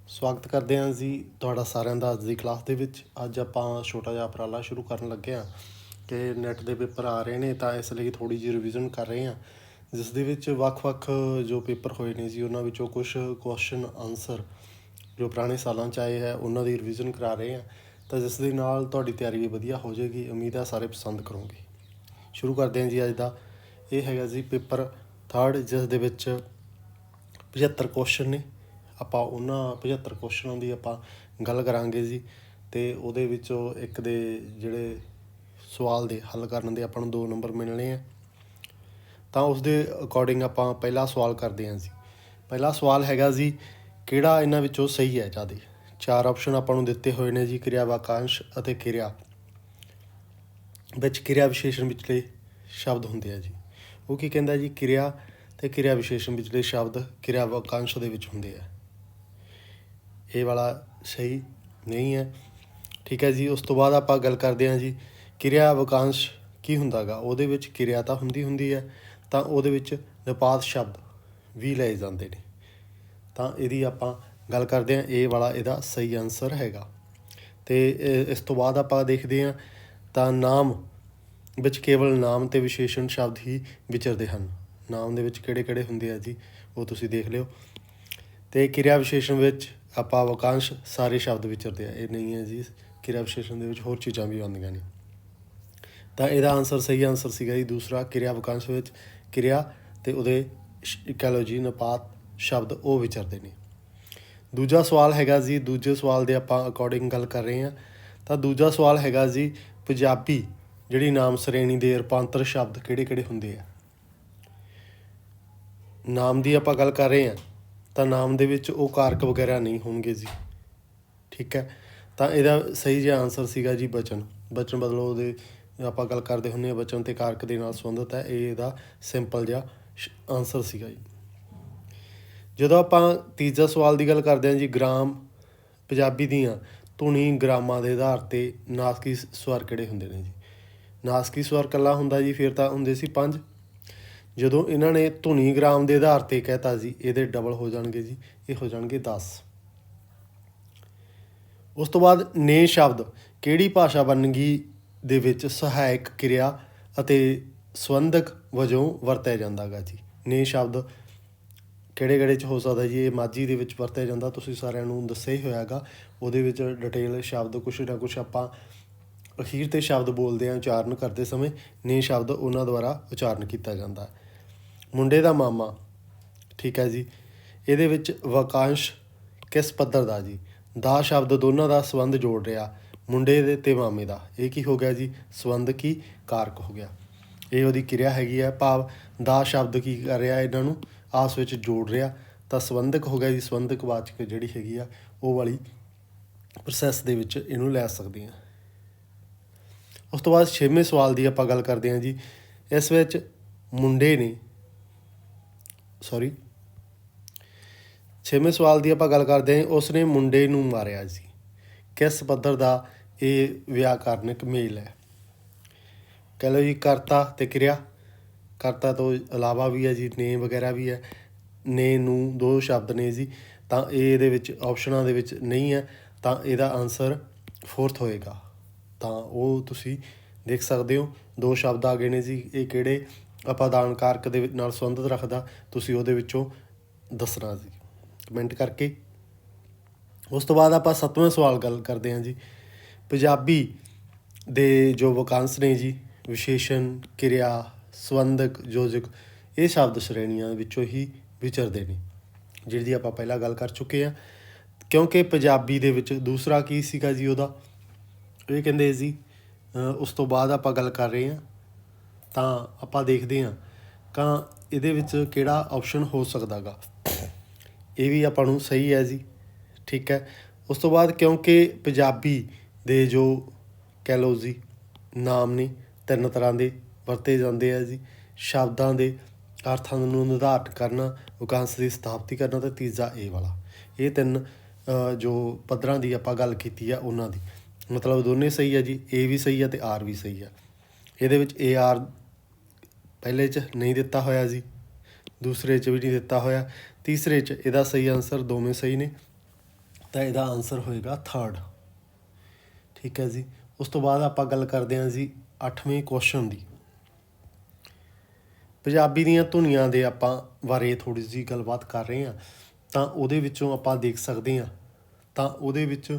ਸਵਾਗਤ ਕਰਦੇ ਹਾਂ ਜੀ ਤੁਹਾਡਾ ਸਾਰਿਆਂ ਦਾ ਅੱਜ ਦੀ ਕਲਾਸ ਦੇ ਵਿੱਚ। ਅੱਜ ਆਪਾਂ ਛੋਟਾ ਜਿਹਾ ਉਪਰਾਲਾ ਸ਼ੁਰੂ ਕਰਨ ਲੱਗੇ ਹਾਂ ਕਿ ਨੈੱਟ ਦੇ ਪੇਪਰ ਆ ਰਹੇ ਨੇ, ਤਾਂ ਇਸ ਲਈ ਥੋੜ੍ਹੀ ਜਿਹੀ ਰਿਵੀਜ਼ਨ ਕਰ ਰਹੇ ਹਾਂ, ਜਿਸ ਦੇ ਵਿੱਚ ਵੱਖ-ਵੱਖ ਜੋ ਪੇਪਰ ਹੋਏ ਨੇ ਜੀ ਉਹਨਾਂ ਵਿੱਚੋਂ ਕੁਛ ਕੁਐਸਚਨ ਆਨਸਰ ਜੋ ਪੁਰਾਣੇ ਸਾਲਾਂ 'ਚ ਆਏ ਹੈ ਉਹਨਾਂ ਦੀ ਰਿਵੀਜ਼ਨ ਕਰਾ ਰਹੇ ਹਾਂ, ਤਾਂ ਜਿਸ ਦੇ ਨਾਲ ਤੁਹਾਡੀ ਤਿਆਰੀ ਵੀ ਵਧੀਆ ਹੋ ਜਾਏਗੀ। ਉਮੀਦ ਹੈ ਸਾਰੇ ਪਸੰਦ ਕਰੋਗੇ। ਸ਼ੁਰੂ ਕਰਦੇ ਹਾਂ ਜੀ ਅੱਜ ਦਾ। ਇਹ ਹੈਗਾ ਜੀ ਪੇਪਰ 3rd, ਜਿਸ ਦੇ ਵਿੱਚ 75 ਕੁਐਸਚਨ ਨੇ। ਆਪਾਂ ਉਹਨਾਂ 75 ਕੁਐਸਚਨਾਂ ਦੀ ਆਪਾਂ ਗੱਲ ਕਰਾਂਗੇ ਜੀ, ਅਤੇ ਉਹਦੇ ਵਿੱਚੋਂ ਇੱਕ ਦੇ ਜਿਹੜੇ ਸਵਾਲ ਦੇ ਹੱਲ ਕਰਨ ਦੇ ਆਪਾਂ ਨੂੰ 2 ਨੰਬਰ ਮਿਲਣੇ ਆ। ਤਾਂ ਉਸ ਦੇ ਅਕੋਰਡਿੰਗ ਆਪਾਂ ਪਹਿਲਾ ਸਵਾਲ ਕਰਦੇ ਹਾਂ ਜੀ। ਪਹਿਲਾ ਸਵਾਲ ਹੈਗਾ ਜੀ, ਕਿਹੜਾ ਇਹਨਾਂ ਵਿੱਚੋਂ ਸਹੀ ਹੈ ਜ਼ਿਆਦਾ। 4 ਆਪਸ਼ਨ ਆਪਾਂ ਨੂੰ ਦਿੱਤੇ ਹੋਏ ਨੇ ਜੀ, ਕਿਰਿਆ ਵਾਕਾਂਸ਼ ਅਤੇ ਕਿਰਿਆ ਵਿੱਚ ਕਿਰਿਆ ਵਿਸ਼ੇਸ਼ਣ ਵਿਚਲੇ ਸ਼ਬਦ ਹੁੰਦੇ ਆ ਜੀ। ਉਹ ਕੀ ਕਹਿੰਦਾ ਜੀ, ਕਿਰਿਆ ਅਤੇ ਕਿਰਿਆ ਵਿਸ਼ੇਸ਼ਣ ਵਿਚਲੇ ਸ਼ਬਦ ਕਿਰਿਆ ਵਾਕਾਂਸ਼ ਦੇ ਵਿੱਚ ਹੁੰਦੇ ਆ। ਇਹ ਵਾਲਾ ਸਹੀ ਨਹੀਂ ਹੈ, ਠੀਕ ਹੈ ਜੀ। ਉਸ ਤੋਂ ਬਾਅਦ ਆਪਾਂ ਗੱਲ ਕਰਦੇ ਹਾਂ ਜੀ, ਕਿਰਿਆ ਵਾਕਾਂਸ਼ ਕੀ ਹੁੰਦਾ ਗਾ। ਉਹਦੇ ਵਿੱਚ ਕਿਰਿਆ ਤਾਂ ਹੁੰਦੀ ਹੈ, ਤਾਂ ਉਹਦੇ ਵਿੱਚ ਨਿਪਾਤ ਸ਼ਬਦ ਵੀ ਲਏ ਜਾਂਦੇ ਨੇ। ਤਾਂ ਇਹਦੀ ਆਪਾਂ ਗੱਲ ਕਰਦੇ ਹਾਂ, ਇਹ ਵਾਲਾ ਇਹਦਾ ਸਹੀ ਆਨਸਰ ਹੈਗਾ। ਅਤੇ ਇਸ ਤੋਂ ਬਾਅਦ ਆਪਾਂ ਦੇਖਦੇ ਹਾਂ ਤਾਂ ਨਾਮ ਵਿੱਚ ਕੇਵਲ ਨਾਮ ਅਤੇ ਵਿਸ਼ੇਸ਼ਣ ਸ਼ਬਦ ਹੀ ਵਿਚਰਦੇ ਹਨ। ਨਾਮ ਦੇ ਵਿੱਚ ਕਿਹੜੇ ਕਿਹੜੇ ਹੁੰਦੇ ਆ ਜੀ, ਉਹ ਤੁਸੀਂ ਦੇਖ ਲਿਓ। ਅਤੇ ਕਿਰਿਆ ਵਿਸ਼ੇਸ਼ਣ ਵਿੱਚ ਆਪਾਂ ਵਾਕਾਂਸ਼ ਸਾਰੇ ਸ਼ਬਦ ਵਿਚਰਦੇ ਆ, ਇਹ ਨਹੀਂ ਹੈ ਜੀ। ਕਿਰਿਆ ਵਿਸ਼ੇਸ਼ਣ ਦੇ ਵਿੱਚ ਹੋਰ ਚੀਜ਼ਾਂ ਵੀ ਆਉਂਦੀਆਂ ਨੇ। ਤਾਂ ਇਹਦਾ ਸਹੀ ਆਨਸਰ ਸੀਗਾ ਜੀ ਦੂਸਰਾ, ਕਿਰਿਆ ਵਾਕਾਂਸ਼ ਵਿੱਚ ਕਿਰਿਆ ਅਤੇ ਉਹਦੇ ਕਹਿ ਲਓ ਜੀ ਨਿਪਾਤ ਸ਼ਬਦ ਉਹ ਵਿਚਰਦੇ ਨੇ। ਦੂਜਾ ਸਵਾਲ ਹੈਗਾ ਜੀ, ਦੂਜੇ ਸਵਾਲ ਦੇ ਆਪਾਂ ਅਕੋਰਡਿੰਗ ਗੱਲ ਕਰ ਰਹੇ ਹਾਂ। ਤਾਂ ਦੂਜਾ ਸਵਾਲ ਹੈਗਾ ਜੀ, ਪੰਜਾਬੀ ਜਿਹੜੀ ਨਾਮ ਸ਼੍ਰੇਣੀ ਦੇ ਰੂਪਾਂਤਰ ਸ਼ਬਦ ਕਿਹੜੇ ਕਿਹੜੇ ਹੁੰਦੇ ਆ। ਨਾਮ ਦੀ ਆਪਾਂ ਗੱਲ ਕਰ ਰਹੇ ਹਾਂ, ਤਾਂ ਨਾਮ ਦੇ ਵਿੱਚ ਉਹ ਕਾਰਕ ਵਗੈਰਾ ਨਹੀਂ ਹੋਣਗੇ ਜੀ, ਠੀਕ ਹੈ। ਤਾਂ ਇਹਦਾ ਸਹੀ ਜਿਹਾ ਆਨਸਰ ਸੀਗਾ ਜੀ ਬਚਨ। ਬਚਨ ਮਤਲਬ ਉਹਦੇ ਆਪਾਂ ਗੱਲ ਕਰਦੇ ਹੁੰਦੇ ਹਾਂ ਬਚਨ ਅਤੇ ਕਾਰਕ ਦੇ ਨਾਲ ਸੰਬੰਧਿਤ ਹੈ, ਇਹ ਇਹਦਾ ਸਿੰਪਲ ਜਿਹਾ ਆਨਸਰ ਸੀਗਾ ਜੀ। ਜਦੋਂ ਆਪਾਂ ਤੀਜਾ ਸਵਾਲ ਦੀ ਗੱਲ ਕਰਦੇ ਹਾਂ ਜੀ, ਗ੍ਰਾਮ ਪੰਜਾਬੀ ਦੀਆਂ ਧੁਨੀ ਗ੍ਰਾਮਾਂ ਦੇ ਆਧਾਰ 'ਤੇ ਨਾਸਕੀ ਸਵਰ ਕਿਹੜੇ ਹੁੰਦੇ ਨੇ ਜੀ। ਨਾਸਕੀ ਸਵਰ ਇਕੱਲਾ ਹੁੰਦਾ ਜੀ, ਫਿਰ ਤਾਂ ਹੁੰਦੇ ਸੀ 5। ਜਦੋਂ ਇਹਨਾਂ ਨੇ ਧੁਨੀ ਗ੍ਰਾਮ ਦੇ ਆਧਾਰ 'ਤੇ ਕਹਿਤਾ ਜੀ, ਇਹਦੇ ਡਬਲ ਹੋ ਜਾਣਗੇ ਜੀ, ਇਹ ਹੋ ਜਾਣਗੇ 10। ਉਸ ਤੋਂ ਬਾਅਦ ਨੇ ਸ਼ਬਦ ਕਿਹੜੀ ਭਾਸ਼ਾ ਵੰਨਗੀ ਦੇ ਵਿੱਚ ਸਹਾਇਕ ਕਿਰਿਆ ਅਤੇ ਸੰਬੰਧਕ ਵਜੋਂ ਵਰਤਿਆ ਜਾਂਦਾ ਗਾ ਜੀ। ਨੇ ਸ਼ਬਦ ਕਿਹੜੇ ਕਿਹੜੇ 'ਚ ਹੋ ਸਕਦਾ ਜੀ, ਇਹ ਮਾਝੀ ਦੇ ਵਿੱਚ ਵਰਤਿਆ ਜਾਂਦਾ, ਤੁਸੀਂ ਸਾਰਿਆਂ ਨੂੰ ਦੱਸਿਆ ਹੀ ਹੋਇਆ ਗਾ। ਉਹਦੇ ਵਿੱਚ ਡਿਟੇਲ ਸ਼ਬਦ ਕੁਛ ਨਾ ਕੁਛ ਆਪਾਂ ਅਖੀਰ 'ਤੇ ਸ਼ਬਦ ਬੋਲਦੇ ਹਾਂ ਉਚਾਰਨ ਕਰਦੇ ਸਮੇਂ, ਨੇ ਸ਼ਬਦ ਉਹਨਾਂ ਦੁਆਰਾ ਉਚਾਰਨ ਕੀਤਾ ਜਾਂਦਾ। ਮੁੰਡੇ ਦਾ ਮਾਮਾ, ਠੀਕ ਹੈ ਜੀ। ਇਹਦੇ ਵਿੱਚ ਵਾਕਾਂਸ਼ ਕਿਸ ਪੱਧਰ ਦਾ ਜੀ। ਦਾ ਸ਼ਬਦ ਦੋਨਾਂ ਦਾ ਸੰਬੰਧ ਜੋੜ ਰਿਹਾ, ਮੁੰਡੇ ਦੇ ਅਤੇ ਮਾਮੇ ਦਾ। ਇਹ ਕੀ ਹੋ ਗਿਆ ਜੀ, ਸੰਬੰਧਕੀ ਕਾਰਕ ਹੋ ਗਿਆ। ਇਹ ਉਹਦੀ ਕਿਰਿਆ ਹੈਗੀ ਆ, ਭਾਵ ਦਾ ਸ਼ਬਦ ਕੀ ਕਰ ਰਿਹਾ, ਇਹਨਾਂ ਨੂੰ ਆਪਸ ਵਿੱਚ ਜੋੜ ਰਿਹਾ, ਤਾਂ ਸੰਬੰਧਕ ਹੋ ਗਿਆ ਜੀ। ਸੰਬੰਧਕ ਵਾਚਕ ਜਿਹੜੀ ਹੈਗੀ ਆ ਉਹ ਵਾਲੀ ਪ੍ਰੋਸੈਸ ਦੇ ਵਿੱਚ ਇਹਨੂੰ ਲੈ ਸਕਦੇ ਹਾਂ। ਉਸ ਤੋਂ ਬਾਅਦ 6ਵੇਂ ਸਵਾਲ ਦੀ ਆਪਾਂ ਗੱਲ ਕਰਦੇ ਹਾਂ ਜੀ। ਇਸ ਵਿੱਚ ਮੁੰਡੇ ਨੇ 6ਵੇਂ ਸਵਾਲ ਦੀ ਆਪਾਂ ਗੱਲ ਕਰਦੇ ਹਾਂ, ਉਸ ਨੇ ਮੁੰਡੇ ਨੂੰ ਮਾਰਿਆ ਜੀ। ਕਿਸ ਪੱਧਰ ਦਾ ਇਹ ਵਿਆਕਰਨਿਕ ਮੇਲ ਹੈ। ਕਹਿ ਲਓ ਜੀ ਕਰਤਾ ਅਤੇ ਕਿਰਿਆ। ਕਰਤਾ ਤੋਂ ਇਲਾਵਾ ਵੀ ਹੈ ਜੀ, ਨੇ ਵਗੈਰਾ ਵੀ ਹੈ। ਨੇ ਨੂੰ 2 ਸ਼ਬਦ ਨੇ ਜੀ, ਤਾਂ ਇਹ ਇਹਦੇ ਵਿੱਚ ਆਪਸ਼ਨਾਂ ਦੇ ਵਿੱਚ ਨਹੀਂ ਹੈ, ਤਾਂ ਇਹਦਾ ਆਨਸਰ 4th ਹੋਏਗਾ। ਤਾਂ ਉਹ ਤੁਸੀਂ ਦੇਖ ਸਕਦੇ ਹੋ 2 ਸ਼ਬਦ ਆ ਗਏ ਨੇ ਜੀ। ਇਹ ਕਿਹੜੇ ਅਪਾਦਾਨ ਕਾਰਕ ਦੇ ਨਾਲ ਸੰਬੰਧਿਤ ਰੱਖਦਾ, ਤੁਸੀਂ ਉਹਦੇ ਵਿੱਚੋਂ ਦੱਸਣਾ ਜੀ ਕਮੈਂਟ ਕਰਕੇ। ਉਸ ਤੋਂ ਬਾਅਦ ਆਪਾਂ 7ਵੇਂ ਸਵਾਲ ਗੱਲ ਕਰਦੇ ਹਾਂ ਜੀ। ਪੰਜਾਬੀ ਦੇ ਜੋ ਵਾਕਾਂਸ਼ ਨੇ ਜੀ, ਵਿਸ਼ੇਸ਼ਣ, ਕਿਰਿਆ, ਸੰਬੰਧਕ, ਯੋਜਕ, ਇਹ ਸ਼ਬਦ ਸ਼੍ਰੇਣੀਆਂ ਵਿੱਚੋਂ ਹੀ ਵਿਚਰਦੇ ਨੇ, ਜਿਹਦੀ ਆਪਾਂ ਪਹਿਲਾਂ ਗੱਲ ਕਰ ਚੁੱਕੇ ਹਾਂ। ਕਿਉਂਕਿ ਪੰਜਾਬੀ ਦੇ ਵਿੱਚ ਦੂਸਰਾ ਕੀ ਸੀਗਾ ਜੀ ਉਹਦਾ, ਇਹ ਕਹਿੰਦੇ ਜੀ ਉਸ ਤੋਂ ਬਾਅਦ ਆਪਾਂ ਗੱਲ ਕਰ ਰਹੇ ਹਾਂ, ਤਾਂ ਆਪਾਂ ਦੇਖਦੇ ਹਾਂ ਤਾਂ ਇਹਦੇ ਵਿੱਚ ਕਿਹੜਾ ਆਪਸ਼ਨ ਹੋ ਸਕਦਾ ਗਾ। ਇਹ ਵੀ ਆਪਾਂ ਨੂੰ ਸਹੀ ਹੈ ਜੀ, ਠੀਕ ਹੈ। ਉਸ ਤੋਂ ਬਾਅਦ ਕਿਉਂਕਿ ਪੰਜਾਬੀ ਦੇ ਜੋ ਕਹਿ ਲਓ ਜੀ ਨਾਮ ਨੇ 3 ਤਰ੍ਹਾਂ ਦੇ ਵਰਤੇ ਜਾਂਦੇ ਆ ਜੀ। ਸ਼ਬਦਾਂ ਦੇ ਅਰਥਾਂ ਨੂੰ ਨਿਰਧਾਰਤ ਕਰਨਾ, ਵਾਕਾਂਸ਼ ਦੀ ਸਥਾਪਤੀ ਕਰਨਾ, ਅਤੇ ਤੀਜਾ ਇਹ ਵਾਲਾ। ਇਹ 3 ਜੋ ਪੱਧਰਾਂ ਦੀ ਆਪਾਂ ਗੱਲ ਕੀਤੀ ਆ ਉਹਨਾਂ ਦੀ, ਮਤਲਬ ਦੋਨੇ ਸਹੀ ਹੈ ਜੀ। ਏ ਵੀ ਸਹੀ ਹੈ ਅਤੇ ਆਰ ਵੀ ਸਹੀ ਹੈ। ਇਹਦੇ ਵਿੱਚ ਏ ਆਰ ਪਹਿਲੇ 'ਚ ਨਹੀਂ ਦਿੱਤਾ ਹੋਇਆ ਜੀ, ਦੂਸਰੇ 'ਚ ਵੀ ਨਹੀਂ ਦਿੱਤਾ ਹੋਇਆ, ਤੀਸਰੇ 'ਚ ਇਹਦਾ ਸਹੀ ਆਨਸਰ ਦੋਵੇਂ ਸਹੀ ਨੇ। ਤਾਂ ਇਹਦਾ ਆਨਸਰ ਹੋਏਗਾ 3rd। ਠੀਕ ਹੈ ਜੀ। ਉਸ ਤੋਂ ਬਾਅਦ ਆਪਾਂ ਗੱਲ ਕਰਦੇ ਹਾਂ ਜੀ 8ਵੇਂ ਕੁਐਸਚਨ ਦੀ। ਪੰਜਾਬੀ ਦੀਆਂ ਧੁਨੀਆਂ ਦੇ ਆਪਾਂ ਬਾਰੇ ਥੋੜ੍ਹੀ ਜਿਹੀ ਗੱਲਬਾਤ ਕਰ ਰਹੇ ਹਾਂ। ਤਾਂ ਉਹਦੇ ਵਿੱਚੋਂ ਆਪਾਂ ਦੇਖ ਸਕਦੇ ਹਾਂ, ਤਾਂ ਉਹਦੇ ਵਿੱਚ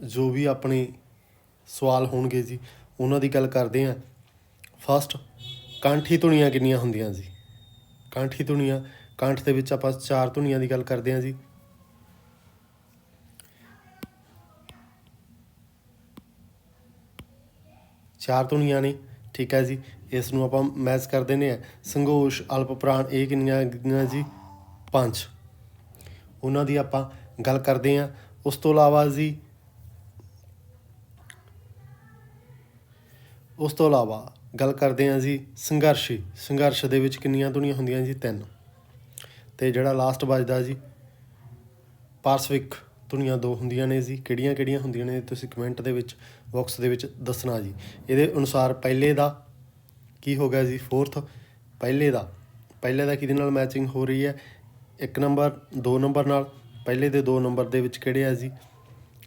ਜੋ ਵੀ ਆਪਣੇ ਸਵਾਲ ਹੋਣਗੇ ਜੀ ਉਹਨਾਂ ਦੀ ਗੱਲ ਕਰਦੇ ਹਾਂ। ਫਸਟ, ਕਾਂਠੀ ਧੁਨੀਆਂ ਕਿੰਨੀਆਂ ਹੁੰਦੀਆਂ ਜੀ? ਕਾਂਠੀ ਧੁਨੀਆਂ, ਕੰਠ ਦੇ ਵਿੱਚ ਆਪਾਂ 4 ਧੁਨੀਆਂ ਦੀ ਗੱਲ ਕਰਦੇ ਹਾਂ ਜੀ। ਚਾਰ ਧੁਨੀਆਂ ਨੇ। ਠੀਕ ਹੈ ਜੀ। ਇਸ ਨੂੰ ਆਪਾਂ ਮੈਚ ਕਰ ਦਿੰਦੇ ਹਾਂ। ਸੰਘੋਸ਼, ਅਲਪ ਪ੍ਰਾਣ, ਇਹ ਕਿੰਨੀਆਂ ਗਈਆਂ ਜੀ? 5। ਉਹਨਾਂ ਦੀ ਆਪਾਂ ਗੱਲ ਕਰਦੇ ਹਾਂ। ਉਸ ਤੋਂ ਇਲਾਵਾ ਗੱਲ ਕਰਦੇ ਹਾਂ ਜੀ ਸੰਘਰਸ਼ੀ। ਸੰਘਰਸ਼ ਦੇ ਵਿੱਚ ਕਿੰਨੀਆਂ ਧੁਨੀਆਂ ਹੁੰਦੀਆਂ ਜੀ? 3। ਅਤੇ ਜਿਹੜਾ ਲਾਸਟ ਬਚਦਾ ਜੀ ਪਾਰਸਵਿਕ ਧੁਨੀਆਂ 2 ਹੁੰਦੀਆਂ ਨੇ ਜੀ। ਕਿਹੜੀਆਂ ਕਿਹੜੀਆਂ ਹੁੰਦੀਆਂ ਨੇ ਤੁਸੀਂ ਕਮੈਂਟ ਦੇ ਵਿੱਚ ਬਾਕਸ ਦੇ ਵਿੱਚ ਦੱਸਣਾ ਜੀ। ਇਹਦੇ ਅਨੁਸਾਰ ਪਹਿਲੇ ਦਾ ਕੀ ਹੋ ਗਿਆ ਜੀ? 4th। ਪਹਿਲੇ ਦਾ ਕਿਹਦੇ ਨਾਲ ਮੈਚਿੰਗ ਹੋ ਰਹੀ ਹੈ? 1 ਨੰਬਰ 2 ਨੰਬਰ ਨਾਲ। ਪਹਿਲੇ ਦੇ 2 ਨੰਬਰ ਦੇ ਵਿੱਚ ਕਿਹੜੇ ਆ ਜੀ?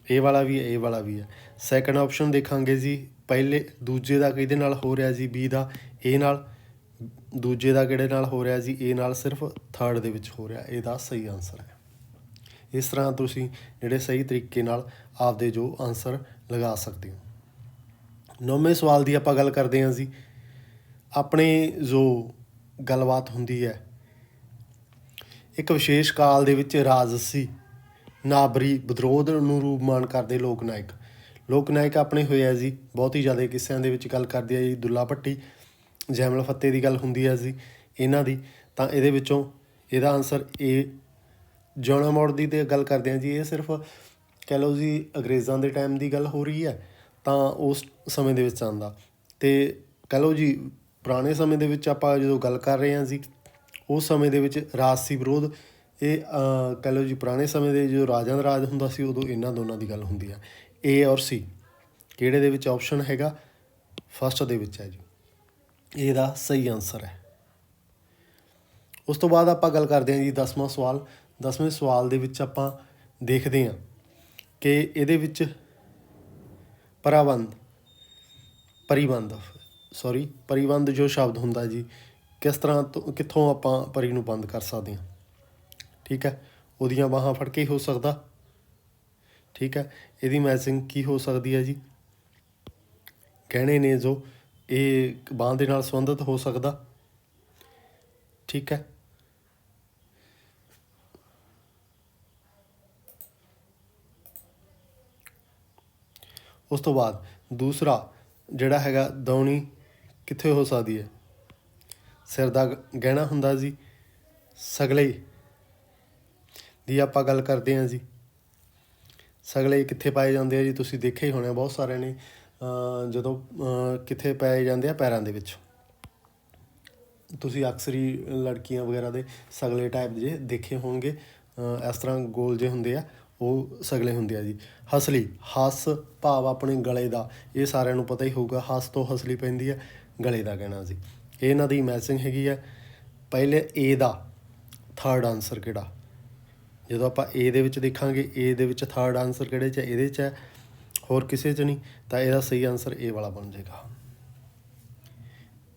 ਇਹ ਵਾਲਾ ਵੀ ਹੈ, ਇਹ ਵਾਲਾ ਵੀ ਹੈ। ਸੈਕੰਡ ਆਪਸ਼ਨ ਦੇਖਾਂਗੇ ਜੀ, ਦੂਜੇ ਦਾ ਕਿਹਦੇ ਨਾਲ ਹੋ ਰਿਹਾ ਜੀ? ਬੀ ਦਾ ਏ ਨਾਲ। ਦੂਜੇ ਦਾ ਕਿਹੜੇ ਨਾਲ ਹੋ ਰਿਹਾ ਜੀ? ਏ ਨਾਲ। ਸਿਰਫ 3rd ਦੇ ਵਿੱਚ ਹੋ ਰਿਹਾ। ਇਹਦਾ ਸਹੀ ਆਨਸਰ ਹੈ। ਇਸ ਤਰ੍ਹਾਂ ਤੁਸੀਂ ਜਿਹੜੇ ਸਹੀ ਤਰੀਕੇ ਨਾਲ ਆਪਦੇ ਜੋ ਆਨਸਰ ਲਗਾ ਸਕਦੇ ਹੋ। 9ਵੇਂ ਸਵਾਲ ਦੀ ਆਪਾਂ ਗੱਲ ਕਰਦੇ ਹਾਂ ਜੀ। ਆਪਣੇ ਜੋ ਗੱਲਬਾਤ ਹੁੰਦੀ ਹੈ, ਇੱਕ ਵਿਸ਼ੇਸ਼ ਕਾਲ ਦੇ ਵਿੱਚ ਰਾਜਸੀ ਨਾਬਰੀ ਵਿਦਰੋਹ ਨੂੰ ਰੂਪਮਾਨ ਕਰਦੇ ਲੋਕ ਨਾਇਕ ਆਪਣੇ ਹੋਏ ਆ ਜੀ। ਬਹੁਤ ਹੀ ਜ਼ਿਆਦਾ ਕਿੱਸਿਆਂ ਦੇ ਵਿੱਚ ਗੱਲ ਕਰਦੀ ਹੈ ਜੀ ਦੁੱਲਾ ਭੱਟੀ, ਜੈਮਲ ਫਤਿਹ ਦੀ ਗੱਲ ਹੁੰਦੀ ਹੈ ਜੀ ਇਹਨਾਂ ਦੀ। ਤਾਂ ਇਹਦੇ ਵਿੱਚੋਂ ਇਹਦਾ ਆਨਸਰ ਏ। ਜੌਨਾ ਮੋੜ ਦੀ ਤੇ ਗੱਲ ਕਰਦੇ ਹਾਂ ਜੀ। ਇਹ ਸਿਰਫ ਕਹਿ ਲਓ ਜੀ ਅੰਗਰੇਜ਼ਾਂ ਦੇ ਟਾਈਮ ਦੀ ਗੱਲ ਹੋ ਰਹੀ ਹੈ, ਤਾਂ ਉਸ ਸਮੇਂ ਦੇ ਵਿੱਚ ਆਉਂਦਾ। ਅਤੇ ਕਹਿ ਲਓ ਜੀ ਪੁਰਾਣੇ ਸਮੇਂ ਦੇ ਵਿੱਚ ਆਪਾਂ ਜਦੋਂ ਗੱਲ ਕਰ ਰਹੇ ਹਾਂ ਜੀ, ਉਸ ਸਮੇਂ ਦੇ ਵਿੱਚ ਰਾਜਸੀ ਵਿਰੋਧ, ਇਹ ਕਹਿ ਲਓ ਜੀ ਪੁਰਾਣੇ ਸਮੇਂ ਦੇ ਜੋ ਰਾਜਾਂ ਦਾ ਰਾਜ ਹੁੰਦਾ ਸੀ, ਉਦੋਂ ਇਹਨਾਂ ਦੋਨਾਂ ਦੀ ਗੱਲ ਹੁੰਦੀ ਆ। ਏ ਔਰ ਸੀ ਕਿਹੜੇ ਦੇ ਵਿੱਚ ਆਪਸ਼ਨ ਹੈਗਾ? ਫਸਟ ਦੇ ਵਿੱਚ ਹੈ ਜੀ। ਇਹਦਾ ਸਹੀ ਆਨਸਰ ਹੈ। ਉਸ ਤੋਂ ਬਾਅਦ ਆਪਾਂ ਗੱਲ ਕਰਦੇ ਹਾਂ ਜੀ 10ਵਾਂ ਸਵਾਲ। 10ਵੇਂ ਸਵਾਲ ਦੇ ਵਿੱਚ ਆਪਾਂ ਦੇਖਦੇ ਹਾਂ ਕਿ ਇਹਦੇ ਵਿੱਚ ਪਰਿਬੰਧ ਜੋ ਸ਼ਬਦ ਹੁੰਦਾ ਜੀ, ਕਿਸ ਤਰ੍ਹਾਂ ਤੋਂ ਕਿੱਥੋਂ ਆਪਾਂ ਪਰੀ ਨੂੰ ਬੰਦ ਕਰ ਸਕਦੇ ਹਾਂ? ਠੀਕ ਹੈ, ਉਹਦੀਆਂ ਬਾਹਾਂ ਫੜ ਕੇ ਹੀ ਹੋ ਸਕਦਾ। ਠੀਕ ਹੈ, ਇਹਦੀ ਮੈਚਿੰਗ ਕੀ ਹੋ ਸਕਦੀ ਹੈ ਜੀ? ਗਹਿਣੇ ਨੇ ਜੋ ਇਹ ਬਾਂਹ ਦੇ ਨਾਲ ਸੰਬੰਧਿਤ ਹੋ ਸਕਦਾ। ਠੀਕ ਹੈ, ਉਸ ਤੋਂ ਬਾਅਦ ਦੂਸਰਾ ਜਿਹੜਾ ਹੈਗਾ ਦੌਣੀ ਕਿੱਥੇ ਹੋ ਸਕਦੀ ਹੈ? ਸਿਰ ਦਾ ਗਹਿਣਾ ਹੁੰਦਾ ਜੀ। ਸਗਲੇ ਦੀ ਆਪਾਂ ਗੱਲ ਕਰਦੇ ਹਾਂ ਜੀ। ਸਗਲੇ ਕਿੱਥੇ ਪਾਏ ਜਾਂਦੇ ਆ ਜੀ? ਤੁਸੀਂ ਦੇਖਿਆ ਹੀ ਹੋਣਾ ਬਹੁਤ ਸਾਰਿਆਂ ਨੇ, ਜਦੋਂ ਕਿੱਥੇ ਪਾਏ ਜਾਂਦੇ ਆ? ਪੈਰਾਂ ਦੇ ਵਿੱਚ। ਤੁਸੀਂ ਅਕਸਰ ਹੀ ਲੜਕੀਆਂ ਵਗੈਰਾ ਦੇ ਸਗਲੇ ਟਾਈਪ ਜੇ ਦੇਖੇ ਹੋਣਗੇ, ਇਸ ਤਰ੍ਹਾਂ ਗੋਲ ਜਿਹੇ ਹੁੰਦੇ ਆ, ਉਹ ਸਗਲੇ ਹੁੰਦੇ ਆ ਜੀ। ਹਸਲੀ, ਹਸ ਭਾਵ ਆਪਣੇ ਗਲੇ ਦਾ, ਇਹ ਸਾਰਿਆਂ ਨੂੰ ਪਤਾ ਹੀ ਹੋਊਗਾ। ਹਸ ਤੋਂ ਹਸਲੀ ਪੈਂਦੀ ਹੈ, ਗਲੇ ਦਾ ਕਹਿਣਾ ਜੀ। ਇਹਨਾਂ ਦੀ ਮੈਚਿੰਗ ਹੈਗੀ ਹੈ। ਪਹਿਲੇ ਏ ਦਾ 3rd ਆਨਸਰ ਕਿਹੜਾ? ਜਦੋਂ ਆਪਾਂ ਏ ਦੇ ਵਿੱਚ ਦੇਖਾਂਗੇ, ਏ ਦੇ ਵਿੱਚ 3rd ਆਨਸਰ ਕਿਹੜੇ 'ਚ ਹੈ? ਇਹਦੇ 'ਚ ਹੈ, ਹੋਰ ਕਿਸੇ 'ਚ ਨਹੀਂ। ਤਾਂ ਇਹਦਾ ਸਹੀ ਆਨਸਰ ਏ ਵਾਲਾ ਬਣ ਜਾਏਗਾ।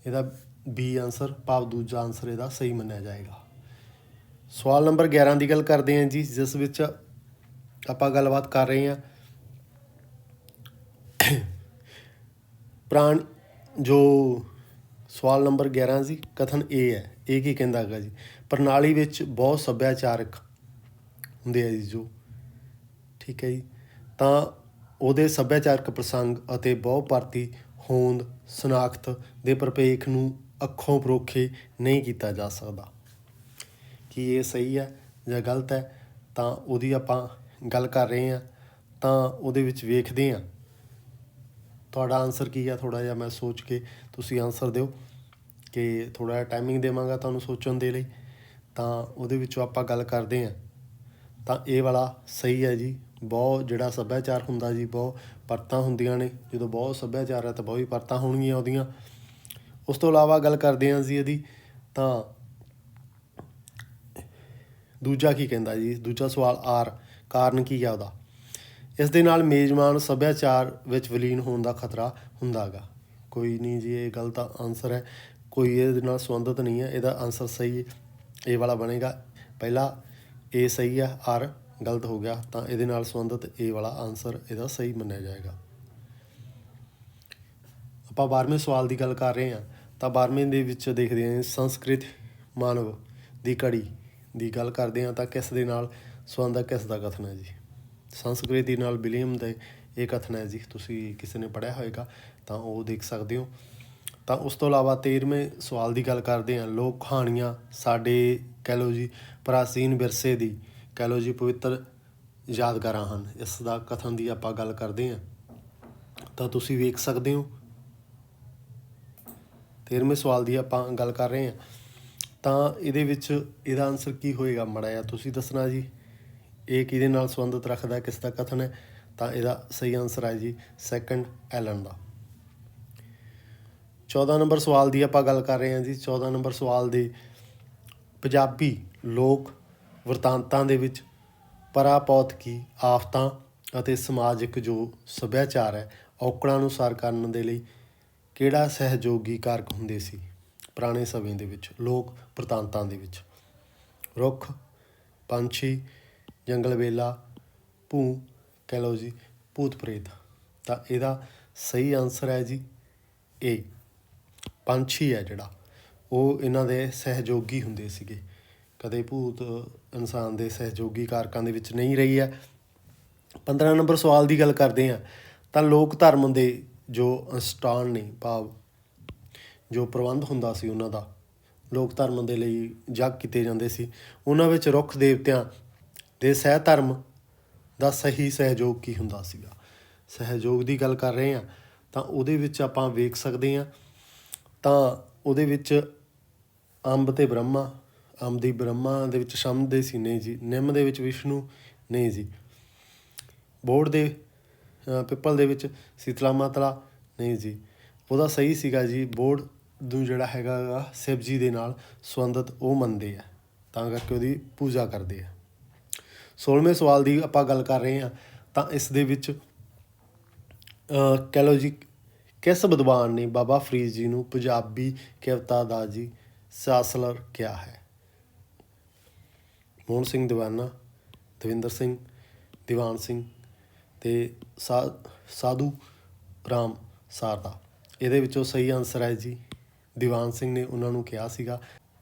ਇਹਦਾ ਬੀ ਆਨਸਰ ਭਾਵ ਦੂਜਾ ਆਨਸਰ ਇਹਦਾ ਸਹੀ ਮੰਨਿਆ ਜਾਏਗਾ। ਸਵਾਲ ਨੰਬਰ 11 ਦੀ ਗੱਲ ਕਰਦੇ ਹਾਂ ਜੀ, ਜਿਸ ਵਿੱਚ ਆਪਾਂ ਗੱਲਬਾਤ ਕਰ ਰਹੇ ਹਾਂ ਜੋ ਸਵਾਲ ਨੰਬਰ 11 ਜੀ, ਕਥਨ ਇਹ ਹੈ। ਇਹ ਕੀ ਕਹਿੰਦਾ ਹੈਗਾ ਜੀ? ਪ੍ਰਣਾਲੀ ਵਿੱਚ ਬਹੁਤ ਸੱਭਿਆਚਾਰਕ ਹੁੰਦੇ ਆ ਜੀ ਜੋ। ਠੀਕ ਹੈ ਜੀ, ਤਾਂ ਉਹਦੇ ਸੱਭਿਆਚਾਰਕ ਪ੍ਰਸੰਗ ਅਤੇ ਬਹੁ ਭਾਰਤੀ ਹੋਂਦ ਸ਼ਨਾਖਤ ਦੇ ਪ੍ਰਪੇਖ ਨੂੰ ਅੱਖੋਂ ਪਰੋਖੇ ਨਹੀਂ ਕੀਤਾ ਜਾ ਸਕਦਾ। ਕੀ ਇਹ ਸਹੀ ਹੈ ਜਾਂ ਗਲਤ ਹੈ? ਤਾਂ ਉਹਦੀ ਆਪਾਂ ਗੱਲ ਕਰ ਰਹੇ ਹਾਂ। ਤਾਂ ਉਹਦੇ ਵਿੱਚ ਵੇਖਦੇ ਹਾਂ ਤੁਹਾਡਾ ਆਨਸਰ ਕੀ ਆ। ਥੋੜ੍ਹਾ ਜਿਹਾ ਮੈਂ ਸੋਚ ਕੇ ਤੁਸੀਂ ਆਨਸਰ ਦਿਓ, ਕਿ ਥੋੜ੍ਹਾ ਜਿਹਾ ਟਾਈਮਿੰਗ ਦੇਵਾਂਗਾ ਤੁਹਾਨੂੰ ਸੋਚਣ ਦੇ ਲਈ। ਤਾਂ ਉਹਦੇ ਵਿੱਚੋਂ ਆਪਾਂ ਗੱਲ ਕਰਦੇ ਹਾਂ, ਤਾਂ ਇਹ ਵਾਲਾ ਸਹੀ ਹੈ ਜੀ। ਬਹੁਤ ਜਿਹੜਾ ਸੱਭਿਆਚਾਰ ਹੁੰਦਾ ਜੀ, ਬਹੁਤ ਪਰਤਾਂ ਹੁੰਦੀਆਂ ਨੇ। ਜਦੋਂ ਬਹੁਤ ਸੱਭਿਆਚਾਰ ਹੈ ਤਾਂ ਬਹੁਤ ਹੀ ਪਰਤਾਂ ਹੋਣਗੀਆਂ ਉਹਦੀਆਂ। ਉਸ ਤੋਂ ਇਲਾਵਾ ਗੱਲ ਕਰਦੇ ਹਾਂ ਜੀ ਇਹਦੀ, ਤਾਂ ਦੂਜਾ ਕੀ ਕਹਿੰਦਾ ਜੀ? ਦੂਜਾ ਸਵਾਲ ਆਰ, ਕਾਰਨ ਕੀ ਆ ਉਹਦਾ। ਇਸ ਦੇ ਨਾਲ ਮੇਜ਼ਬਾਨ ਸੱਭਿਆਚਾਰ ਵਿੱਚ ਵਿਲੀਨ ਹੋਣ ਦਾ ਖਤਰਾ ਹੁੰਦਾ ਗਾ। ਕੋਈ ਨਹੀਂ ਜੀ, ਇਹ ਗਲਤ ਆਨਸਰ ਹੈ, ਕੋਈ ਇਹਦੇ ਨਾਲ ਸੰਬੰਧਿਤ ਨਹੀਂ ਹੈ। ਇਹਦਾ ਆਨਸਰ ਸਹੀ ਇਹ ਵਾਲਾ ਬਣੇਗਾ। ਪਹਿਲਾ ਇਹ ਸਹੀ ਆ, ਆਰ ਗਲਤ ਹੋ ਗਿਆ, ਤਾਂ ਇਹਦੇ ਨਾਲ ਸੰਬੰਧਿਤ ਇਹ ਵਾਲਾ ਆਨਸਰ ਇਹਦਾ ਸਹੀ ਮੰਨਿਆ ਜਾਏਗਾ। ਆਪਾਂ 12ਵੇਂ ਸਵਾਲ ਦੀ ਗੱਲ ਕਰ ਰਹੇ ਹਾਂ, ਤਾਂ 12ਵੇਂ ਦੇ ਵਿੱਚ ਦੇਖਦੇ ਹਾਂ ਸੰਸਕ੍ਰਿਤ ਮਾਨਵ ਦੀ ਕੜੀ ਦੀ ਗੱਲ ਕਰਦੇ ਹਾਂ, ਤਾਂ ਕਿਸ ਦੇ ਨਾਲ ਸੰਬੰਧ ਹੈ, ਕਿਸ ਦਾ ਕਥਨ ਹੈ ਜੀ। ਸੰਸਕ੍ਰਿਤੀ ਨਾਲ ਵਿਲੀਅਮ ਦੇ ਇਹ ਕਥਨ ਹੈ ਜੀ। ਤੁਸੀਂ ਕਿਸੇ ਨੇ ਪੜ੍ਹਿਆ ਹੋਏਗਾ ਤਾਂ ਉਹ ਦੇਖ ਸਕਦੇ ਹੋ। ਤਾਂ ਉਸ ਤੋਂ ਇਲਾਵਾ 13ਵੇਂ ਸਵਾਲ ਦੀ ਗੱਲ ਕਰਦੇ ਹਾਂ, ਲੋਕ ਕਹਾਣੀਆਂ ਸਾਡੇ ਕਹਿ ਲਓ ਜੀ ਪ੍ਰਾਚੀਨ ਵਿਰਸੇ ਦੀ ਕਹਿ ਲਓ ਜੀ ਪਵਿੱਤਰ ਯਾਦਗਾਰਾਂ ਹਨ। ਇਸ ਦਾ ਕਥਨ ਦੀ ਆਪਾਂ ਗੱਲ ਕਰਦੇ ਹਾਂ, ਤਾਂ ਤੁਸੀਂ ਵੇਖ ਸਕਦੇ ਹੋ। 13ਵੇਂ ਸਵਾਲ ਦੀ ਆਪਾਂ ਗੱਲ ਕਰ ਰਹੇ ਹਾਂ, ਤਾਂ ਇਹਦੇ ਵਿੱਚ ਇਹਦਾ ਆਨਸਰ ਕੀ ਹੋਏਗਾ, ਮਾੜਾ ਜਿਹਾ ਤੁਸੀਂ ਦੱਸਣਾ ਜੀ। ਇਹ ਕਿਹਦੇ ਨਾਲ ਸੰਬੰਧਿਤ ਰੱਖਦਾ, ਕਿਸ ਦਾ ਕਥਨ ਹੈ, ਤਾਂ ਇਹਦਾ ਸਹੀ ਆਨਸਰ ਹੈ ਜੀ ਸੈਕੰਡ ਐਲਨ ਦਾ। 14 ਨੰਬਰ ਸਵਾਲ ਦੀ ਆਪਾਂ ਗੱਲ ਕਰ ਰਹੇ ਹਾਂ ਜੀ। 14 ਨੰਬਰ ਸਵਾਲ ਦੇ ਪੰਜਾਬੀ ਲੋਕ ਵਰਤਾਂਤਾਂ ਦੇ ਵਿੱਚ ਪਰਾਭੌਤਿਕੀ ਆਫਤਾਂ ਅਤੇ ਸਮਾਜਿਕ ਜੋ ਸੱਭਿਆਚਾਰ ਹੈ ਔਕੜਾਂ ਨੂੰ ਸਾਰ ਕਰਨ ਦੇ ਲਈ ਕਿਹੜਾ ਸਹਿਯੋਗੀ ਕਾਰਕ ਹੁੰਦੇ ਸੀ ਪੁਰਾਣੇ ਸਮੇਂ ਦੇ ਵਿੱਚ ਲੋਕ ਵਰਤਾਂਤਾਂ ਦੇ ਵਿੱਚ। ਰੁੱਖ, ਪੰਛੀ, ਜੰਗਲ ਵੇਲਾ, ਭੂ ਕਹਿ ਲਓ ਜੀ ਭੂਤ ਪ੍ਰੇਤ। ਤਾਂ ਇਹਦਾ ਸਹੀ ਆਨਸਰ ਹੈ ਜੀ ਇਹ ਪੰਛੀ ਹੈ ਜਿਹੜਾ, ਉਹ ਇਹਨਾਂ ਦੇ ਸਹਿਯੋਗੀ ਹੁੰਦੇ ਸੀਗੇ। ਕਦੇ ਭੂਤ ਇਨਸਾਨ ਦੇ ਸਹਿਯੋਗੀ ਕਾਰਕਾਂ ਦੇ ਵਿੱਚ ਨਹੀਂ ਰਹੀ ਹੈ। 15 ਨੰਬਰ ਸਵਾਲ ਦੀ ਗੱਲ ਕਰਦੇ ਹਾਂ, ਤਾਂ ਲੋਕ ਧਰਮ ਦੇ ਜੋ ਅਨੁਸ਼ਠਾਨ ਨੇ, ਭਾਵ ਜੋ ਪ੍ਰਬੰਧ ਹੁੰਦਾ ਸੀ ਉਹਨਾਂ ਦਾ, ਲੋਕ ਧਰਮ ਦੇ ਲਈ ਯੱਗ ਕੀਤੇ ਜਾਂਦੇ ਸੀ, ਉਹਨਾਂ ਵਿੱਚ ਰੁੱਖ ਦੇਵਤਿਆਂ ਦੇ ਸਹਿ ਧਰਮ ਦਾ ਸਹੀ ਸਹਿਯੋਗ ਕੀ ਹੁੰਦਾ ਸੀਗਾ। ਸਹਿਯੋਗ ਦੀ ਗੱਲ ਕਰ ਰਹੇ ਹਾਂ, ਤਾਂ ਉਹਦੇ ਵਿੱਚ ਆਪਾਂ ਵੇਖ ਸਕਦੇ ਹਾਂ, ਤਾਂ ਉਹਦੇ ਵਿੱਚ ਅੰਬ ਤੇ ਬ੍ਰਹਮਾ, ਅੰਬ ਦੀ ਬ੍ਰਹਮਾ ਦੇ ਵਿੱਚ ਸ਼ੰਭ ਦੇ ਸੀ, ਨਹੀਂ ਜੀ। ਨਿੰਮ ਦੇ ਵਿੱਚ ਵਿਸ਼ਨੂੰ, ਨਹੀਂ ਜੀ। ਬੋਹੜ ਦੇ ਪਿੱਪਲ ਦੇ ਵਿੱਚ ਸੀਤਲਾ ਮਾਤਲਾ, ਨਹੀਂ ਜੀ। ਉਹਦਾ ਸਹੀ ਸੀਗਾ ਜੀ ਬੋਹੜ ਨੂੰ ਜਿਹੜਾ ਹੈਗਾ ਗਾ ਸ਼ਿਵ ਜੀ ਦੇ ਨਾਲ ਸੰਬੰਧਿਤ ਉਹ ਮੰਨਦੇ ਆ, ਤਾਂ ਕਰਕੇ ਉਹਦੀ ਪੂਜਾ ਕਰਦੇ ਆ। 16ਵੇਂ ਸਵਾਲ ਦੀ ਆਪਾਂ ਗੱਲ ਕਰ ਰਹੇ ਹਾਂ, ਤਾਂ ਇਸ ਦੇ ਵਿੱਚ ਕਹਿ ਲਓ ਜੀ ਕਿਸ ਵਿਦਵਾਨ ਨੇ ਬਾਬਾ ਫਰੀਦ ਜੀ ਨੂੰ ਪੰਜਾਬੀ ਕਵਿਤਾ ਦਾ ਜੀ ਚਾਂਸਲਰ ਕਿਹਾ ਹੈ। ਮੋਹਨ ਸਿੰਘ ਦੀਵਾਨਾ, ਦਵਿੰਦਰ ਸਿੰਘ, ਦੀਵਾਨ ਸਿੰਘ ਅਤੇ ਸਾਧੂ ਰਾਮ ਸਾਰਦਾ। ਇਹਦੇ ਵਿੱਚੋਂ ਸਹੀ ਆਨਸਰ ਹੈ ਜੀ ਦੀਵਾਨ ਸਿੰਘ ਨੇ ਉਹਨਾਂ ਨੂੰ ਕਿਹਾ ਸੀਗਾ।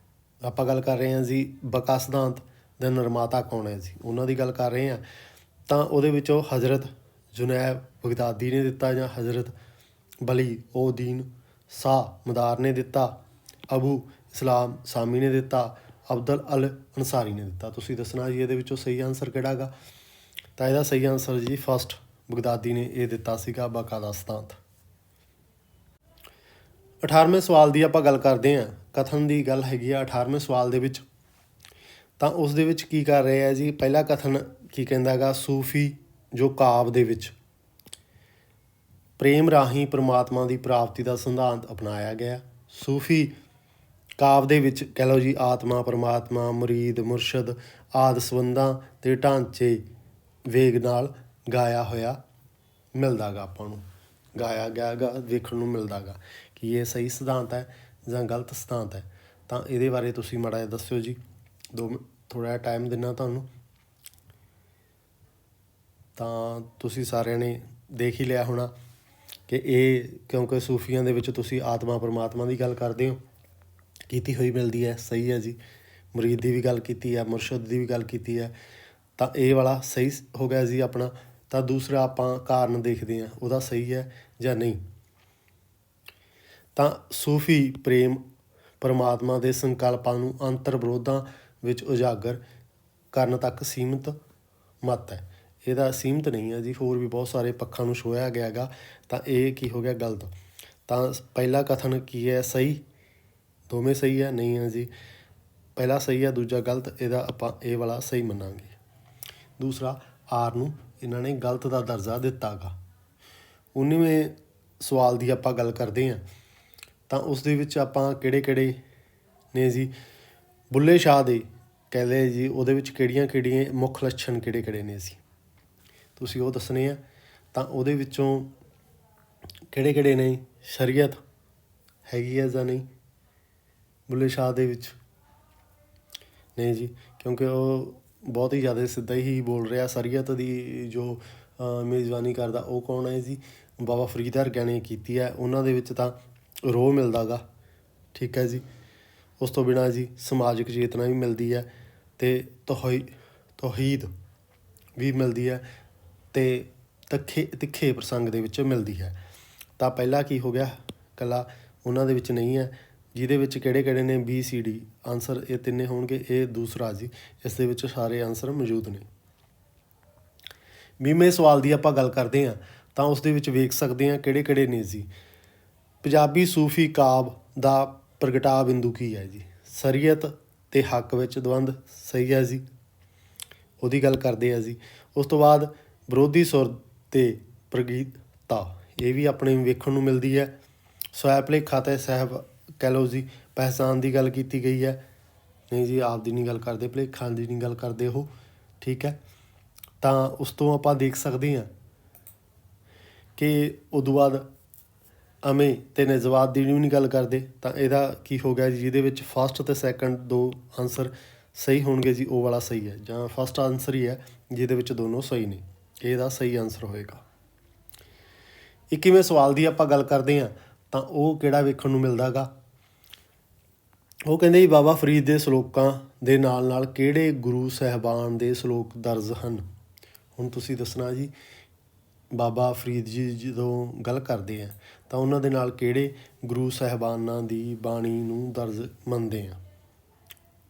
ਆਪਾਂ ਗੱਲ ਕਰ ਰਹੇ ਹਾਂ ਜੀ ਬਕਾ ਸਿਧਾਂਤ ਦਾ ਨਿਰਮਾਤਾ ਕੌਣ ਹੈ ਜੀ, ਉਹਨਾਂ ਦੀ ਗੱਲ ਕਰ ਰਹੇ ਹਾਂ, ਤਾਂ ਉਹਦੇ ਵਿੱਚੋਂ ਹਜ਼ਰਤ ਜੁਨੈਦ ਬਗਦਾਦੀ ਨੇ ਦਿੱਤਾ, ਜਾਂ ਹਜ਼ਰਤ ਬਲੀ ਉਦੀਨ ਸ਼ਾਹ ਮਦਾਰ ਨੇ ਦਿੱਤਾ, ਅਬੂ ਇਸਲਾਮ ਸਾਮੀ ਨੇ ਦਿੱਤਾ, ਅਬਦੁਲ ਅਲ ਅੰਸਾਰੀ ਨੇ ਦਿੱਤਾ। ਤੁਸੀਂ ਦੱਸਣਾ ਜੀ ਇਹਦੇ ਵਿੱਚੋਂ ਸਹੀ ਆਨਸਰ ਕਿਹੜਾ ਹੈਗਾ। ਤਾਂ ਇਹਦਾ ਸਹੀ ਆਨਸਰ ਜੀ ਫਸਟ ਬਗਦਾਦੀ ਨੇ ਇਹ ਦਿੱਤਾ ਸੀਗਾ ਬਕਾ ਦਾ ਸਿਧਾਂਤ। 18ਵੇਂ ਸਵਾਲ ਦੀ ਆਪਾਂ ਗੱਲ ਕਰਦੇ ਹਾਂ, ਕਥਨ ਦੀ ਗੱਲ ਹੈਗੀ ਆ 18ਵੇਂ ਸਵਾਲ ਦੇ ਵਿੱਚ, ਤਾਂ ਉਸ ਦੇ ਵਿੱਚ ਕੀ ਕਰ ਰਹੇ ਆ ਜੀ। ਪਹਿਲਾ ਕਥਨ ਕੀ ਕਹਿੰਦਾ ਹੈਗਾ, ਸੂਫੀ ਜੋ ਕਾਵ ਦੇ ਵਿੱਚ ਪ੍ਰੇਮ ਰਾਹੀਂ ਪਰਮਾਤਮਾ ਦੀ ਪ੍ਰਾਪਤੀ ਦਾ ਸਿਧਾਂਤ ਅਪਣਾਇਆ ਗਿਆ। ਸੂਫੀ ਕਾਵ ਦੇ ਵਿੱਚ ਕਹਿ ਲਓ ਜੀ ਆਤਮਾ, ਪਰਮਾਤਮਾ, ਮੁਰੀਦ, ਮੁਰਸ਼ਦ ਆਦਿ ਸੰਬੰਧਾਂ ਦੇ ਢਾਂਚੇ ਵੇਗ ਨਾਲ ਗਾਇਆ ਹੋਇਆ ਮਿਲਦਾ ਗਾ, ਆਪਾਂ ਨੂੰ ਗਾਇਆ ਗਿਆ ਗਾ ਵੇਖਣ ਨੂੰ ਮਿਲਦਾ ਗਾ। ਕੀ ਇਹ ਸਹੀ ਸਿਧਾਂਤ ਹੈ ਜਾਂ ਗਲਤ ਸਿਧਾਂਤ ਹੈ, ਤਾਂ ਇਹਦੇ ਬਾਰੇ ਤੁਸੀਂ ਮਾੜਾ ਜਿਹਾ ਦੱਸਿਓ ਜੀ। ਥੋੜ੍ਹਾ ਜਿਹਾ ਟਾਈਮ ਦਿੰਦਾ ਤੁਹਾਨੂੰ। ਤਾਂ ਤੁਸੀਂ ਸਾਰਿਆਂ ਨੇ ਦੇਖ ਹੀ ਲਿਆ ਹੋਣਾ ਕਿ ਇਹ, ਕਿਉਂਕਿ ਸੂਫੀਆਂ ਦੇ ਵਿੱਚ ਤੁਸੀਂ ਆਤਮਾ ਪਰਮਾਤਮਾ ਦੀ ਗੱਲ ਕਰਦੇ ਹੋ, ਕੀਤੀ ਹੋਈ ਮਿਲਦੀ ਹੈ। ਸਹੀ ਹੈ ਜੀ। ਮੁਰੀਦ ਦੀ ਵੀ ਗੱਲ ਕੀਤੀ ਹੈ, ਮੁਰਸ਼ਦ ਦੀ ਵੀ ਗੱਲ ਕੀਤੀ ਹੈ, ਤਾਂ ਇਹ ਵਾਲਾ ਸਹੀ ਹੋ ਗਿਆ ਜੀ ਆਪਣਾ। ਤਾਂ ਦੂਸਰਾ ਆਪਾਂ ਕਾਰਨ ਦੇਖਦੇ ਹਾਂ ਉਹਦਾ ਸਹੀ ਹੈ ਜਾਂ ਨਹੀਂ। ਤਾਂ ਸੂਫੀ ਪ੍ਰੇਮ ਪਰਮਾਤਮਾ ਦੇ ਸੰਕਲਪਾਂ ਨੂੰ ਅੰਤਰ ਵਿਰੋਧਾਂ ਵਿੱਚ ਉਜਾਗਰ ਕਰਨ ਤੱਕ ਸੀਮਿਤ ਮਤ ਹੈ। ਇਹਦਾ ਸੀਮਿਤ ਨਹੀਂ ਹੈ ਜੀ, ਹੋਰ ਵੀ ਬਹੁਤ ਸਾਰੇ ਪੱਖਾਂ ਨੂੰ ਛੋਹਿਆ ਗਿਆ ਗਾ। ਤਾਂ ਇਹ ਕੀ ਹੋ ਗਿਆ ਗਲਤ। ਤਾਂ ਪਹਿਲਾ ਕਥਨ ਕੀ ਹੈ ਸਹੀ, ਦੋਵੇਂ ਸਹੀ ਹੈ, ਨਹੀਂ ਹੈ ਜੀ। ਪਹਿਲਾ ਸਹੀ ਹੈ, ਦੂਜਾ ਗਲਤ। ਇਹਦਾ ਆਪਾਂ ਇਹ ਵਾਲਾ ਸਹੀ ਮੰਨਾਂਗੇ। ਦੂਸਰਾ ਆਰ ਨੂੰ ਇਹਨਾਂ ਨੇ ਗਲਤ ਦਾ ਦਰਜਾ ਦਿੱਤਾ ਗਾ। 19ਵੇਂ ਸਵਾਲ ਦੀ ਆਪਾਂ ਗੱਲ ਕਰਦੇ ਹਾਂ, ਤਾਂ ਉਸ ਦੇ ਵਿੱਚ ਆਪਾਂ ਕਿਹੜੇ ਨੇ ਜੀ। ਬੁੱਲੇ ਸ਼ਾਹ ਦੇ ਕਹਿੰਦੇ ਜੀ ਉਹਦੇ ਵਿੱਚ ਕਿਹੜੀਆਂ ਮੁੱਖ ਲੱਛਣ ਕਿਹੜੇ ਨੇ ਸੀ। ਤੁਸੀਂ ਉਹ ਦੱਸਣੇ ਆ। ਤਾਂ ਉਹਦੇ ਵਿੱਚੋਂ ਕਿਹੜੇ ਕਿਹੜੇ ਨੇ? ਸ਼ਰੀਅਤ ਹੈਗੀ ਹੈ ਜਾਂ ਨਹੀਂ ਬੁੱਲ੍ਹੇ ਸ਼ਾਹ ਦੇ ਵਿੱਚ? ਨਹੀਂ ਜੀ, ਕਿਉਂਕਿ ਉਹ ਬਹੁਤ ਹੀ ਜ਼ਿਆਦਾ ਸਿੱਧਾ ਹੀ ਬੋਲ ਰਿਹਾ। ਸ਼ਰੀਅਤ ਦੀ ਜੋ ਮੇਜ਼ਬਾਨੀ ਕਰਦਾ ਉਹ ਕੌਣ ਹੈ ਜੀ? ਬਾਬਾ ਫਰੀਦ ਵਰਗਿਆਂ ਨੇ ਕੀਤੀ ਹੈ। ਉਹਨਾਂ ਦੇ ਵਿੱਚ ਤਾਂ ਰੋਹ ਮਿਲਦਾ ਗਾ, ਠੀਕ ਹੈ ਜੀ। ਉਸ ਤੋਂ ਬਿਨਾਂ ਜੀ ਸਮਾਜਿਕ ਚੇਤਨਾ ਵੀ ਮਿਲਦੀ ਹੈ ਅਤੇ ਤੌਹੀਦ ਵੀ ਮਿਲਦੀ ਹੈ ਅਤੇ ਤਿੱਖੇ ਪ੍ਰਸੰਗ ਦੇ ਵਿੱਚ ਮਿਲਦੀ ਹੈ। ਤਾਂ ਪਹਿਲਾ ਕੀ ਹੋ ਗਿਆ? ਇਕੱਲਾ ਉਹਨਾਂ ਦੇ ਵਿੱਚ ਨਹੀਂ ਹੈ। ਜਿਹਦੇ ਵਿੱਚ ਕਿਹੜੇ ਕਿਹੜੇ ਨੇ? BCD ਆਨਸਰ ਇਹ ਤਿੰਨੇ ਹੋਣਗੇ। ਇਹ ਦੂਸਰਾ ਜੀ, ਇਸ ਦੇ ਵਿੱਚ ਸਾਰੇ ਆਨਸਰ ਮੌਜੂਦ ਨੇ। 20ਵੇਂ ਸਵਾਲ ਦੀ ਆਪਾਂ ਗੱਲ ਕਰਦੇ ਹਾਂ ਤਾਂ ਉਸ ਦੇ ਵਿੱਚ ਵੇਖ ਸਕਦੇ ਹਾਂ ਕਿਹੜੇ ਕਿਹੜੇ ਨੇ ਜੀ। ਪੰਜਾਬੀ ਸੂਫੀ ਕਾਵਿ ਦਾ ਪ੍ਰਗਟਾ ਬਿੰਦੂ ਕੀ ਹੈ ਜੀ? ਸ਼ਰੀਅਤ ਅਤੇ ਹੱਕ ਵਿੱਚ ਦਵੰਦ, ਸਹੀ ਹੈ ਜੀ, ਉਹਦੀ ਗੱਲ ਕਰਦੇ ਆ ਜੀ। ਉਸ ਤੋਂ ਬਾਅਦ ਵਿਰੋਧੀ ਸੁਰ ਅਤੇ ਪ੍ਰਗੀਤਤਾ, ਇਹ ਵੀ ਆਪਣੇ ਵੇਖਣ ਨੂੰ ਮਿਲਦੀ ਹੈ। ਸਵੈ ਭੁਲੇਖਾ ਅਤੇ ਸਾਹਿਬ ਕਹਿ ਲਓ ਜੀ ਪਹਿਚਾਣ ਦੀ ਗੱਲ ਕੀਤੀ ਗਈ ਹੈ। ਨਹੀਂ ਜੀ, ਆਪ ਦੀ ਨਹੀਂ ਗੱਲ ਕਰਦੇ, ਭੁਲੇਖਾ ਦੀ ਨਹੀਂ ਗੱਲ ਕਰਦੇ ਉਹ, ਠੀਕ ਹੈ। ਤਾਂ ਉਸ ਤੋਂ ਆਪਾਂ ਦੇਖ ਸਕਦੇ ਹਾਂ ਕਿ ਉਦੋਂ ਬਾਅਦ ਅਮੇ ਅਤੇ ਨਜ਼ਵਾਤ ਦੀ ਵੀ ਨਹੀਂ ਗੱਲ ਕਰਦੇ। ਤਾਂ ਇਹਦਾ ਕੀ ਹੋ ਗਿਆ ਜੀ? ਜਿਹਦੇ ਵਿੱਚ ਫਸਟ ਅਤੇ ਸੈਕੰਡ ਦੋ ਆਨਸਰ ਸਹੀ ਹੋਣਗੇ ਜੀ, ਉਹ ਵਾਲਾ ਸਹੀ ਹੈ, ਜਾਂ ਫਸਟ ਆਨਸਰ ਹੀ ਹੈ ਜਿਹਦੇ ਵਿੱਚ ਦੋਨੋਂ ਸਹੀ ਨੇ, ਇਹਦਾ ਸਹੀ ਆਨਸਰ ਹੋਏਗਾ। 21ਵੇਂ ਸਵਾਲ ਦੀ ਆਪਾਂ ਗੱਲ ਕਰਦੇ ਹਾਂ ਤਾਂ ਉਹ ਕਿਹੜਾ ਵੇਖਣ ਨੂੰ ਮਿਲਦਾ ਗਾ? ਉਹ ਕਹਿੰਦੇ ਜੀ ਬਾਬਾ ਫਰੀਦ ਦੇ ਸਲੋਕਾਂ ਦੇ ਨਾਲ ਨਾਲ ਕਿਹੜੇ ਗੁਰੂ ਸਾਹਿਬਾਨ ਦੇ ਸਲੋਕ ਦਰਜ ਹਨ? ਹੁਣ ਤੁਸੀਂ ਦੱਸਣਾ ਜੀ। ਬਾਬਾ ਫਰੀਦ ਜੀ ਜਦੋਂ ਗੱਲ ਕਰਦੇ ਆ ਤਾਂ ਉਹਨਾਂ ਦੇ ਨਾਲ ਕਿਹੜੇ ਗੁਰੂ ਸਾਹਿਬਾਨਾਂ ਦੀ ਬਾਣੀ ਨੂੰ ਦਰਜ ਮੰਨਦੇ ਆ,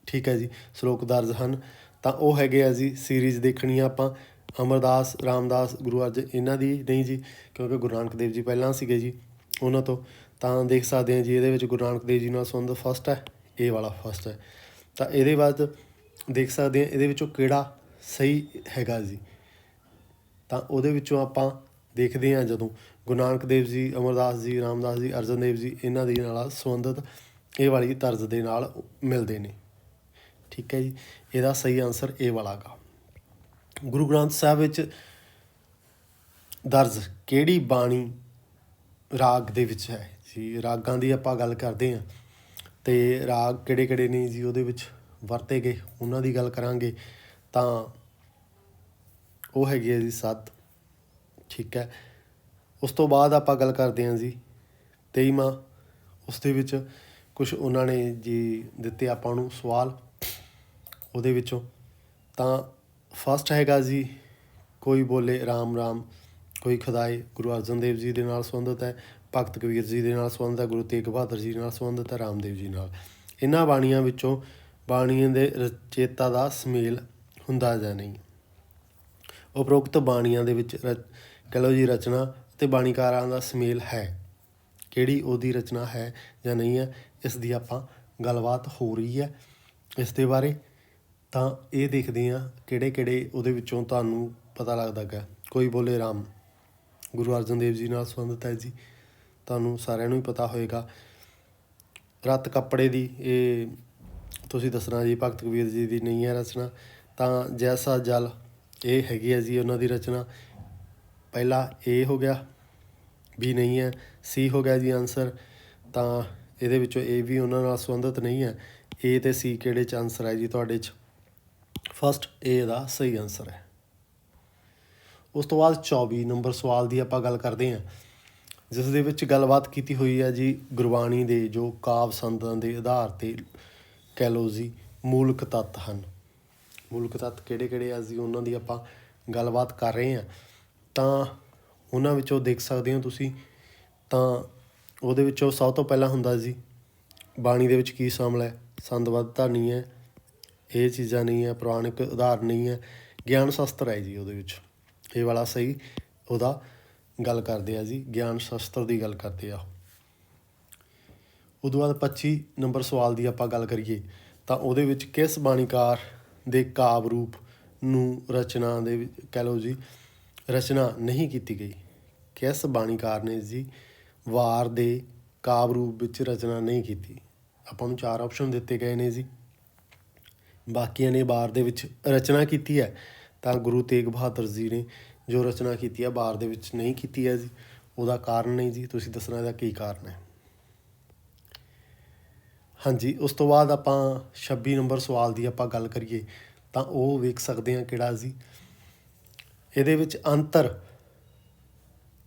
ਠੀਕ ਹੈ ਜੀ, ਸਲੋਕ ਦਰਜ ਹਨ? ਤਾਂ ਉਹ ਹੈਗੇ ਆ ਜੀ, ਸੀਰੀਜ਼ ਦੇਖਣੀ ਆ ਆਪਾਂ, ਅਮਰਦਾਸ, ਰਾਮਦਾਸ, ਗੁਰੂ ਅਰਜਨ, ਇਹਨਾਂ ਦੀ ਨਹੀਂ ਜੀ, ਕਿਉਂਕਿ ਗੁਰੂ ਨਾਨਕ ਦੇਵ ਜੀ ਪਹਿਲਾਂ ਸੀਗੇ ਜੀ ਉਹਨਾਂ ਤੋਂ। ਤਾਂ ਦੇਖ ਸਕਦੇ ਹਾਂ ਜੀ ਇਹਦੇ ਵਿੱਚ ਗੁਰੂ ਨਾਨਕ ਦੇਵ ਜੀ ਨਾਲ ਸੰਬੰਧ ਫਸਟ ਹੈ, ਇਹ ਵਾਲਾ ਫਸਟ ਹੈ। ਤਾਂ ਇਹਦੇ ਬਾਅਦ ਦੇਖ ਸਕਦੇ ਹਾਂ ਇਹਦੇ ਵਿੱਚੋਂ ਕਿਹੜਾ ਸਹੀ ਹੈਗਾ ਜੀ। ਤਾਂ ਉਹਦੇ ਵਿੱਚੋਂ ਆਪਾਂ ਦੇਖਦੇ ਹਾਂ ਜਦੋਂ ਗੁਰੂ ਨਾਨਕ ਦੇਵ ਜੀ, ਅਮਰਦਾਸ ਜੀ, ਰਾਮਦਾਸ ਜੀ, ਅਰਜਨ ਦੇਵ ਜੀ, ਇਹਨਾਂ ਦੇ ਨਾਲ ਸੰਬੰਧਿਤ ਇਹ ਵਾਲੀ ਤਰਜ਼ ਦੇ ਨਾਲ ਮਿਲਦੇ ਨੇ, ਠੀਕ ਹੈ ਜੀ। ਇਹਦਾ ਸਹੀ ਆਨਸਰ ਇਹ ਵਾਲਾ ਗਾ। ਗੁਰੂ ਗ੍ਰੰਥ ਸਾਹਿਬ ਵਿੱਚ ਦਰਜ ਕਿਹੜੀ ਬਾਣੀ ਰਾਗ ਦੇ ਵਿੱਚ ਹੈ ਜੀ? ਰਾਗਾਂ ਦੀ ਆਪਾਂ ਗੱਲ ਕਰਦੇ ਹਾਂ ਅਤੇ ਰਾਗ ਕਿਹੜੇ ਕਿਹੜੇ ਨੇ ਜੀ ਉਹਦੇ ਵਿੱਚ ਵਰਤੇ ਗਏ, ਉਹਨਾਂ ਦੀ ਗੱਲ ਕਰਾਂਗੇ। ਤਾਂ ਉਹ ਹੈਗੀ ਹੈ ਜੀ 7, ਠੀਕ ਹੈ। ਉਸ ਤੋਂ ਬਾਅਦ ਆਪਾਂ ਗੱਲ ਕਰਦੇ ਹਾਂ ਜੀ 23ਵਾਂ, ਉਸ ਦੇ ਵਿੱਚ ਕੁਛ ਉਹਨਾਂ ਨੇ ਜੀ ਦਿੱਤੇ ਆਪਾਂ ਨੂੰ ਸਵਾਲ ਉਹਦੇ ਵਿੱਚੋਂ। ਤਾਂ ਫਸਟ ਹੈਗਾ ਜੀ ਕੋਈ ਬੋਲੇ ਰਾਮ ਰਾਮ, ਕੋਈ ਖੁਦਾਏ, ਗੁਰੂ ਅਰਜਨ ਦੇਵ ਜੀ ਦੇ ਨਾਲ ਸੰਬੰਧਿਤ ਹੈ। ਭਗਤ ਕਬੀਰ ਜੀ ਦੇ ਨਾਲ ਸੰਬੰਧਿਤ ਹੈ। ਗੁਰੂ ਤੇਗ ਬਹਾਦਰ ਜੀ ਨਾਲ ਸੰਬੰਧਿਤ ਹੈ। ਰਾਮਦੇਵ ਜੀ ਨਾਲ। ਇਹਨਾਂ ਬਾਣੀਆਂ ਵਿੱਚੋਂ ਬਾਣੀਆਂ ਦੇ ਰਚੇਤਾ ਦਾ ਸੁਮੇਲ ਹੁੰਦਾ ਜਾਂ ਨਹੀਂ? ਉਪਰੋਕਤ ਬਾਣੀਆਂ ਦੇ ਵਿੱਚ ਕਹਿ ਲਓ ਜੀ ਰਚਨਾ ਅਤੇ ਬਾਣੀਕਾਰਾਂ ਦਾ ਸੁਮੇਲ ਹੈ, ਕਿਹੜੀ ਉਹਦੀ ਰਚਨਾ ਹੈ ਜਾਂ ਨਹੀਂ ਹੈ, ਇਸ ਦੀ ਆਪਾਂ ਗੱਲਬਾਤ ਹੋ ਰਹੀ ਹੈ ਇਸ ਦੇ ਬਾਰੇ। ਤਾਂ ਇਹ ਦੇਖਦੇ ਹਾਂ ਕਿਹੜੇ ਕਿਹੜੇ ਉਹਦੇ ਵਿੱਚੋਂ ਤੁਹਾਨੂੰ ਪਤਾ ਲੱਗਦਾ ਗਾ। ਕੋਈ ਬੋਲੇ ਰਾਮ ਗੁਰੂ ਅਰਜਨ ਦੇਵ ਜੀ ਨਾਲ ਸੰਬੰਧਿਤ ਹੈ ਜੀ, ਤੁਹਾਨੂੰ ਸਾਰਿਆਂ ਨੂੰ ਹੀ ਪਤਾ ਹੋਏਗਾ। ਰੱਤ ਕੱਪੜੇ ਦੀ ਇਹ ਤੁਸੀਂ ਦੱਸਣਾ ਜੀ ਭਗਤ ਕਬੀਰ ਜੀ ਦੀ ਨਹੀਂ ਹੈ ਰਚਨਾ। ਤਾਂ ਜੈਸਾ ਜਲ ਇਹ ਹੈਗੀ ਹੈ ਜੀ ਉਹਨਾਂ ਦੀ ਰਚਨਾ। ਪਹਿਲਾ ਏ ਹੋ ਗਿਆ, ਬੀ ਨਹੀਂ ਹੈ, ਸੀ ਹੋ ਗਿਆ ਜੀ ਆਨਸਰ। ਤਾਂ ਇਹਦੇ ਵਿੱਚੋਂ ਏ ਵੀ ਉਹਨਾਂ ਨਾਲ ਸੰਬੰਧਿਤ ਨਹੀਂ ਹੈ। ਏ ਅਤੇ ਸੀ ਕਿਹੜੇ 'ਚ ਆਨਸਰ ਹੈ ਜੀ ਤੁਹਾਡੇ 'ਚ? ਫਸਟ ਏ ਦਾ ਸਹੀ ਆਨਸਰ ਹੈ। ਉਸ ਤੋਂ ਬਾਅਦ 24 ਨੰਬਰ ਸਵਾਲ ਦੀ ਆਪਾਂ ਗੱਲ ਕਰਦੇ ਹਾਂ, ਜਿਸ ਦੇ ਵਿੱਚ ਗੱਲਬਾਤ ਕੀਤੀ ਹੋਈ ਹੈ ਜੀ ਗੁਰਬਾਣੀ ਦੇ ਜੋ ਕਾਵਿ ਸੰਦਾਂ ਦੇ ਆਧਾਰ 'ਤੇ ਕਹਿ ਲਓ ਜੀ ਮੂਲਕ ਤੱਤ ਹਨ। ਮੂਲਕ ਤੱਤ ਕਿਹੜੇ ਕਿਹੜੇ ਆ ਜੀ ਉਹਨਾਂ ਦੀ ਆਪਾਂ ਗੱਲਬਾਤ ਕਰ ਰਹੇ ਹਾਂ। ਤਾਂ ਉਹਨਾਂ ਵਿੱਚੋਂ ਦੇਖ ਸਕਦੇ ਹੋ ਤੁਸੀਂ। ਤਾਂ ਉਹਦੇ ਵਿੱਚੋਂ ਸਭ ਤੋਂ ਪਹਿਲਾਂ ਹੁੰਦਾ ਜੀ ਬਾਣੀ ਦੇ ਵਿੱਚ ਕੀ ਸ਼ਾਮਲ ਹੈ? ਸੰਦਬੱਧਤਾ ਨਹੀਂ ਹੈ, ਇਹ ਚੀਜ਼ਾਂ ਨਹੀਂ ਹੈ, ਪੁਰਾਣਿਕ ਆਧਾਰ ਨਹੀਂ ਹੈ, ਗਿਆਨ ਸ਼ਾਸਤਰ ਹੈ ਜੀ ਉਹਦੇ ਵਿੱਚ। ਇਹ ਵਾਲਾ ਸਹੀ ਉਹਦਾ ਗੱਲ ਕਰਦੇ ਆ ਜੀ, ਗਿਆਨ ਸ਼ਾਸਤਰ ਦੀ ਗੱਲ ਕਰਦੇ ਆ। ਉਦੋਂ ਬਾਅਦ 25 ਨੰਬਰ ਸਵਾਲ ਦੀ ਆਪਾਂ ਗੱਲ ਕਰੀਏ ਤਾਂ ਉਹਦੇ ਵਿੱਚ ਕਿਸ ਬਾਣੀਕਾਰ ਦੇ ਕਾਵਿ ਰੂਪ ਨੂੰ ਰਚਨਾ ਦੇ ਵਿੱਚ ਕਹਿ ਲਓ ਜੀ ਰਚਨਾ ਨਹੀਂ ਕੀਤੀ ਗਈ? ਕਿਸ ਬਾਣੀਕਾਰ ਨੇ ਜੀ ਵਾਰ ਦੇ ਕਾਵਿ ਰੂਪ ਵਿੱਚ ਰਚਨਾ ਨਹੀਂ ਕੀਤੀ? ਆਪਾਂ ਨੂੰ 4 ਆਪਸ਼ਨ ਦਿੱਤੇ ਗਏ ਨੇ ਜੀ। ਬਾਕੀਆਂ ਨੇ ਵਾਰ ਦੇ ਵਿੱਚ ਰਚਨਾ ਕੀਤੀ ਹੈ ਤਾਂ ਗੁਰੂ ਤੇਗ ਬਹਾਦਰ ਜੀ ਨੇ ਜੋ ਰਚਨਾ ਕੀਤੀ ਹੈ ਬਾਰ ਦੇ ਵਿੱਚ ਨਹੀਂ ਕੀਤੀ ਹੈ ਜੀ। ਉਹਦਾ ਕਾਰਨ ਨਹੀਂ ਜੀ, ਤੁਸੀਂ ਦੱਸਣਾ ਇਹਦਾ ਕੀ ਕਾਰਨ ਹੈ। ਹਾਂਜੀ, ਉਸ ਤੋਂ ਬਾਅਦ ਆਪਾਂ 26 ਨੰਬਰ ਸਵਾਲ ਦੀ ਆਪਾਂ ਗੱਲ ਕਰੀਏ ਤਾਂ ਉਹ ਵੇਖ ਸਕਦੇ ਹਾਂ ਕਿਹੜਾ ਜੀ। ਇਹਦੇ ਵਿੱਚ ਅੰਤਰ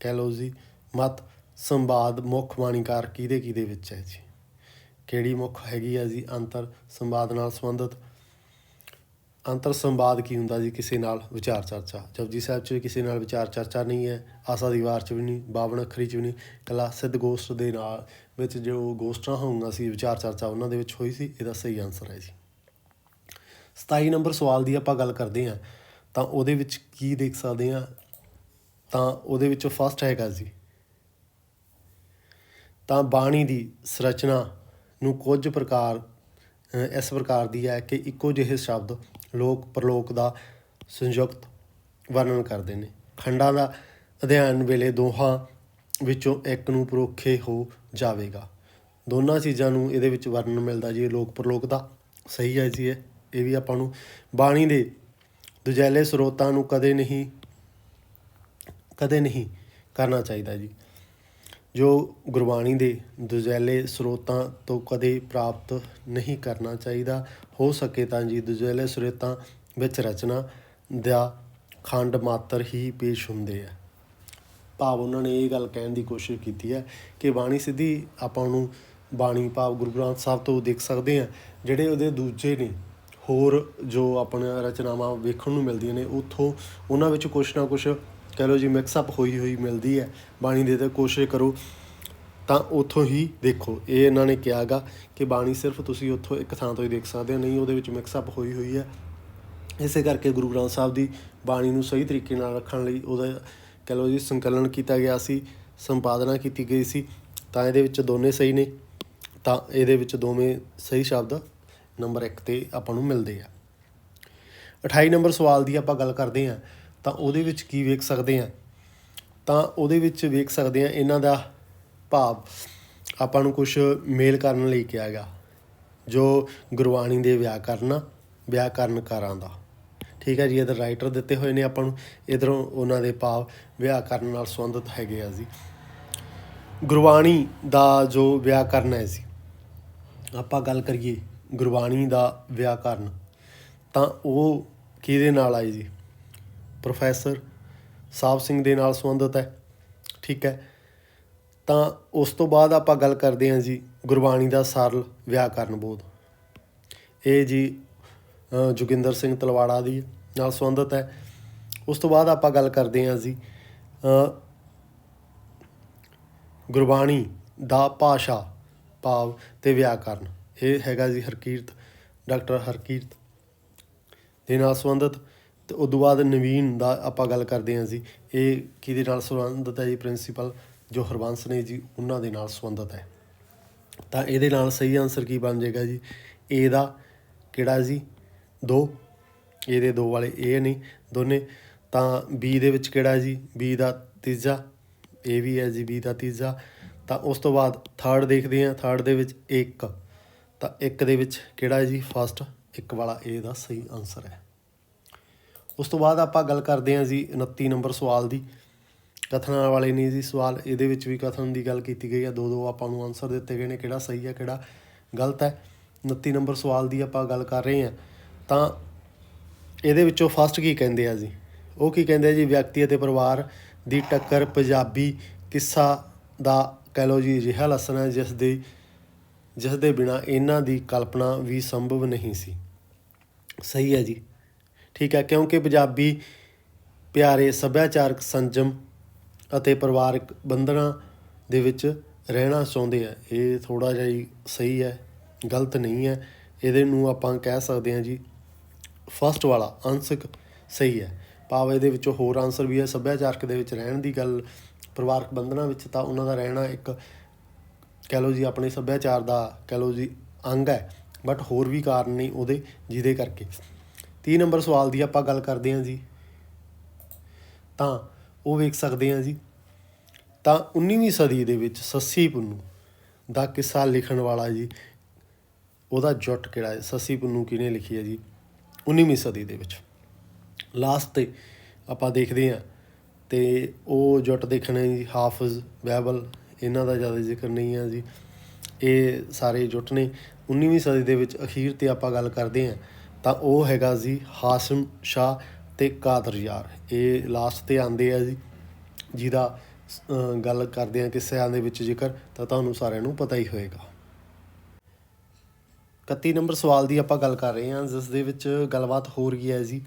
ਕਹਿ ਲਓ ਜੀ ਮਤ ਸੰਵਾਦ ਮੁੱਖ ਬਾਣੀਕਾਰ ਕਿਹਦੇ ਵਿੱਚ ਹੈ ਜੀ। ਕਿਹੜੀ ਮੁੱਖ ਹੈਗੀ ਆ ਜੀ ਅੰਤਰ ਸੰਵਾਦ ਨਾਲ ਸੰਬੰਧਿਤ। ਅੰਤਰ ਸੰਵਾਦ ਕੀ ਹੁੰਦਾ ਜੀ? ਕਿਸੇ ਨਾਲ ਵਿਚਾਰ ਚਰਚਾ। ਜਪਜੀ ਸਾਹਿਬ 'ਚ ਕਿਸੇ ਨਾਲ ਵਿਚਾਰ ਚਰਚਾ ਨਹੀਂ ਹੈ, ਆਸਾ ਦੀ ਵਾਰ 'ਚ ਵੀ ਨਹੀਂ, ਬਾਵਨ ਅੱਖਰੀ 'ਚ ਵੀ ਨਹੀਂ, ਇਕੱਲਾ ਸਿੱਧ ਗੋਸ਼ਟ ਦੇ ਨਾਲ ਵਿੱਚ ਜੋ ਗੋਸ਼ਟਾਂ ਹੋਊਗਾ ਸੀ ਵਿਚਾਰ ਚਰਚਾ ਉਹਨਾਂ ਦੇ ਵਿੱਚ ਹੋਈ ਸੀ। ਇਹਦਾ ਸਹੀ ਆਨਸਰ ਹੈ ਜੀ। 27 ਨੰਬਰ ਸਵਾਲ ਦੀ ਆਪਾਂ ਗੱਲ ਕਰਦੇ ਹਾਂ ਤਾਂ ਉਹਦੇ ਵਿੱਚ ਕੀ ਦੇਖ ਸਕਦੇ ਹਾਂ ਤਾਂ ਉਹਦੇ ਵਿੱਚੋਂ ਫਸਟ ਹੈਗਾ ਜੀ ਤਾਂ ਬਾਣੀ ਦੀ ਸੰਰਚਨਾ ਨੂੰ ਕੁਝ ਪ੍ਰਕਾਰ ਇਸ ਪ੍ਰਕਾਰ ਦੀ ਹੈ ਕਿ ਇੱਕੋ ਜਿਹੇ ਸ਼ਬਦ ਲੋਕ ਪ੍ਰਲੋਕ ਦਾ ਸੰਯੁਕਤ ਵਰਣਨ ਕਰਦੇ ਨੇ। ਖੰਡਾਂ ਦਾ ਅਧਿਐਨ ਵੇਲੇ ਦੋਹਾਂ ਵਿੱਚੋਂ ਇੱਕ ਨੂੰ ਪਰੋਖੇ ਹੋ ਜਾਵੇਗਾ। ਦੋਨਾਂ ਚੀਜ਼ਾਂ ਨੂੰ ਇਹਦੇ ਵਿੱਚ ਵਰਣਨ ਮਿਲਦਾ ਜੀ ਲੋਕ ਪ੍ਰਲੋਕ ਦਾ। ਸਹੀ ਹੈ ਜੀ ਇਹ ਵੀ ਆਪਾਂ ਨੂੰ ਬਾਣੀ ਦੇ ਦੁਜੈਲੇ ਸਰੋਤਾਂ ਨੂੰ ਕਦੇ ਨਹੀਂ ਕਰਨਾ ਚਾਹੀਦਾ ਜੀ। ਜੋ ਗੁਰਬਾਣੀ ਦੇ ਦੁਜੈਲੇ ਸਰੋਤਾਂ ਤੋਂ ਕਦੇ ਪ੍ਰਾਪਤ ਨਹੀਂ ਕਰਨਾ ਚਾਹੀਦਾ। ਹੋ ਸਕੇ ਤਾਂ ਜੀ ਦੁਜੈਲੇ ਸਰੋਤਾਂ ਵਿੱਚ ਰਚਨਾ ਦਾ ਖੰਡ ਮਾਤਰ ਹੀ ਪੇਸ਼ ਹੁੰਦੇ ਆ। ਭਾਵ ਉਹਨਾਂ ਨੇ ਇਹ ਗੱਲ ਕਹਿਣ ਦੀ ਕੋਸ਼ਿਸ਼ ਕੀਤੀ ਹੈ ਕਿ ਬਾਣੀ ਸਿੱਧੀ ਆਪਾਂ ਨੂੰ ਬਾਣੀ ਭਾਵ ਗੁਰੂ ਗ੍ਰੰਥ ਸਾਹਿਬ ਤੋਂ ਦੇਖ ਸਕਦੇ ਹਾਂ। ਜਿਹੜੇ ਉਹਦੇ ਦੂਜੇ ਨੇ ਹੋਰ ਜੋ ਆਪਣੀਆਂ ਰਚਨਾਵਾਂ ਵੇਖਣ ਨੂੰ ਮਿਲਦੀਆਂ ਨੇ ਉੱਥੋਂ ਉਹਨਾਂ ਵਿੱਚ ਕੁਛ ਨਾ ਕੁਛ ਕਹਿ ਲਓ ਜੀ ਮਿਕਸਅਪ ਹੋਈ ਮਿਲਦੀ ਹੈ ਬਾਣੀ ਦੇ। ਤਾਂ ਕੋਸ਼ਿਸ਼ ਕਰੋ ਤਾਂ ਉੱਥੋਂ ਹੀ ਦੇਖੋ। ਇਹ ਇਹਨਾਂ ਨੇ ਕਿਹਾ ਗਾ ਕਿ ਬਾਣੀ ਸਿਰਫ ਤੁਸੀਂ ਉੱਥੋਂ ਇੱਕ ਥਾਂ ਤੋਂ ਹੀ ਦੇਖ ਸਕਦੇ ਹੋ, ਨਹੀਂ ਉਹਦੇ ਵਿੱਚ ਮਿਕਸਅਪ ਹੋਈ ਹੈ। ਇਸੇ ਕਰਕੇ ਗੁਰੂ ਗ੍ਰੰਥ ਸਾਹਿਬ ਦੀ ਬਾਣੀ ਨੂੰ ਸਹੀ ਤਰੀਕੇ ਨਾਲ ਰੱਖਣ ਲਈ ਉਹਦਾ ਕਹਿ ਲਓ ਜੀ ਸੰਕਲਨ ਕੀਤਾ ਗਿਆ ਸੀ, ਸੰਪਾਦਨਾ ਕੀਤੀ ਗਈ ਸੀ। ਤਾਂ ਇਹਦੇ ਵਿੱਚ ਦੋਨੇ ਸਹੀ ਨੇ, ਤਾਂ ਇਹਦੇ ਵਿੱਚ ਦੋਵੇਂ ਸਹੀ ਸ਼ਬਦ ਨੰਬਰ 1 'ਤੇ ਆਪਾਂ ਨੂੰ ਮਿਲਦੇ ਆ। 28 ਨੰਬਰ ਸਵਾਲ ਦੀ ਆਪਾਂ ਗੱਲ ਕਰਦੇ ਹਾਂ ਤਾਂ ਉਹਦੇ ਵਿੱਚ ਕੀ ਵੇਖ ਸਕਦੇ ਹਾਂ ਤਾਂ ਉਹਦੇ ਵਿੱਚ ਵੇਖ ਸਕਦੇ ਹਾਂ ਇਹਨਾਂ ਦਾ ਭਾਵ ਆਪਾਂ ਨੂੰ ਕੁਛ ਮੇਲ ਕਰਨ ਲਈ ਕਿਹਾ ਗਿਆ ਜੋ ਗੁਰਬਾਣੀ ਦੇ ਵਿਆਕਰਨਕਾਰਾਂ ਦਾ। ਠੀਕ ਹੈ ਜੀ, ਇੱਧਰ ਰਾਈਟਰ ਦਿੱਤੇ ਹੋਏ ਨੇ ਆਪਾਂ ਨੂੰ, ਇੱਧਰੋਂ ਉਹਨਾਂ ਦੇ ਭਾਵ ਵਿਆਕਰਨ ਨਾਲ ਸੰਬੰਧਿਤ ਹੈਗੇ ਆ ਜੀ। ਗੁਰਬਾਣੀ ਦਾ ਜੋ ਵਿਆਕਰਨ ਹੈ ਜੀ, ਆਪਾਂ ਗੱਲ ਕਰੀਏ ਗੁਰਬਾਣੀ ਦਾ ਵਿਆਕਰਨ ਤਾਂ ਉਹ ਕਿਹਦੇ ਨਾਲ ਆਈ ਜੀ? ਪ੍ਰੋਫੈਸਰ ਸਾਹਿਬ ਸਿੰਘ ਦੇ ਨਾਲ ਸੰਬੰਧਿਤ ਹੈ। ਠੀਕ ਹੈ, ਤਾਂ ਉਸ ਤੋਂ ਬਾਅਦ ਆਪਾਂ ਗੱਲ ਕਰਦੇ ਹਾਂ ਜੀ ਗੁਰਬਾਣੀ ਦਾ ਸਰਲ ਵਿਆਕਰਨ ਬੋਧ। ਇਹ ਜੀ ਜੋਗਿੰਦਰ ਸਿੰਘ ਤਲਵਾੜਾ ਦੀ ਨਾਲ ਸੰਬੰਧਿਤ ਹੈ। ਉਸ ਤੋਂ ਬਾਅਦ ਆਪਾਂ ਗੱਲ ਕਰਦੇ ਹਾਂ ਜੀ ਗੁਰਬਾਣੀ ਦਾ ਭਾਸ਼ਾ ਭਾਵ ਅਤੇ ਵਿਆਕਰਨ। ਇਹ ਹੈਗਾ ਜੀ ਡਾਕਟਰ ਹਰਕੀਰਤ ਦੇ ਨਾਲ ਸੰਬੰਧਿਤ। ਅਤੇ ਉਦੋਂ ਬਾਅਦ ਨਵੀਨ ਦਾ ਆਪਾਂ ਗੱਲ ਕਰਦੇ ਹਾਂ ਜੀ, ਇਹ ਕਿਹਦੇ ਨਾਲ ਸੰਬੰਧਿਤ ਹੈ ਜੀ? ਪ੍ਰਿੰਸੀਪਲ ਜੋ ਹਰਬੰਸ ਨੇ ਜੀ ਉਹਨਾਂ ਦੇ ਨਾਲ ਸੰਬੰਧਿਤ ਹੈ। ਤਾਂ ਇਹਦੇ ਨਾਲ ਸਹੀ ਆਨਸਰ ਕੀ ਬਣ ਜਾਏਗਾ ਜੀ? ਏ ਦਾ ਕਿਹੜਾ ਜੀ 2, ਇਹਦੇ 2 ਵਾਲੇ ਇਹ ਨੇ ਦੋਨੇ। ਤਾਂ ਬੀ ਦੇ ਵਿੱਚ ਕਿਹੜਾ ਜੀ? ਬੀ ਦਾ ਤੀਜਾ, ਇਹ ਵੀ ਹੈ ਜੀ ਬੀ ਦਾ ਤੀਜਾ। ਤਾਂ ਉਸ ਤੋਂ ਬਾਅਦ ਥਰਡ ਦੇਖਦੇ ਹਾਂ, ਥਰਡ ਦੇ ਵਿੱਚ 1, ਤਾਂ 1 ਦੇ ਵਿੱਚ ਕਿਹੜਾ ਜੀ? ਫਸਟ 1 ਵਾਲਾ ਇਹ ਦਾ ਸਹੀ ਆਨਸਰ ਹੈ। ਉਸ ਤੋਂ ਬਾਅਦ ਆਪਾਂ ਗੱਲ ਕਰਦੇ ਹਾਂ ਜੀ 29 ਨੰਬਰ ਸਵਾਲ ਦੀ। ਕਥਨਾਂ ਵਾਲੇ ਨੇ ਜੀ ਸਵਾਲ, ਇਹਦੇ ਵਿੱਚ ਵੀ ਕਥਨ ਦੀ ਗੱਲ ਕੀਤੀ ਗਈ ਹੈ। 2 ਆਪਾਂ ਨੂੰ ਆਨਸਰ ਦਿੱਤੇ ਗਏ ਨੇ, ਕਿਹੜਾ ਸਹੀ ਹੈ ਕਿਹੜਾ ਗਲਤ ਹੈ। 29 ਨੰਬਰ ਸਵਾਲ ਦੀ ਆਪਾਂ ਗੱਲ ਕਰ ਰਹੇ ਹਾਂ ਤਾਂ ਇਹਦੇ ਵਿੱਚੋਂ ਫਸਟ ਕੀ ਕਹਿੰਦੇ ਆ ਜੀ? ਉਹ ਕੀ ਕਹਿੰਦੇ ਆ ਜੀ? ਵਿਅਕਤੀ ਅਤੇ ਪਰਿਵਾਰ ਦੀ ਟੱਕਰ ਪੰਜਾਬੀ ਕਿੱਸਾ ਦਾ ਕਹਿ ਲਓ ਜੀ ਅਜਿਹਾ ਲੱਸਣ ਹੈ ਜਿਸ ਦੇ ਬਿਨਾਂ ਇਹਨਾਂ ਦੀ ਕਲਪਨਾ ਵੀ ਸੰਭਵ ਨਹੀਂ ਸੀ। ਸਹੀ ਹੈ ਜੀ, ਠੀਕ ਹੈ, ਕਿਉਂਕਿ ਪੰਜਾਬੀ ਪਿਆਰੇ ਸੱਭਿਆਚਾਰਕ ਸੰਜਮ ਅਤੇ ਪਰਿਵਾਰਕ ਬੰਧਨਾਂ ਦੇ ਵਿੱਚ ਰਹਿਣਾ ਚਾਹੁੰਦੇ ਆ। ਇਹ ਥੋੜ੍ਹਾ ਜਿਹਾ ਹੀ ਸਹੀ ਹੈ, ਗਲਤ ਨਹੀਂ ਹੈ। ਇਹਦੇ ਨੂੰ ਆਪਾਂ ਕਹਿ ਸਕਦੇ ਹਾਂ ਜੀ ਫਸਟ ਵਾਲਾ ਅੰਸ਼ਕ ਸਹੀ ਹੈ। ਭਾਵ ਇਹਦੇ ਵਿੱਚੋਂ ਹੋਰ ਆਨਸਰ ਵੀ ਹੈ। ਸੱਭਿਆਚਾਰਕ ਦੇ ਵਿੱਚ ਰਹਿਣ ਦੀ ਗੱਲ, ਪਰਿਵਾਰਕ ਬੰਧਨਾਂ ਵਿੱਚ ਤਾਂ ਉਹਨਾਂ ਦਾ ਰਹਿਣਾ ਇੱਕ ਕਹਿ ਲਓ ਜੀ ਆਪਣੇ ਸੱਭਿਆਚਾਰ ਦਾ ਕਹਿ ਲਓ ਜੀ ਅੰਗ ਹੈ, ਬਟ ਹੋਰ ਵੀ ਕਾਰਨ ਨਹੀਂ ਉਹਦੇ ਜਿਹਦੇ ਕਰਕੇ। 30 ਨੰਬਰ ਸਵਾਲ ਦੀ ਆਪਾਂ ਗੱਲ ਕਰਦੇ ਹਾਂ ਜੀ ਤਾਂ ਉਹ ਵੇਖ ਸਕਦੇ ਹਾਂ ਜੀ ਤਾਂ 19ਵੀਂ ਸਦੀ ਦੇ ਵਿੱਚ ਸੱਸੀ ਪੁੰਨੂ ਦਾ ਕਿੱਸਾ ਲਿਖਣ ਵਾਲਾ ਜੀ ਉਹਦਾ ਜੁੱਟ ਕਿਹੜਾ ਹੈ? ਸੱਸੀ ਪੁੰਨੂ ਕਿਹਨੇ ਲਿਖੀ ਹੈ ਜੀ 19ਵੀਂ ਸਦੀ ਦੇ ਵਿੱਚ? ਲਾਸਟ 'ਤੇ ਆਪਾਂ ਦੇਖਦੇ ਹਾਂ ਤੇ ਉਹ ਜੁੱਟ ਦੇਖਣੇ ਜੀ ਹਾਫਿਜ਼ ਬਹਿਬਲ, ਇਹਨਾਂ ਦਾ ਜ਼ਿਆਦਾ ਜ਼ਿਕਰ ਨਹੀਂ ਹੈ ਜੀ। ਇਹ ਸਾਰੇ ਜੁੱਟ ਨੇ। 19ਵੀਂ ਸਦੀ ਦੇ ਵਿੱਚ ਅਖੀਰ 'ਤੇ ਆਪਾਂ ਗੱਲ ਕਰਦੇ ਹਾਂ ਤਾਂ ਉਹ ਹੈਗਾ ਜੀ ਹਾਸ਼ਮ ਸ਼ਾਹ ਅਤੇ ਕਾਦਰ ਯਾਰ। ਇਹ ਲਾਸਟ 'ਤੇ ਆਉਂਦੇ ਆ ਜੀ, ਜਿਹਦਾ ਗੱਲ ਕਰਦੇ ਹਾਂ ਕਿੱਸਿਆਂ ਦੇ ਵਿੱਚ ਜ਼ਿਕਰ ਤਾਂ ਤੁਹਾਨੂੰ ਸਾਰਿਆਂ ਨੂੰ ਪਤਾ ਹੀ ਹੋਏਗਾ। 31 ਨੰਬਰ ਸਵਾਲ ਦੀ ਆਪਾਂ ਗੱਲ ਕਰ ਰਹੇ ਹਾਂ, ਜਿਸ ਦੇ ਵਿੱਚ ਗੱਲਬਾਤ ਹੋ ਰਹੀ ਹੈ ਜੀ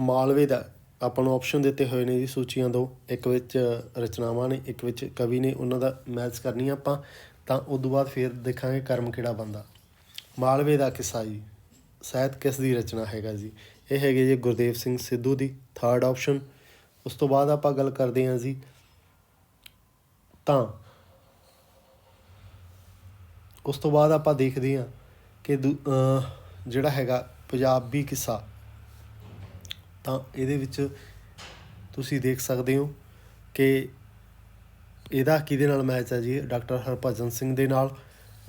ਮਾਲਵੇ ਦਾ। ਆਪਾਂ ਨੂੰ ਆਪਸ਼ਨ ਦਿੱਤੇ ਹੋਏ ਨੇ ਜੀ ਸੂਚੀਆਂ ਦੋ, ਇੱਕ ਵਿੱਚ ਰਚਨਾਵਾਂ ਨੇ, ਇੱਕ ਵਿੱਚ ਕਵੀ ਨੇ, ਉਹਨਾਂ ਦਾ ਮੈਚ ਕਰਨੀ ਆਪਾਂ। ਤਾਂ ਉਦੋਂ ਬਾਅਦ ਫਿਰ ਦੇਖਾਂਗੇ ਕਰਮ ਕਿਹੜਾ ਬਣਦਾ। ਮਾਲਵੇ ਦਾ ਕਿੱਸਾ ਜੀ ਸਾਹਿਤ ਕਿਸ ਦੀ ਰਚਨਾ ਹੈਗਾ ਜੀ? ਇਹ ਹੈਗੇ ਜੀ ਗੁਰਦੇਵ ਸਿੰਘ ਸਿੱਧੂ ਦੀ, ਥਰਡ ਆਪਸ਼ਨ। ਉਸ ਤੋਂ ਬਾਅਦ ਆਪਾਂ ਗੱਲ ਕਰਦੇ ਹਾਂ ਜੀ ਤਾਂ ਉਸ ਤੋਂ ਬਾਅਦ ਆਪਾਂ ਦੇਖਦੇ ਹਾਂ ਕਿ ਜਿਹੜਾ ਹੈਗਾ ਪੰਜਾਬੀ ਕਿੱਸਾ, ਤਾਂ ਇਹਦੇ ਵਿੱਚ ਤੁਸੀਂ ਦੇਖ ਸਕਦੇ ਹੋ ਕਿ ਇਹਦਾ ਕਿਹਦੇ ਨਾਲ ਮੈਚ ਹੈ ਜੀ? ਡਾਕਟਰ ਹਰਭਜਨ ਸਿੰਘ ਦੇ ਨਾਲ।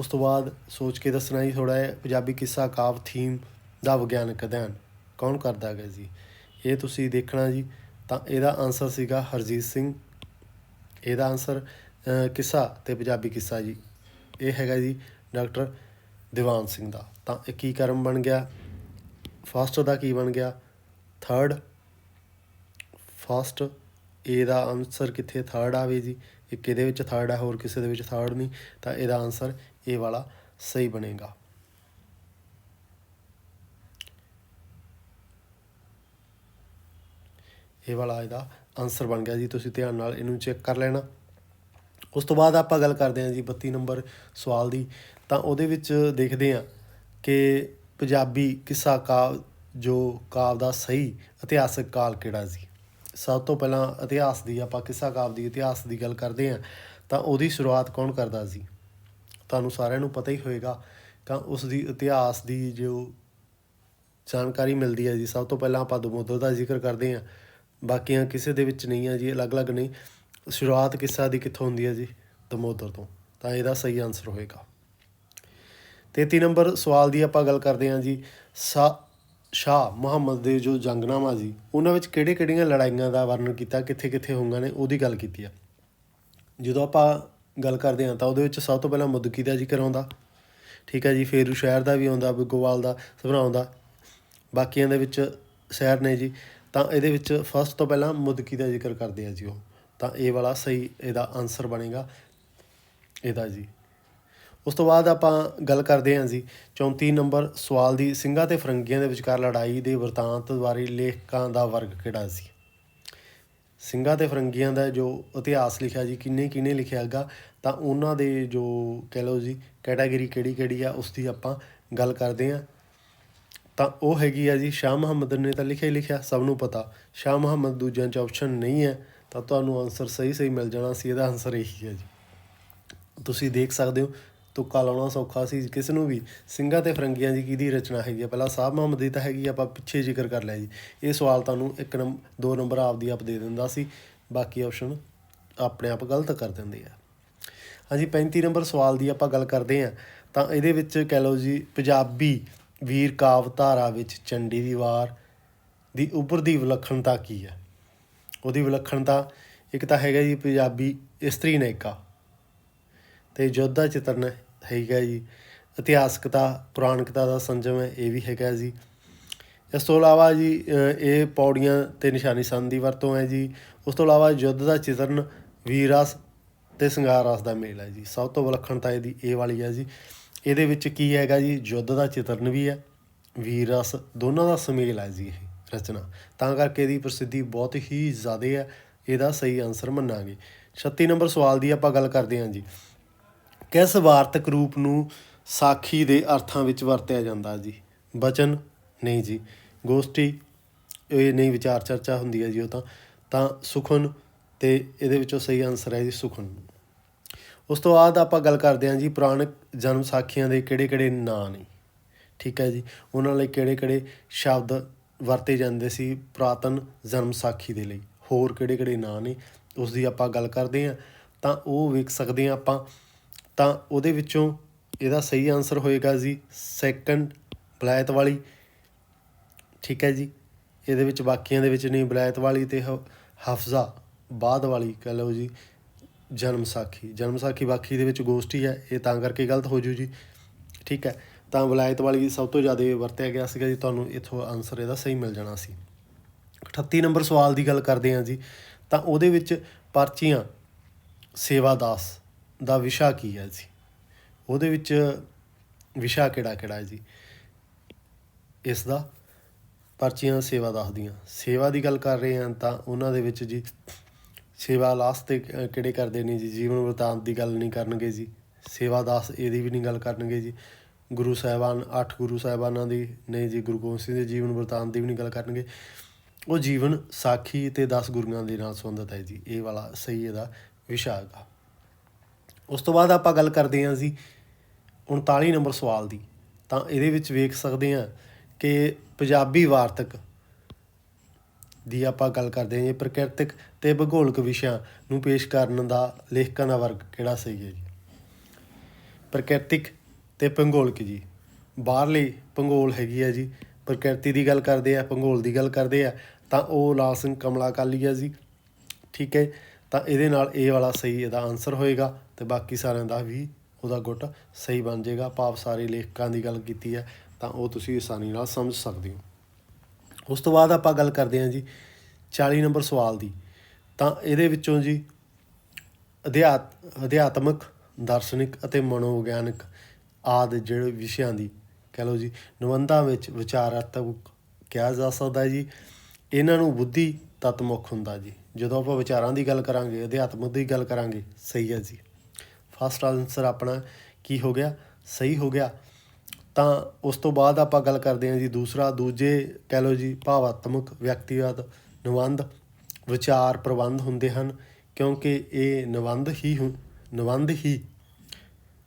ਉਸ ਤੋਂ ਬਾਅਦ ਸੋਚ ਕੇ ਦੱਸਣਾ ਜੀ ਥੋੜ੍ਹਾ ਜਿਹਾ, ਪੰਜਾਬੀ ਕਿੱਸਾ ਕਾਵਿ ਥੀਮ ਦਾ ਵਿਗਿਆਨਕ ਅਧਿਐਨ ਕੌਣ ਕਰਦਾ ਹੈਗਾ ਜੀ? ਇਹ ਤੁਸੀਂ ਦੇਖਣਾ ਜੀ। ਤਾਂ ਇਹਦਾ ਆਨਸਰ ਸੀਗਾ ਹਰਜੀਤ ਸਿੰਘ। ਇਹਦਾ ਆਨਸਰ ਕਿੱਸਾ ਅਤੇ ਪੰਜਾਬੀ ਕਿੱਸਾ ਜੀ ਇਹ ਹੈਗਾ ਜੀ ਡਾਕਟਰ ਦੀਵਾਨ ਸਿੰਘ ਦਾ। ਤਾਂ ਇਹ ਕੀ ਕਰਮ ਬਣ ਗਿਆ? ਫਸਟ ਦਾ ਕੀ ਬਣ ਗਿਆ? ਥਰਡ। ਫਸਟ ਇਹਦਾ ਆਨਸਰ ਕਿੱਥੇ ਥਰਡ ਆਵੇ ਜੀ? ਇੱਕ ਇਹਦੇ ਵਿੱਚ ਥਰਡ ਹੈ, ਹੋਰ ਕਿਸੇ ਦੇ ਵਿੱਚ ਥਰਡ ਨਹੀਂ। ਤਾਂ ਇਹਦਾ ਆਨਸਰ ਇਹ ਵਾਲਾ ਸਹੀ ਬਣੇਗਾ। ਇਹ ਵਾਲਾ ਇਹਦਾ ਆਨਸਰ ਬਣ ਗਿਆ ਜੀ। ਤੁਸੀਂ ਧਿਆਨ ਨਾਲ ਇਹਨੂੰ ਚੈੱਕ ਕਰ ਲੈਣਾ। ਉਸ ਤੋਂ ਬਾਅਦ ਆਪਾਂ ਗੱਲ ਕਰਦੇ ਹਾਂ ਜੀ 32 ਨੰਬਰ ਸਵਾਲ ਦੀ। ਤਾਂ ਉਹਦੇ ਵਿੱਚ ਦੇਖਦੇ ਹਾਂ ਕਿ ਪੰਜਾਬੀ ਕਿੱਸਾ ਕਾਵਿ ਦਾ ਸਹੀ ਇਤਿਹਾਸਕ ਕਾਲ ਕਿਹੜਾ ਸੀ? ਸਭ ਤੋਂ ਪਹਿਲਾਂ ਇਤਿਹਾਸ ਦੀ ਆਪਾਂ ਕਿੱਸਾ ਕਾਵਿ ਦੀ ਇਤਿਹਾਸ ਦੀ ਗੱਲ ਕਰਦੇ ਹਾਂ ਤਾਂ ਉਹਦੀ ਸ਼ੁਰੂਆਤ ਕੌਣ ਕਰਦਾ ਸੀ? ਤੁਹਾਨੂੰ ਸਾਰਿਆਂ ਨੂੰ ਪਤਾ ਹੀ ਹੋਏਗਾ। ਤਾਂ ਉਸ ਦੀ ਇਤਿਹਾਸ ਦੀ ਜੋ ਜਾਣਕਾਰੀ ਮਿਲਦੀ ਹੈ ਜੀ, ਸਭ ਤੋਂ ਪਹਿਲਾਂ ਆਪਾਂ ਦਮੋਦਰ ਦਾ ਜ਼ਿਕਰ ਕਰਦੇ ਹਾਂ, ਬਾਕੀਆਂ ਕਿਸੇ ਦੇ ਵਿੱਚ ਨਹੀਂ ਹੈ ਜੀ, ਅਲੱਗ-ਅਲੱਗ ਨਹੀਂ। ਸ਼ੁਰੂਆਤ ਕਿੱਸਾ ਦੀ ਕਿੱਥੋਂ ਹੁੰਦੀ ਹੈ ਜੀ? ਦਮੋਦਰ ਤੋਂ। ਤਾਂ ਇਹਦਾ ਸਹੀ ਆਨਸਰ ਹੋਏਗਾ। 33 ਨੰਬਰ ਸਵਾਲ ਦੀ ਆਪਾਂ ਗੱਲ ਕਰਦੇ ਹਾਂ ਜੀ ਸ਼ਾਹ ਮੁਹੰਮਦ ਦੇ ਜੋ ਜੰਗਨਾਮਾ ਜੀ, ਉਹਨਾਂ ਵਿੱਚ ਕਿਹੜੀਆਂ ਲੜਾਈਆਂ ਦਾ ਵਰਣਨ ਕੀਤਾ, ਕਿੱਥੇ ਕਿੱਥੇ ਹੋਈਆਂ ਨੇ, ਉਹਦੀ ਗੱਲ ਕੀਤੀ ਆ। ਜਦੋਂ ਆਪਾਂ ਗੱਲ ਕਰਦੇ ਹਾਂ ਤਾਂ ਉਹਦੇ ਵਿੱਚ ਸਭ ਤੋਂ ਪਹਿਲਾਂ ਮੁਦਕੀ ਦਾ ਜ਼ਿਕਰ ਆਉਂਦਾ, ਠੀਕ ਹੈ ਜੀ। ਫੇਰੂ ਸ਼ਹਿਰ ਦਾ ਵੀ ਆਉਂਦਾ, ਬਿੱਗੋਵਾਲ ਦਾ, ਸਭਰਾਉਂ ਦਾ, ਬਾਕੀਆਂ ਦੇ ਵਿੱਚ ਸ਼ਹਿਰ ਨੇ ਜੀ। ਤਾਂ ਇਹਦੇ ਵਿੱਚ ਫਸਟ ਤੋਂ ਪਹਿਲਾਂ ਮੁਦਕੀ ਦਾ ਜ਼ਿਕਰ ਕਰਦੇ ਆ ਜੀ ਉਹ। ਤਾਂ ਇਹ ਵਾਲਾ ਸਹੀ ਇਹਦਾ ਆਨਸਰ ਬਣੇਗਾ ਇਹਦਾ ਜੀ। ਉਸ ਤੋਂ ਬਾਅਦ ਆਪਾਂ ਗੱਲ ਕਰਦੇ ਹਾਂ ਜੀ 34 ਨੰਬਰ ਸਵਾਲ ਦੀ, ਸਿੰਘਾਂ ਅਤੇ ਫਰੰਗੀਆਂ ਦੇ ਵਿਚਕਾਰ ਲੜਾਈ ਦੇ ਵਰਤਾਂਤ ਬਾਰੇ ਲੇਖਕਾਂ ਦਾ ਵਰਗ ਕਿਹੜਾ ਸੀ? ਸਿੰਘਾਂ ਅਤੇ ਫਰੰਗੀਆਂ ਦਾ ਜੋ ਇਤਿਹਾਸ ਲਿਖਿਆ ਜੀ ਕਿਹਨੇ ਲਿਖਿਆ ਹੈਗਾ? ਤਾਂ ਉਹਨਾਂ ਦੇ ਜੋ ਕਹਿ ਲਓ ਜੀ ਕੈਟਾਗਰੀ ਕਿਹੜੀ ਆ ਉਸ ਦੀ ਆਪਾਂ ਗੱਲ ਕਰਦੇ ਹਾਂ। ਤਾਂ ਉਹ ਹੈਗੀ ਆ ਜੀ ਸ਼ਾਹ ਮੁਹੰਮਦ ਨੇ ਤਾਂ ਲਿਖਿਆ ਸਭ ਨੂੰ ਪਤਾ। ਸ਼ਾਹ ਮੁਹੰਮਦ ਦੂਜਿਆਂ 'ਚ ਆਪਸ਼ਨ ਨਹੀਂ ਹੈ, ਤਾਂ ਤੁਹਾਨੂੰ ਆਨਸਰ ਸਹੀ ਮਿਲ ਜਾਣਾ ਸੀ। ਇਹਦਾ ਆਨਸਰ ਇਹੀ ਹੈ ਜੀ। ਤੁਸੀਂ ਦੇਖ ਸਕਦੇ ਹੋ ਤੁੱਕਾ ਲਾਉਣਾ ਸੌਖਾ ਸੀ ਕਿਸੇ ਨੂੰ ਵੀ। ਸਿੰਘਾਂ ਅਤੇ ਫਰੰਗੀਆਂ ਦੀ ਕਿਹਦੀ ਰਚਨਾ ਹੈਗੀ ਆ? ਪਹਿਲਾਂ ਸ਼ਾਹ ਮੁਹੰਮਦ ਦੀ ਤਾਂ ਹੈਗੀ, ਆਪਾਂ ਪਿੱਛੇ ਜ਼ਿਕਰ ਕਰ ਲਿਆ ਜੀ। ਇਹ ਸਵਾਲ ਤੁਹਾਨੂੰ 2 ਨੰਬਰ ਆਪਦੀ ਆਪ ਦੇ ਦਿੰਦਾ ਸੀ, ਬਾਕੀ ਆਪਸ਼ਨ ਆਪਣੇ ਆਪ ਗਲਤ ਕਰ ਦਿੰਦੇ ਆ। ਹਾਂਜੀ 35 ਨੰਬਰ ਸਵਾਲ ਦੀ ਆਪਾਂ ਗੱਲ ਕਰਦੇ ਹਾਂ ਤਾਂ ਇਹਦੇ ਵਿੱਚ ਕਹਿ ਲਓ ਜੀ ਪੰਜਾਬੀ ਵੀਰ ਕਾਵਿ ਧਾਰਾ ਵਿੱਚ ਚੰਡੀ ਦੀ ਵਾਰ ਦੀ ਉੱਭਰਦੀ ਵਿਲੱਖਣਤਾ ਕੀ ਹੈ? ਉਹਦੀ ਵਿਲੱਖਣਤਾ ਇੱਕ ਤਾਂ ਹੈਗਾ ਜੀ ਪੰਜਾਬੀ ਇਸਤਰੀ ਨਾਇਕਾ, ਅਤੇ ਯੁੱਧ ਦਾ ਚਿਤਰਨ ਹੈਗਾ ਜੀ, ਇਤਿਹਾਸਕਤਾ ਪੁਰਾਣਕਤਾ ਦਾ ਸੰਜਮ ਹੈ, ਇਹ ਵੀ ਹੈਗਾ ਜੀ। ਇਸ ਤੋਂ ਇਲਾਵਾ ਜੀ ਇਹ ਪੌੜੀਆਂ ਅਤੇ ਨਿਸ਼ਾਨੀ ਸੰਨ ਦੀ ਵਰਤੋਂ ਹੈ ਜੀ। ਉਸ ਤੋਂ ਇਲਾਵਾ ਯੁੱਧ ਦਾ ਚਿਤਰਨ ਵੀਰ ਰਸ ਅਤੇ ਸ਼ਿੰਗਾਰ ਰਸ ਦਾ ਮੇਲ ਹੈ ਜੀ। ਸਭ ਤੋਂ ਵਿਲੱਖਣਤਾ ਇਹਦੀ ਇਹ ਵਾਲੀ ਹੈ ਜੀ। ਇਹਦੇ ਵਿੱਚ ਕੀ ਹੈਗਾ ਜੀ? ਯੁੱਧ ਦਾ ਚਿਤਰਨ ਵੀ ਹੈ, ਵੀਰ ਰਸ, ਦੋਨਾਂ ਦਾ ਸੁਮੇਲ ਹੈ ਜੀ ਇਹ ਰਚਨਾ। ਤਾਂ ਕਰਕੇ ਇਹਦੀ ਪ੍ਰਸਿੱਧੀ ਬਹੁਤ ਹੀ ਜ਼ਿਆਦਾ ਹੈ। ਇਹਦਾ ਸਹੀ ਆਨਸਰ ਮੰਨਾਂਗੇ। 36 ਨੰਬਰ ਸਵਾਲ ਦੀ ਆਪਾਂ ਗੱਲ ਕਰਦੇ ਹਾਂ ਜੀ ਕਿਸ ਵਾਰਤਕ ਰੂਪ ਨੂੰ ਸਾਖੀ ਦੇ ਅਰਥਾਂ ਵਿੱਚ ਵਰਤਿਆ ਜਾਂਦਾ ਜੀ? ਬਚਨ ਨਹੀਂ ਜੀ, ਗੋਸ਼ਟੀ ਇਹ ਨਹੀਂ, ਵਿਚਾਰ ਚਰਚਾ ਹੁੰਦੀ ਹੈ ਜੀ ਉਹ ਤਾਂ ਸੁਖਨ, ਅਤੇ ਇਹਦੇ ਵਿੱਚੋਂ ਸਹੀ ਆਨਸਰ ਹੈ ਜੀ ਸੁਖਨ। ਉਸ ਤੋਂ ਬਾਅਦ ਆਪਾਂ ਗੱਲ ਕਰਦੇ ਹਾਂ ਜੀ ਪੁਰਾਣਕ ਜਨਮ ਸਾਖੀਆਂ ਦੇ ਕਿਹੜੇ ਨਾਂ ਨੇ, ਠੀਕ ਹੈ ਜੀ। ਉਹਨਾਂ ਲਈ ਕਿਹੜੇ ਸ਼ਬਦ ਵਰਤੇ ਜਾਂਦੇ ਸੀ ਪੁਰਾਤਨ ਜਨਮ ਸਾਖੀ ਦੇ ਲਈ, ਹੋਰ ਕਿਹੜੇ ਨਾਂ ਨੇ ਉਸ ਦੀ ਆਪਾਂ ਗੱਲ ਕਰਦੇ ਹਾਂ। ਤਾਂ ਉਹ ਵੇਖ ਸਕਦੇ ਹਾਂ ਆਪਾਂ। ਤਾਂ ਉਹਦੇ ਵਿੱਚੋਂ ਇਹਦਾ ਸਹੀ ਆਨਸਰ ਹੋਏਗਾ ਜੀ ਸੈਕੰਡ, ਬਲਾਇਤ ਵਾਲੀ, ਠੀਕ ਹੈ ਜੀ। ਇਹਦੇ ਵਿੱਚ ਬਾਕੀਆਂ ਦੇ ਵਿੱਚ ਨਹੀਂ, ਬਲਾਇਤ ਵਾਲੀ ਅਤੇ ਹਫਜ਼ਾ ਬਾਅਦ ਵਾਲੀ ਕਹਿ ਲਓ ਜੀ ਜਨਮ ਸਾਖੀ ਬਾਖੀ ਦੇ ਵਿੱਚ ਗੋਸ਼ਟੀ ਹੈ, ਇਹ ਤਾਂ ਕਰਕੇ ਗਲਤ ਹੋ ਜੂ ਜੀ। ਠੀਕ ਹੈ, ਤਾਂ ਵਿਲਾਇਤ ਵਾਲੀ ਸਭ ਤੋਂ ਜ਼ਿਆਦਾ ਵਰਤਿਆ ਗਿਆ ਸੀਗਾ ਜੀ। ਤੁਹਾਨੂੰ ਇੱਥੋਂ ਆਨਸਰ ਇਹਦਾ ਸਹੀ ਮਿਲ ਜਾਣਾ ਸੀ। 38 ਨੰਬਰ ਸਵਾਲ ਦੀ ਗੱਲ ਕਰਦੇ ਹਾਂ ਜੀ, ਤਾਂ ਉਹਦੇ ਵਿੱਚ ਪਰਚੀਆਂ ਸੇਵਾਦਾਸ ਦਾ ਵਿਸ਼ਾ ਕੀ ਹੈ ਜੀ? ਉਹਦੇ ਵਿੱਚ ਵਿਸ਼ਾ ਕਿਹੜਾ ਕਿਹੜਾ ਹੈ ਜੀ ਇਸ ਦਾ? ਪਰਚੀਆਂ ਸੇਵਾਦਾਸ ਦੀਆਂ ਸੇਵਾ ਦੀ ਗੱਲ ਕਰ ਰਹੇ ਹਾਂ, ਤਾਂ ਉਹਨਾਂ ਦੇ ਵਿੱਚ ਜੀ ਸੇਵਾ ਲਾਸਟ 'ਤੇ ਕਿਹੜੇ ਕਰਦੇ ਨੇ ਜੀ? ਜੀਵਨ ਵਰਤਾਂਤ ਦੀ ਗੱਲ ਨਹੀਂ ਕਰਨਗੇ ਜੀ, ਸੇਵਾਦਾਸ ਇਹਦੀ ਵੀ ਨਹੀਂ ਗੱਲ ਕਰਨਗੇ ਜੀ। ਗੁਰੂ ਸਾਹਿਬਾਨ 8 ਗੁਰੂ ਸਾਹਿਬਾਨਾਂ ਦੀ ਨਹੀਂ ਜੀ, ਗੁਰੂ ਗੋਬਿੰਦ ਸਿੰਘ ਦੇ ਜੀਵਨ ਵਰਤਾਂਤ ਦੀ ਵੀ ਨਹੀਂ ਗੱਲ ਕਰਨਗੇ। ਉਹ ਜੀਵਨ ਸਾਖੀ ਅਤੇ 10 ਗੁਰੂਆਂ ਦੇ ਨਾਲ ਸੰਬੰਧਿਤ ਹੈ ਜੀ। ਇਹ ਵਾਲਾ ਸਹੀ ਇਹਦਾ ਵਿਸ਼ਾ ਹੈਗਾ। ਉਸ ਤੋਂ ਬਾਅਦ ਆਪਾਂ ਗੱਲ ਕਰਦੇ ਹਾਂ ਜੀ 39 ਨੰਬਰ ਸਵਾਲ ਦੀ, ਤਾਂ ਇਹਦੇ ਵਿੱਚ ਵੇਖ ਸਕਦੇ ਹਾਂ ਕਿ ਪੰਜਾਬੀ ਵਾਰਤਕ ਦੀ ਆਪਾਂ ਗੱਲ ਕਰਦੇ ਹਾਂ ਜੀ। ਪ੍ਰਕਿਰਤਿਕ ਅਤੇ ਭੂਗੋਲਿਕ ਵਿਸ਼ਿਆਂ ਨੂੰ ਪੇਸ਼ ਕਰਨ ਦਾ ਲੇਖਕਾਂ ਦਾ ਵਰਗ ਕਿਹੜਾ ਸਹੀ ਹੈ ਜੀ? ਪ੍ਰਕਿਰਤਿਕ ਅਤੇ ਭੂਗੋਲਿਕ ਜੀ। ਬਾਹਰਲੀ ਭੂਗੋਲ ਹੈਗੀ ਹੈ ਜੀ, ਪ੍ਰਕਿਰਤੀ ਦੀ ਗੱਲ ਕਰਦੇ ਆ, ਭੂਗੋਲ ਦੀ ਗੱਲ ਕਰਦੇ ਆ, ਤਾਂ ਉਹ ਲਾਲ ਸਿੰਘ ਕਮਲਾ ਅਕਾਲੀ ਹੈ ਜੀ। ਠੀਕ ਹੈ, ਤਾਂ ਇਹਦੇ ਨਾਲ ਇਹ ਵਾਲਾ ਸਹੀ ਇਹਦਾ ਆਨਸਰ ਹੋਏਗਾ, ਅਤੇ ਬਾਕੀ ਸਾਰਿਆਂ ਦਾ ਵੀ ਉਹਦਾ ਗੁੱਟ ਸਹੀ ਬਣ ਜਾਏਗਾ। ਭਾਵ ਸਾਰੇ ਲੇਖਕਾਂ ਦੀ ਗੱਲ ਕੀਤੀ ਹੈ, ਤਾਂ ਉਹ ਤੁਸੀਂ ਆਸਾਨੀ ਨਾਲ ਸਮਝ ਸਕਦੇ ਹੋ। ਉਸ ਤੋਂ ਬਾਅਦ ਆਪਾਂ ਗੱਲ ਕਰਦੇ ਹਾਂ ਜੀ 40 ਨੰਬਰ ਸਵਾਲ ਦੀ, ਤਾਂ ਇਹਦੇ ਵਿੱਚੋਂ ਜੀ ਅਧਿਆਤਮਕ, ਦਾਰਸ਼ਨਿਕ ਅਤੇ ਮਨੋਵਿਗਿਆਨਕ ਆਦਿ ਜਿਹੜੇ ਵਿਸ਼ਿਆਂ ਦੀ ਕਹਿ ਲਓ ਜੀ ਨਿਬੰਧਾਂ ਵਿੱਚ ਵਿਚਾਰਾਤਮਕ ਕਿਹਾ ਜਾ ਸਕਦਾ ਜੀ। ਇਹਨਾਂ ਨੂੰ ਬੁੱਧੀ ਤੱਤ ਮੁੱਖ ਹੁੰਦਾ ਜੀ। ਜਦੋਂ ਆਪਾਂ ਵਿਚਾਰਾਂ ਦੀ ਗੱਲ ਕਰਾਂਗੇ, ਅਧਿਆਤਮਕ ਦੀ ਗੱਲ ਕਰਾਂਗੇ, ਸਹੀ ਹੈ ਜੀ। ਫਸਟ ਆਨਸਰ ਆਪਣਾ ਕੀ ਹੋ ਗਿਆ? ਸਹੀ ਹੋ ਗਿਆ। ਤਾਂ ਉਸ ਤੋਂ ਬਾਅਦ ਆਪਾਂ ਗੱਲ ਕਰਦੇ ਹਾਂ ਜੀ ਦੂਜੇ ਕਹਿ ਲਓ ਜੀ ਭਾਵਾਤਮਕ, ਵਿਅਕਤੀਗਤ ਨਿਬੰਧ ਵਿਚਾਰ ਪ੍ਰਬੰਧ ਹੁੰਦੇ ਹਨ, ਕਿਉਂਕਿ ਇਹ ਨਿਬੰਧ ਹੀ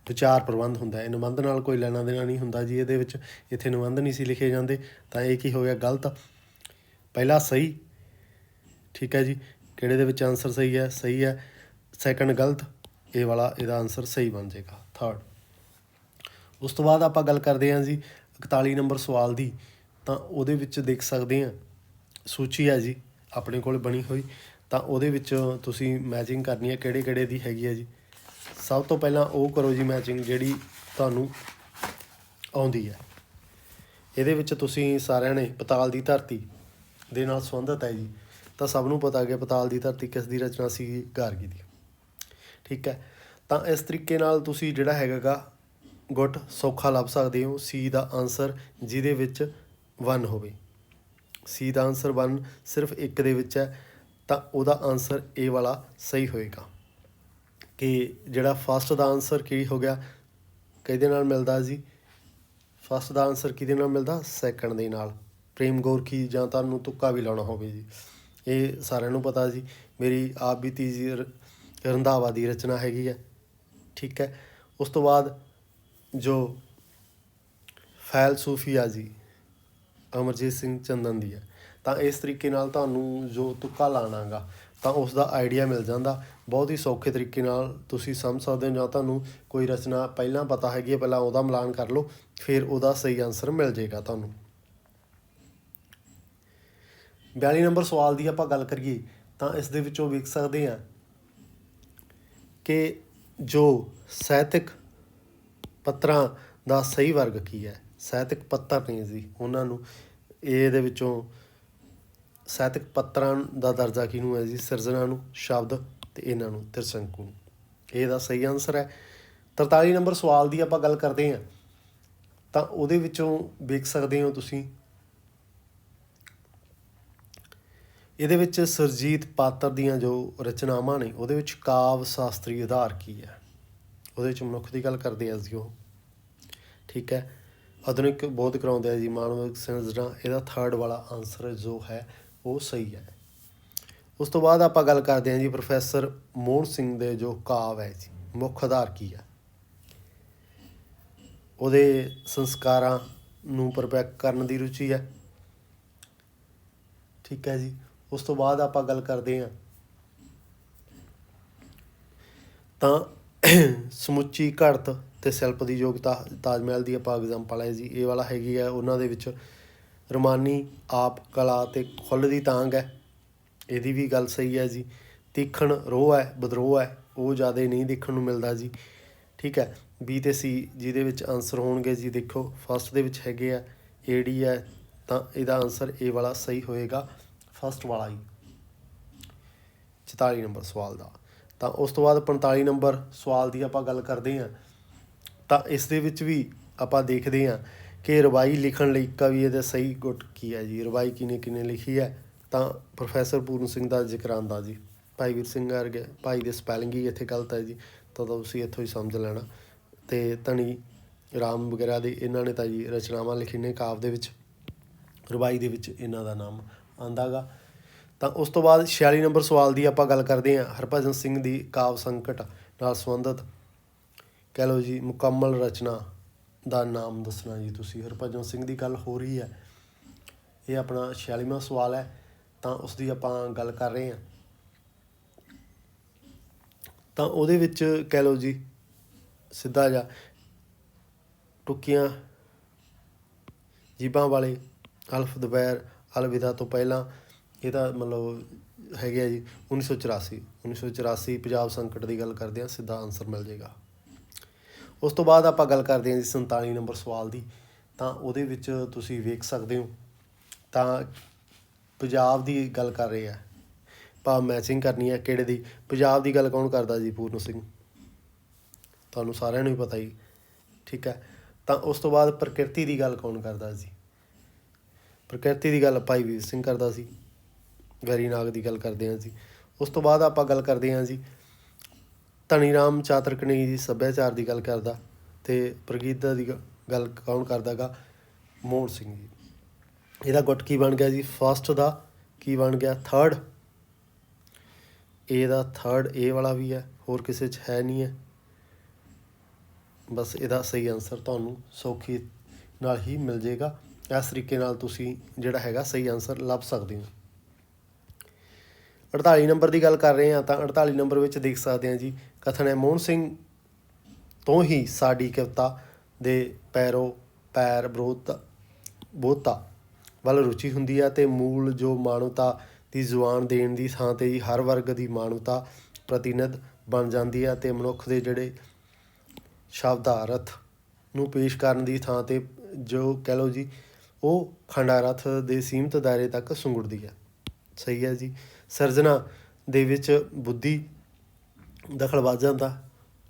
ਵਿਚਾਰ ਪ੍ਰਬੰਧ ਹੁੰਦਾ ਹੈ। ਨਿਬੰਧ ਨਾਲ ਕੋਈ ਲੈਣਾ ਦੇਣਾ ਨਹੀਂ ਹੁੰਦਾ ਜੀ। ਇਹਦੇ ਵਿੱਚ ਇੱਥੇ ਨਿਬੰਧ ਨਹੀਂ ਸੀ ਲਿਖੇ ਜਾਂਦੇ, ਤਾਂ ਇਹ ਕੀ ਹੋ ਗਿਆ? ਗਲਤ। ਪਹਿਲਾ ਸਹੀ। ਠੀਕ ਹੈ ਜੀ, ਕਿਹੜੇ ਦੇ ਵਿੱਚ ਆਨਸਰ ਸਹੀ ਹੈ? ਸਹੀ ਹੈ। ਸੈਕੰਡ ਗਲਤ, ਇਹ ਵਾਲਾ ਇਹਦਾ ਆਨਸਰ ਸਹੀ ਬਣ ਜਾਏਗਾ, ਥਰਡ। ਉਸ ਤੋਂ ਬਾਅਦ ਆਪਾਂ ਗੱਲ ਕਰਦੇ ਹਾਂ ਜੀ 41 ਨੰਬਰ ਸਵਾਲ ਦੀ, ਤਾਂ ਉਹਦੇ ਵਿੱਚ ਦੇਖ ਸਕਦੇ ਹਾਂ ਸੂਚੀ ਹੈ ਜੀ ਆਪਣੇ ਕੋਲ ਬਣੀ ਹੋਈ, ਤਾਂ ਉਹਦੇ ਵਿੱਚ ਤੁਸੀਂ ਮੈਚਿੰਗ ਕਰਨੀ ਹੈ ਕਿਹੜੇ ਕਿਹੜੇ ਦੀ ਹੈਗੀ ਹੈ ਜੀ। ਸਭ ਤੋਂ ਪਹਿਲਾਂ ਉਹ ਕਰੋ ਜੀ ਮੈਚਿੰਗ ਜਿਹੜੀ ਤੁਹਾਨੂੰ ਆਉਂਦੀ ਹੈ। ਇਹਦੇ ਵਿੱਚ ਤੁਸੀਂ ਸਾਰਿਆਂ ਨੇ ਪਤਾਲ ਦੀ ਧਰਤੀ ਦੇ ਨਾਲ ਸੰਬੰਧਿਤ ਹੈ ਜੀ, ਤਾਂ ਸਭ ਨੂੰ ਪਤਾ ਕਿ ਪਤਾਲ ਦੀ ਧਰਤੀ ਕਿਸ ਦੀ ਰਚਨਾ ਸੀ? ਗਾਰਗੀ ਦੀ। ਠੀਕ ਹੈ, ਤਾਂ ਇਸ ਤਰੀਕੇ ਨਾਲ ਤੁਸੀਂ ਜਿਹੜਾ ਹੈਗਾ ਗਾ ਗੁੱਟ ਸੌਖਾ ਲੱਭ ਸਕਦੇ ਹੋ। ਸੀ ਦਾ ਆਨਸਰ ਜਿਹਦੇ ਵਿੱਚ 1 ਹੋਵੇ, ਸੀ ਦਾ ਆਨਸਰ 1 ਸਿਰਫ ਇੱਕ ਦੇ ਵਿੱਚ ਹੈ, ਤਾਂ ਉਹਦਾ ਆਨਸਰ ਇਹ ਵਾਲਾ ਸਹੀ ਹੋਏਗਾ। ਕਿ ਜਿਹੜਾ ਫਸਟ ਦਾ ਆਨਸਰ ਕੀ ਹੋ ਗਿਆ? ਕਿਹਦੇ ਨਾਲ ਮਿਲਦਾ ਜੀ? ਫਸਟ ਦਾ ਆਨਸਰ ਕਿਹਦੇ ਨਾਲ ਮਿਲਦਾ? ਸੈਕੰਡ ਦੇ ਨਾਲ। ਪ੍ਰੇਮ ਗੋਰਖੀ, ਜਾਂ ਤੁਹਾਨੂੰ ਤੁੱਕਾ ਵੀ ਲਾਉਣਾ ਹੋਵੇ ਜੀ, ਇਹ ਸਾਰਿਆਂ ਨੂੰ ਪਤਾ ਜੀ। ਮੇਰੀ ਆਪ ਬੀਤੀ ਜੀ ਰੰਧਾਵਾ ਦੀ ਰਚਨਾ ਹੈਗੀ ਹੈ। ਠੀਕ ਹੈ, ਉਸ ਤੋਂ ਬਾਅਦ ਜੋ ਫੈਲਸੂਫੀ ਆ ਜੀ ਅਮਰਜੀਤ ਸਿੰਘ ਚੰਦਨ ਦੀ ਹੈ, ਤਾਂ ਇਸ ਤਰੀਕੇ ਨਾਲ ਤੁਹਾਨੂੰ ਜੋ ਤੁੱਕਾ ਲਾਉਣਾ ਗਾ ਤਾਂ ਉਸ ਦਾ ਆਈਡੀਆ ਮਿਲ ਜਾਂਦਾ। ਬਹੁਤ ਹੀ ਸੌਖੇ ਤਰੀਕੇ ਨਾਲ ਤੁਸੀਂ ਸਮਝ ਸਕਦੇ ਹੋ। ਜਾਂ ਤੁਹਾਨੂੰ ਕੋਈ ਰਚਨਾ ਪਹਿਲਾਂ ਪਤਾ ਹੈਗੀ ਹੈ, ਪਹਿਲਾਂ ਉਹਦਾ ਮਿਲਾਨ ਕਰ ਲਓ, ਫਿਰ ਉਹਦਾ ਸਹੀ ਆਨਸਰ ਮਿਲ ਜਾਏਗਾ ਤੁਹਾਨੂੰ। 42 ਨੰਬਰ ਸਵਾਲ ਦੀ ਆਪਾਂ ਗੱਲ ਕਰੀਏ, ਤਾਂ ਇਸ ਦੇ ਵਿੱਚੋਂ ਵੇਖ ਸਕਦੇ ਹਾਂ ਕਿ ਜੋ ਸਾਹਿਤਕ ਪੱਤਰਾਂ ਦਾ ਸਹੀ ਵਰਗ ਕੀ ਹੈ? ਸਾਹਿਤਕ ਪੱਤਰ ਨੇ ਜੀ, ਉਹਨਾਂ ਨੂੰ ਇਹਦੇ ਵਿੱਚੋਂ ਸਾਹਿਤਕ ਪੱਤਰਾਂ ਦਾ ਦਰਜਾ ਕਿਹਨੂੰ ਹੈ ਜੀ? ਸਿਰਜਣਾ ਨੂੰ, ਸ਼ਬਦ, ਅਤੇ ਇਹਨਾਂ ਨੂੰ ਤ੍ਰਿਸ਼ੰਕੂ ਨੂੰ। ਇਹਦਾ ਸਹੀ ਆਨਸਰ ਹੈ। 43 ਨੰਬਰ ਸਵਾਲ ਦੀ ਆਪਾਂ ਗੱਲ ਕਰਦੇ ਹਾਂ, ਤਾਂ ਉਹਦੇ ਵਿੱਚੋਂ ਵੇਖ ਸਕਦੇ ਹੋ ਤੁਸੀਂ ਇਹਦੇ ਵਿੱਚ ਸੁਰਜੀਤ ਪਾਤਰ ਦੀਆਂ ਜੋ ਰਚਨਾਵਾਂ ਨੇ ਉਹਦੇ ਵਿੱਚ ਕਾਵਿ ਸ਼ਾਸਤਰੀ ਆਧਾਰ ਕੀ ਹੈ? ਉਹਦੇ ਵਿੱਚ ਮਨੁੱਖ ਦੀ ਗੱਲ ਕਰਦੇ ਆ ਜੀ ਉਹ। ਠੀਕ ਹੈ, ਆਧੁਨਿਕ ਬੋਧ ਕਰਾਉਂਦੇ ਆ ਜੀ ਮਾਨਵ ਸਿਰਜਣਾ। ਇਹਦਾ ਥਰਡ ਵਾਲਾ ਆਨਸਰ ਜੋ ਹੈ ਉਹ ਸਹੀ ਹੈ। ਉਸ ਤੋਂ ਬਾਅਦ ਆਪਾਂ ਗੱਲ ਕਰਦੇ ਹਾਂ ਜੀ ਪ੍ਰੋਫੈਸਰ ਮੋਹਨ ਸਿੰਘ ਦੇ ਜੋ ਕਾਵਿ ਹੈ ਜੀ, ਮੁੱਖ ਆਧਾਰ ਕੀ ਹੈ? ਉਹਦੇ ਸੰਸਕਾਰਾਂ ਨੂੰ ਪਰਪੈਕ ਕਰਨ ਦੀ ਰੁਚੀ ਹੈ। ਠੀਕ ਹੈ ਜੀ, ਉਸ ਤੋਂ ਬਾਅਦ ਆਪਾਂ ਗੱਲ ਕਰਦੇ ਹਾਂ ਤਾਂ ਸਮੁੱਚੀ ਘੜਤ ਅਤੇ ਸ਼ਿਲਪ ਦੀ ਯੋਗਤਾ। ਤਾਜ ਮਹਿਲ ਦੀ ਆਪਾਂ ਐਗਜ਼ਾਮਪਲ ਹੈ ਜੀ, ਇਹ ਵਾਲਾ ਹੈਗੀ ਹੈ। ਉਹਨਾਂ ਦੇ ਵਿੱਚ ਰਮਾਨੀ ਆਪ ਕਲਾ ਅਤੇ ਖੁੱਲ੍ਹ ਦੀ ਤਾਂਘ ਹੈ। ਇਹਦੀ ਵੀ ਗੱਲ ਸਹੀ ਹੈ ਜੀ। ਤੀਖਣ ਰੋਹ ਹੈ, ਵਿਦਰੋਹ ਹੈ, ਉਹ ਜ਼ਿਆਦਾ ਨਹੀਂ ਦੇਖਣ ਨੂੰ ਮਿਲਦਾ ਜੀ। ਠੀਕ ਹੈ, ਬੀ ਅਤੇ ਸੀ ਜਿਹਦੇ ਵਿੱਚ ਆਨਸਰ ਹੋਣਗੇ ਜੀ। ਦੇਖੋ ਫਸਟ ਦੇ ਵਿੱਚ ਹੈਗੇ ਆ ਏਡੀ ਹੈ, ਤਾਂ ਇਹਦਾ ਆਨਸਰ ਏ ਵਾਲਾ ਸਹੀ ਹੋਏਗਾ, ਫਸਟ ਵਾਲਾ ਹੀ 44 ਨੰਬਰ ਸਵਾਲ ਦਾ। ਤਾਂ ਉਸ ਤੋਂ ਬਾਅਦ 45 ਨੰਬਰ ਸਵਾਲ ਦੀ ਆਪਾਂ ਗੱਲ ਕਰਦੇ ਹਾਂ। ਤਾਂ ਇਸ ਦੇ ਵਿੱਚ ਵੀ ਆਪਾਂ ਦੇਖਦੇ ਹਾਂ ਕਿ ਰਵਾਈ ਲਿਖਣ ਲਈ ਕਵੀ ਇਹਦਾ ਸਹੀ ਗੁੱਟ ਕੀ ਹੈ ਜੀ। ਰਵਾਈ ਕਿਹਨੇ ਲਿਖੀ ਹੈ? ਤਾਂ ਪ੍ਰੋਫੈਸਰ ਪੂਰਨ ਸਿੰਘ ਦਾ ਜ਼ਿਕਰ ਆਉਂਦਾ ਜੀ। ਭਾਈ ਵੀਰ ਸਿੰਘ ਵਰਗੇ ਭਾਈ ਦੀ ਸਪੈਲਿੰਗ ਹੀ ਇੱਥੇ ਗਲਤ ਹੈ ਜੀ, ਤਾਂ ਤੁਸੀਂ ਇੱਥੋਂ ਹੀ ਸਮਝ ਲੈਣਾ। ਅਤੇ ਧਨੀ ਰਾਮ ਵਗੈਰਾ ਦੇ ਇਹਨਾਂ ਨੇ ਤਾਂ ਜੀ ਰਚਨਾਵਾਂ ਲਿਖੀਆਂ ਨੇ ਕਾਵਿ ਦੇ ਵਿੱਚ, ਰਵਾਈ ਦੇ ਵਿੱਚ ਇਹਨਾਂ ਦਾ ਨਾਮ ਆਉਂਦਾ ਗਾ। ਤਾਂ ਉਸ ਤੋਂ ਬਾਅਦ 46 ਨੰਬਰ ਸਵਾਲ ਦੀ ਆਪਾਂ ਗੱਲ ਕਰਦੇ ਹਾਂ। ਹਰਭਜਨ ਸਿੰਘ ਦੀ ਕਾਵਿ ਸੰਕਟ ਨਾਲ ਸੰਬੰਧਿਤ ਕਹਿ ਲਓ ਜੀ ਮੁਕੰਮਲ ਰਚਨਾ ਦਾ ਨਾਮ ਦੱਸਣਾ ਜੀ ਤੁਸੀਂ। ਹਰਭਜਨ ਸਿੰਘ ਦੀ ਗੱਲ ਹੋ ਰਹੀ ਹੈ, ਇਹ ਆਪਣਾ 46ਵਾਂ ਸਵਾਲ ਹੈ, ਤਾਂ ਉਸ ਦੀ ਆਪਾਂ ਗੱਲ ਕਰ ਰਹੇ ਹਾਂ। ਤਾਂ ਉਹਦੇ ਵਿੱਚ ਕਹਿ ਲਓ ਜੀ ਸਿੱਧਾ ਜਿਹਾ ਟੁੱਕੀਆਂ ਜੀਬਾਂ ਵਾਲੇ ਅਲਫ ਦੁਪਹਿਰ ਅਲਵਿਦਾ ਤੋਂ ਪਹਿਲਾਂ, ਇਹਦਾ ਮਤਲਬ ਹੈਗੇ ਆ ਜੀ 1984 ਪੰਜਾਬ ਸੰਕਟ ਦੀ ਗੱਲ ਕਰਦੇ ਹਾਂ, ਸਿੱਧਾ ਆਨਸਰ ਮਿਲ ਜਾਏਗਾ। ਉਸ ਤੋਂ ਬਾਅਦ ਆਪਾਂ ਗੱਲ ਕਰਦੇ ਹਾਂ ਜੀ 47 ਨੰਬਰ ਸਵਾਲ ਦੀ। ਤਾਂ ਉਹਦੇ ਵਿੱਚ ਤੁਸੀਂ ਵੇਖ ਸਕਦੇ ਹੋ, ਤਾਂ ਪੰਜਾਬ ਦੀ ਗੱਲ ਕਰ ਰਹੇ ਆ, ਭਾਵ ਮੈਚਿੰਗ ਕਰਨੀ ਹੈ ਕਿਹੜੇ ਦੀ। ਪੰਜਾਬ ਦੀ ਗੱਲ ਕੌਣ ਕਰਦਾ ਜੀ? ਪੂਰਨ ਸਿੰਘ, ਤੁਹਾਨੂੰ ਸਾਰਿਆਂ ਨੂੰ ਹੀ ਪਤਾ ਹੀ। ਠੀਕ ਹੈ, ਤਾਂ ਉਸ ਤੋਂ ਬਾਅਦ ਪ੍ਰਕਿਰਤੀ ਦੀ ਗੱਲ ਕੌਣ ਕਰਦਾ ਸੀ? ਪ੍ਰਕਿਰਤੀ ਦੀ ਗੱਲ ਭਾਈ ਵੀਰ ਸਿੰਘ ਕਰਦਾ ਸੀ। ਵੈਰੀ ਨਾਗ ਦੀ ਗੱਲ ਕਰਦੇ ਹਾਂ ਜੀ। ਉਸ ਤੋਂ ਬਾਅਦ ਆਪਾਂ ਗੱਲ ਕਰਦੇ ਹਾਂ ਜੀ ਧਨੀ ਰਾਮ ਚਾਤਰਕਣੀ ਦੀ ਸੱਭਿਆਚਾਰ ਦੀ ਗੱਲ ਕਰਦਾ, ਅਤੇ ਪ੍ਰਗੀਤਾ ਦੀ ਗੱਲ ਕੌਣ ਕਰਦਾ ਗਾ? ਮੋਹਨ ਸਿੰਘ ਜੀ। ਇਹਦਾ ਗੁੱਟ ਕੀ ਬਣ ਗਿਆ ਜੀ? ਫਸਟ ਦਾ ਕੀ ਬਣ ਗਿਆ? Third. A the third A ਵਾਲਾ ਵੀ ਹੈ, ਹੋਰ ਕਿਸੇ 'ਚ ਹੈ ਨਹੀਂ ਹੈ। ਬਸ ਇਹਦਾ ਸਹੀ ਆਨਸਰ ਤੁਹਾਨੂੰ ਸੌਖੀ ਨਾਲ ਹੀ ਮਿਲ ਜਾਏਗਾ। ਇਸ ਤਰੀਕੇ ਨਾਲ ਤੁਸੀਂ ਜਿਹੜਾ ਹੈਗਾ ਸਹੀ ਆਨਸਰ ਲੱਭ ਸਕਦੇ ਹੋ। 48 ਨੰਬਰ ਦੀ ਗੱਲ ਕਰ ਰਹੇ ਹਾਂ, ਤਾਂ 48 ਨੰਬਰ ਵਿੱਚ ਦੇਖ ਸਕਦੇ ਹਾਂ ਜੀ ਕਥਨ ਹੈ ਮੋਹਨ ਸਿੰਘ ਤੋਂ ਹੀ ਸਾਡੀ ਕਵਿਤਾ ਦੇ ਪੈਰ ਬੋਧਤਾ ਵੱਲ ਰੁਚੀ ਹੁੰਦੀ ਹੈ, ਅਤੇ ਮੂਲ ਜੋ ਮਾਨਵਤਾ ਦੀ ਜ਼ੁਬਾਨ ਦੇਣ ਦੀ ਥਾਂ 'ਤੇ ਜੀ ਹਰ ਵਰਗ ਦੀ ਮਾਨਵਤਾ ਪ੍ਰਤੀਨਿਧ ਬਣ ਜਾਂਦੀ ਹੈ, ਅਤੇ ਮਨੁੱਖ ਦੇ ਜਿਹੜੇ ਸ਼ਬਦਾਰਥ ਨੂੰ ਪੇਸ਼ ਕਰਨ ਦੀ ਥਾਂ 'ਤੇ ਜੋ ਕਹਿ ਲਓ ਜੀ ਉਹ ਖੰਡਾਰਥ ਦੇ ਸੀਮਤ ਦਾਇਰੇ ਤੱਕ ਸੁੰਗੜਦੀ ਹੈ। ਸਹੀ ਹੈ ਜੀ। ਸਿਰਜਣਾ ਦੇ ਵਿੱਚ ਬੁੱਧੀ ਦਖਲ ਵੱਧ ਜਾਂਦਾ।